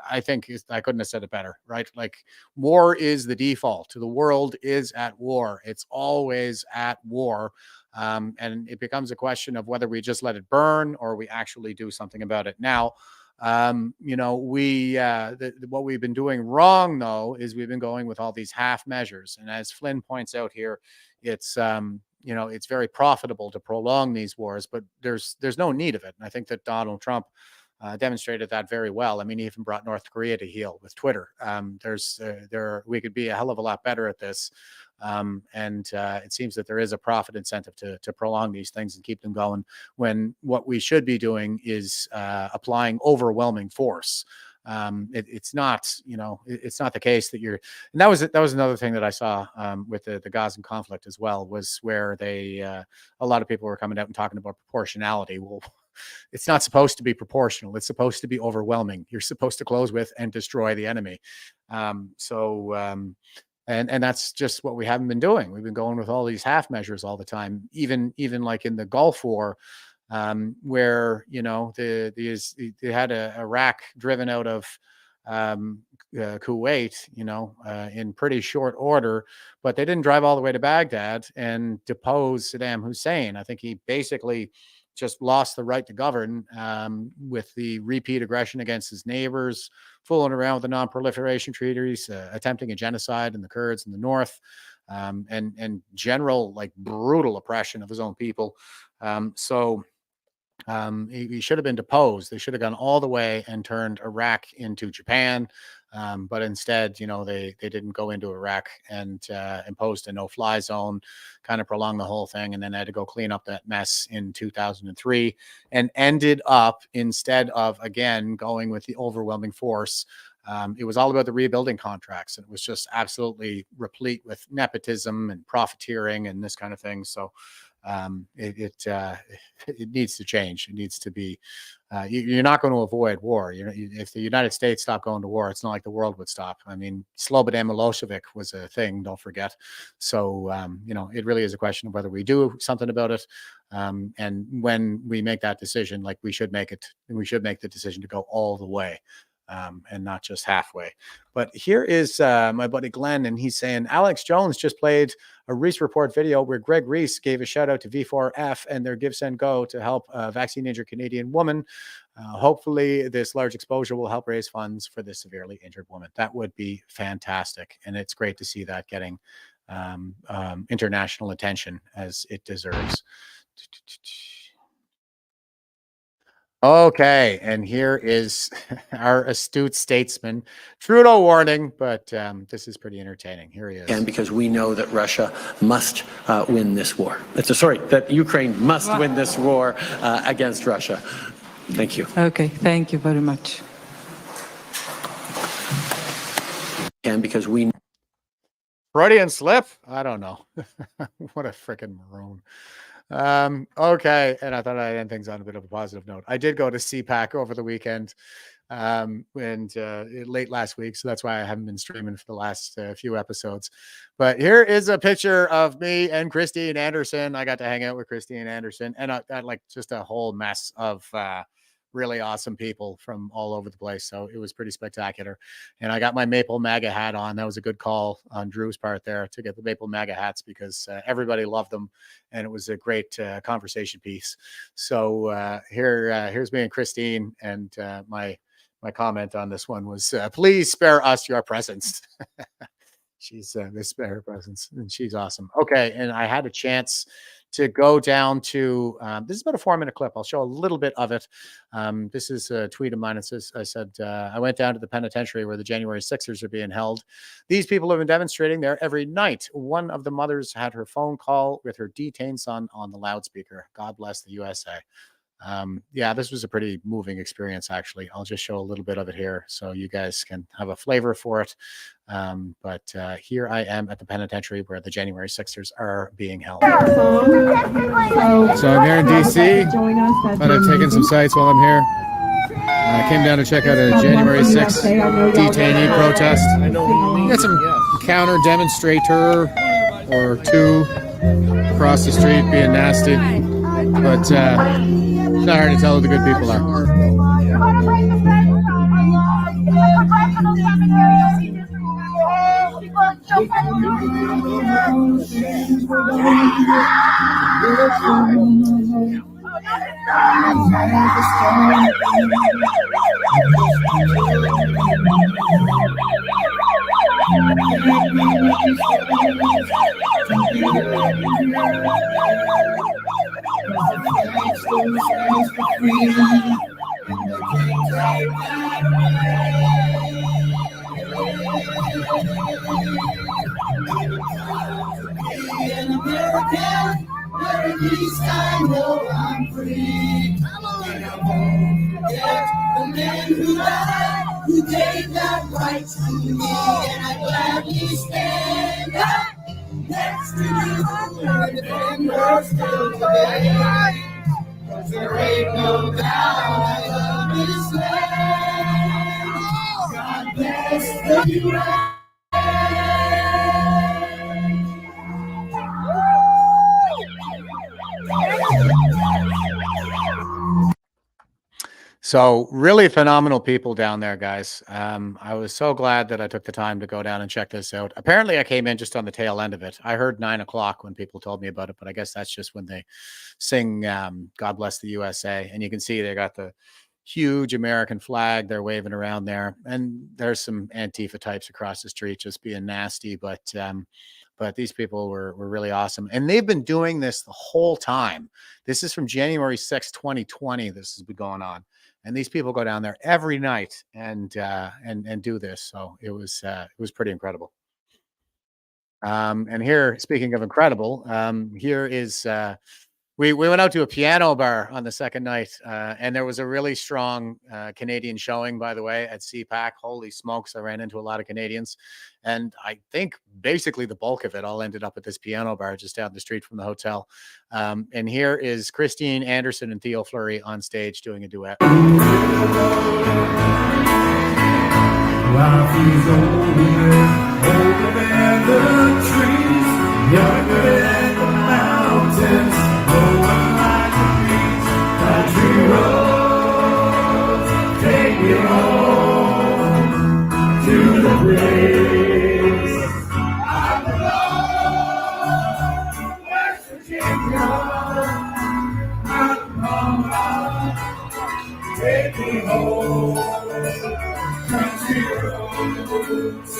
I think I couldn't have said it better, right? Like, war is the default. The world is at war. It's always at war. And it becomes a question of whether we just let it burn or we actually do something about it. Now, what we've been doing wrong, though, is we've been going with all these half measures. And as Flynn points out here, it's very profitable to prolong these wars, but there's no need of it. And I think that Donald Trump demonstrated that very well. I mean, he even brought North Korea to heel with Twitter. We could be a hell of a lot better at this. It seems that there is a profit incentive to prolong these things and keep them going, when what we should be doing is applying overwhelming force. It's not the case that you're, and that was another thing that I saw with the Gazan conflict as well, was where a lot of people were coming out and talking about proportionality. Well, it's not supposed to be proportional. It's supposed to be overwhelming. You're supposed to close with and destroy the enemy. And that's just what we haven't been doing. We've been going with all these half measures all the time, even like in the Gulf War, where they had Iraq driven out of Kuwait, in pretty short order, but they didn't drive all the way to Baghdad and depose Saddam Hussein. I think he basically just lost the right to govern with the repeat aggression against his neighbors, fooling around with the non-proliferation treaties, attempting a genocide in the Kurds in the north, and general, like, brutal oppression of his own people. He should have been deposed. They should have gone all the way and turned Iraq into Japan. But instead, they didn't go into Iraq and imposed a no-fly zone, kind of prolonged the whole thing, and then had to go clean up that mess in 2003, and ended up, instead of, again, going with the overwhelming force, it was all about the rebuilding contracts, and it was just absolutely replete with nepotism and profiteering and this kind of thing. So It needs to change. It needs to be. You're not going to avoid war. If the United States stopped going to war, it's not like the world would stop. I mean, Slobodan Milosevic was a thing. Don't forget. So it really is a question of whether we do something about it. And when we make that decision, like we should make it. We should make the decision to go all the way. And not just halfway. But here is my buddy Glenn, and he's saying Alex Jones just played a Reese Report video where Greg Reese gave a shout out to V4F and their Give Send Go to help a vaccine injured Canadian woman. Hopefully, this large exposure will help raise funds for this severely injured woman. That would be fantastic, and it's great to see that getting international attention as it deserves. Okay, and here is our astute statesman, Trudeau warning, but this is pretty entertaining. Here he is. And because we know that Russia must win this war. That Ukraine must win this war against Russia. Thank you. Okay, thank you very much. And because we... Freudian slip? I don't know. What a freaking maroon. Okay, and I thought I'd end things on a bit of a positive note. I did go to CPAC over the weekend and late last week, so that's why I haven't been streaming for the last few episodes. But here is a picture of me and Christine Anderson. I got to hang out with Christine Anderson, and I like just a whole mess of really awesome people from all over the place. So it was pretty spectacular. And I got my Maple MAGA hat on. That was a good call on Drew's part there to get the Maple MAGA hats because everybody loved them. And it was a great conversation piece. So here's me and Christine. And my comment on this one was, please spare us your presence. She's spare her presence, and she's awesome. Okay. And I had a chance to go down to, this is about a 4-minute clip. I'll show a little bit of it. This is a tweet of mine. It says, I said, I went down to the penitentiary where the January 6ers are being held. These people have been demonstrating there every night. One of the mothers had her phone call with her detained son on the loudspeaker. God bless the USA. Yeah, this was a pretty moving experience, actually. I'll just show a little bit of it here so you guys can have a flavor for it. But here I am at the penitentiary where the January 6ers are being held. So I'm here in DC, but I've taken some sites while I'm here. I came down to check out a January 6th detainee protest. Got some counter demonstrator or two across the street being nasty, but it's not hard to tell who the good people are. At least I know I'm free. And I won't forget the man who died, who gave that right to me. And I gladly stand up next to you and defend her still today. 'Cause there ain't no doubt I love this land. God bless the U.S. So really phenomenal people down there, guys. I was so glad that I took the time to go down and check this out. Apparently I came in just on the tail end of it. I heard 9 o'clock when people told me about it, but I guess that's just when they sing God Bless the USA. And you can see they got the huge American flag they're waving around there. And there's some Antifa types across the street just being nasty, but these people were really awesome. And they've been doing this the whole time. This is from January 6, 2020. This has been going on. And these people go down there every night and do this. So it was pretty incredible. And here, speaking of incredible, here is We went out to a piano bar on the second night, and there was a really strong Canadian showing, by the way, at CPAC. Holy smokes, I ran into a lot of Canadians. And I think basically the bulk of it all ended up at this piano bar just down the street from the hotel. And here is Christine Anderson and Theo Fleury on stage doing a duet. Life is older than the trees, younger than the mountains, blowing like the breeze. Country roads, take me home to the place I belong. West Virginia, Mountain Mama, take me home. Country roads,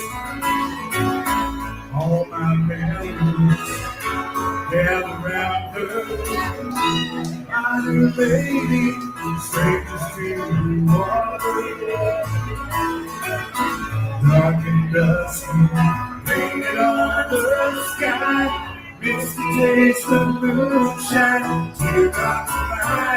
all my memories gather round her. My new baby, strangers to water. Dark and dusty, painted on the sky. Miss the taste of moonshine, teardrops fly.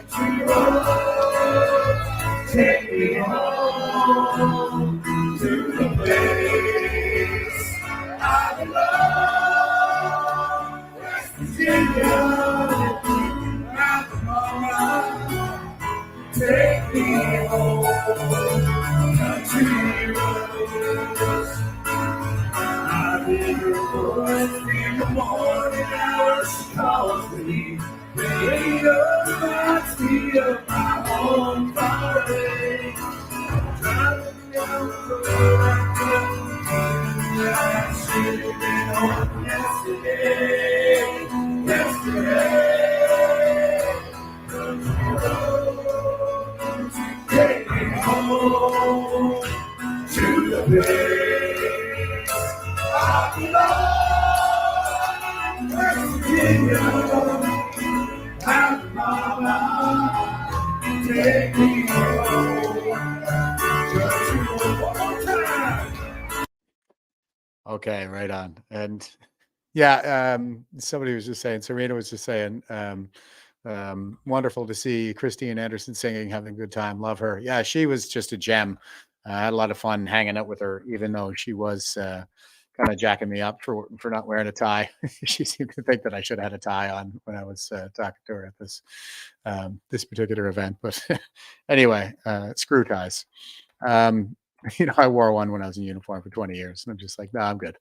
Country roads, take me home to the place I belong. West Virginia, Mountain Mama, take me home. Country roads, I hear your voice in the morning hours. She calls me. Radio reminds me of my home far away. Driving down the road I should have been home yesterday. Country roads, take me home to the place I belong. West Virginia, Mountain Mama, take me home. Just you one more time. Okay, right on. And yeah, somebody was just saying, Serena was just saying, wonderful to see Christine Anderson singing, having a good time. Love her. Yeah, she was just a gem. I had a lot of fun hanging out with her, even though she was kind of jacking me up for not wearing a tie. She seemed to think that I should have had a tie on when I was talking to her at this this particular event. But anyway, screw ties. I wore one when I was in uniform for 20 years, and I'm just like, no, I'm good.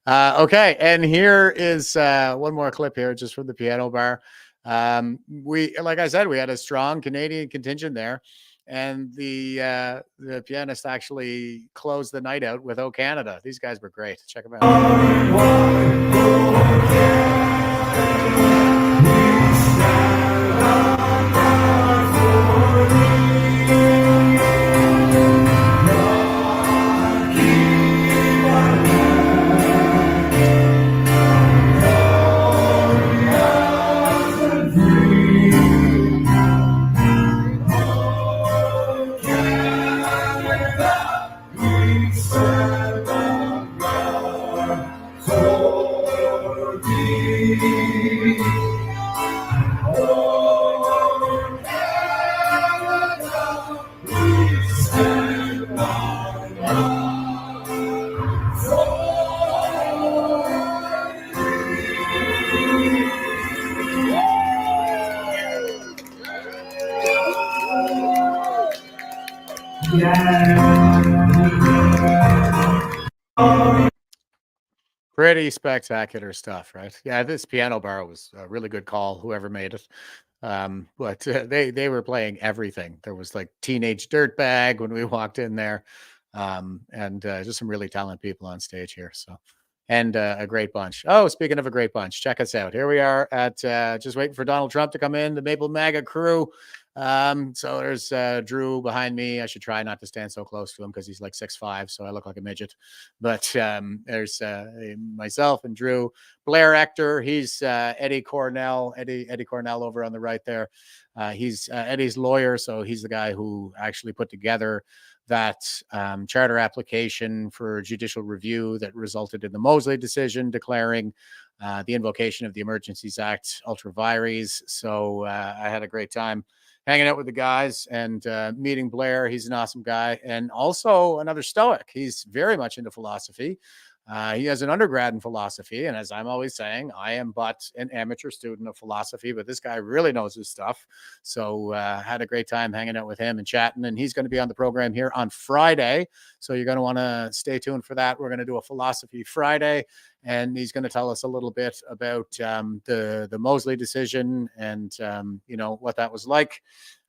Okay, and here is one more clip here, just from the piano bar. We, like I said, we had a strong Canadian contingent there, and the pianist actually closed the night out with "Oh Canada." These guys were great. Check them Pretty spectacular stuff, right? Yeah, this piano bar was a really good call, whoever made it. But they were playing everything. There was like Teenage Dirtbag when we walked in there, and just some really talented people on stage here. So, and a great bunch. Oh, speaking of a great bunch, check us out. Here we are at just waiting for Donald Trump to come in, the Maple MAGA crew. So there's Drew behind me. I should try not to stand so close to him because he's like 6'5", so I look like a midget. But there's myself and Drew. Blair Ector, he's Eddie Cornell over on the right there. He's Eddie's lawyer, so he's the guy who actually put together that charter application for judicial review that resulted in the Mosley decision declaring the invocation of the Emergencies Act ultra vires. So I had a great time hanging out with the guys and meeting Blair. He's an awesome guy, and also another Stoic. He's very much into philosophy. He has an undergrad in philosophy, and as I'm always saying, I am but an amateur student of philosophy, but this guy really knows his stuff. So had a great time hanging out with him and chatting, and he's going to be on the program here on Friday. So you're going to want to stay tuned for that. We're going to do a Philosophy Friday, and he's going to tell us a little bit about the Mosley decision and, what that was like.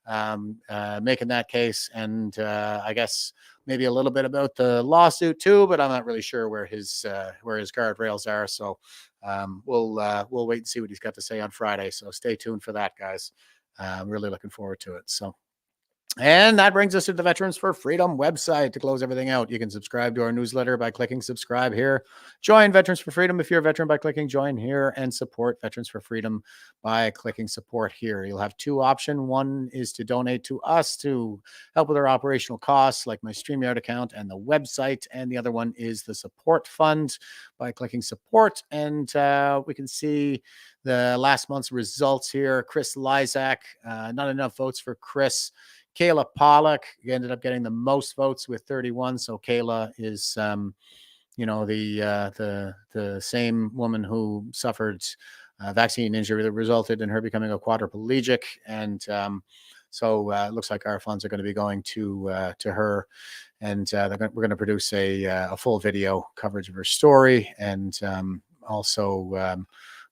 Making that case, and I guess maybe a little bit about the lawsuit too, but I'm not really sure where his guardrails are. So we'll wait and see what he's got to say on Friday. So stay tuned for that, guys. I'm really looking forward to it. So. And that brings us to the Veterans for Freedom website. To close everything out, you can subscribe to our newsletter by clicking subscribe here. Join Veterans for Freedom if you're a veteran by clicking join here, and support Veterans for Freedom by clicking support here. You'll have two options. One is to donate to us to help with our operational costs, like my StreamYard account and the website. And the other one is the support fund by clicking support. And we can see the last month's results here. Chris Lysak, not enough votes for Chris. Kayla Pollock ended up getting the most votes with 31. So Kayla is, the same woman who suffered vaccine injury that resulted in her becoming a quadriplegic. And so it looks like our funds are going to be going to her. And we're going to produce a full video coverage of her story. And also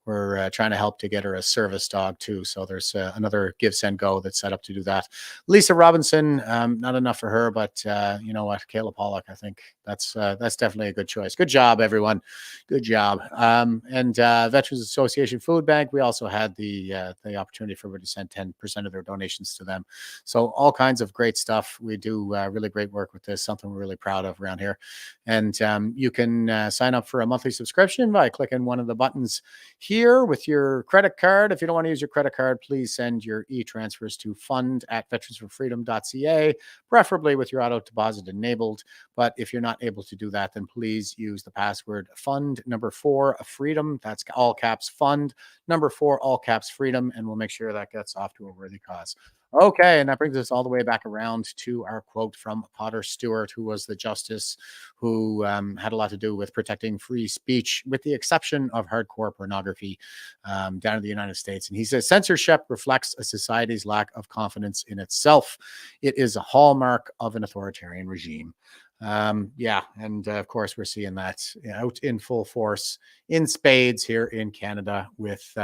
we're trying to help to get her a service dog too. So there's another Give, Send, Go that's set up to do that. Lisa Robinson, not enough for her, but you know what? Kayla Pollock, I think that's definitely a good choice. Good job, everyone. Good job. And Veterans Association Food Bank, we also had the opportunity for everybody to send 10% of their donations to them. So all kinds of great stuff. We do really great work with this, something we're really proud of around here. And you can sign up for a monthly subscription by clicking one of the buttons here with your credit card. If you don't want to use your credit card, please send your e-transfers to fund@veteransforfreedom.ca, preferably with your auto deposit enabled. But if you're not able to do that, then please use the password fund4freedom. That's all caps fund, 4 all caps freedom, and we'll make sure that gets off to a worthy cause. Okay, and that brings us all the way back around to our quote from Potter Stewart, who was the justice who had a lot to do with protecting free speech, with the exception of hardcore pornography down in the United States. And he says, censorship reflects a society's lack of confidence in itself. It is a hallmark of an authoritarian regime. And of course, we're seeing that out in full force in spades here in Canada with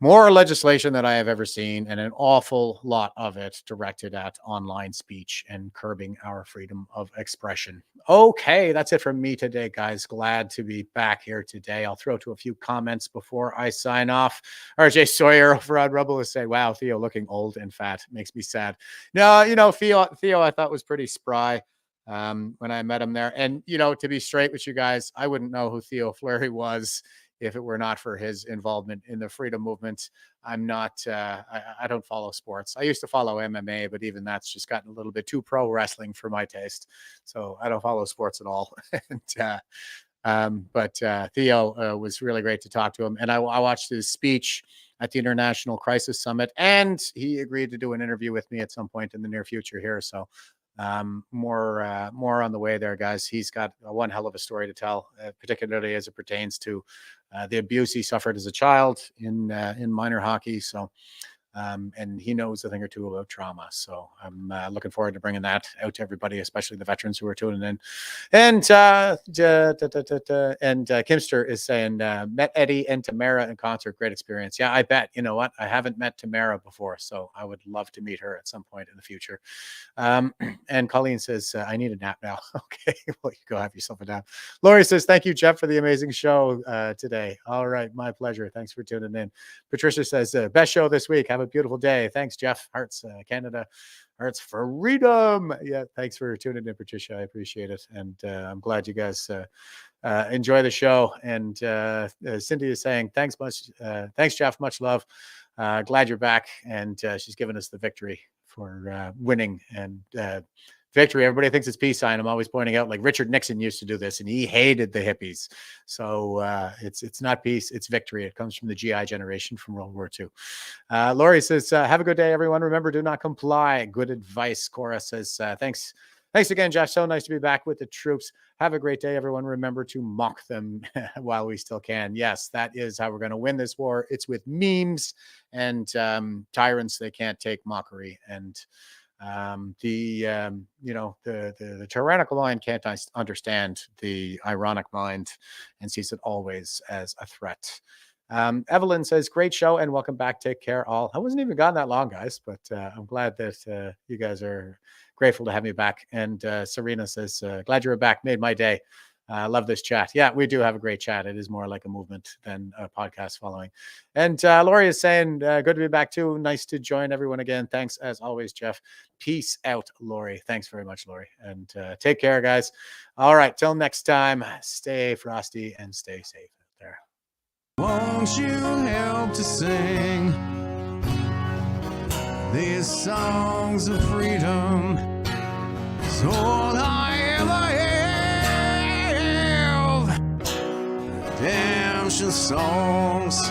more legislation than I have ever seen, and an awful lot of it directed at online speech and curbing our freedom of expression. Okay, that's it from me today, guys. Glad to be back here today. I'll throw to a few comments before I sign off. RJ Sawyer over on Rumble has said, wow, Theo looking old and fat. Makes me sad. No, Theo I thought was pretty spry when I met him there. And, to be straight with you guys, I wouldn't know who Theo Fleury was if it were not for his involvement in the freedom movement. I'm not, I don't follow sports. I used to follow MMA, but even that's just gotten a little bit too pro wrestling for my taste. So I don't follow sports at all. But Theo was really great to talk to him. And I watched his speech at the International Crisis Summit, and he agreed to do an interview with me at some point in the near future here. So more on the way there, guys. He's got one hell of a story to tell, particularly as it pertains to the abuse he suffered as a child in minor hockey. So, and he knows a thing or two about trauma. So I'm looking forward to bringing that out to everybody, especially the veterans who are tuning in. And Kimster is saying, met Eddie and Tamara in concert. Great experience. Yeah, I bet. You know what? I haven't met Tamara before, so I would love to meet her at some point in the future. And Colleen says, I need a nap now. Okay, well, you go have yourself a nap. Lori says, thank you, Jeff, for the amazing show today. All right, my pleasure. Thanks for tuning in. Patricia says, best show this week. Have a beautiful day. Thanks, Jeff. Hearts Canada. Hearts freedom. Yeah, thanks for tuning in, Patricia. I appreciate it. And I'm glad you guys enjoy the show. And Cindy is saying, thanks, Jeff. Much love. glad you're back. And she's given us the victory for winning and victory. Everybody thinks it's peace sign. I'm always pointing out, like Richard Nixon used to do this, and he hated the hippies. So it's not peace, it's victory. It comes from the GI generation from World War II. Laurie says, have a good day, everyone. Remember, do not comply. Good advice. Cora says, thanks. Thanks again, Jeff. So nice to be back with the troops. Have a great day, everyone. Remember to mock them while we still can. Yes, that is how we're going to win this war. It's with memes and tyrants. They can't take mockery. And the tyrannical mind can't understand the ironic mind and sees it always as a threat. Evelyn says, great show and welcome back. Take care all. I wasn't even gone that long, guys, but I'm glad that you guys are grateful to have me back. And Serena says, glad you were back. Made my day. Love this chat. Yeah, we do have a great chat. It is more like a movement than a podcast following. And Laurie is saying, good to be back too. Nice to join everyone again. Thanks as always, Jeff. Peace out, Laurie. Thanks very much, Laurie. And take care, guys. All right, till next time, stay frosty and stay safe out there. Won't you help to sing these songs of freedom? It's all I ever have. Redemption songs.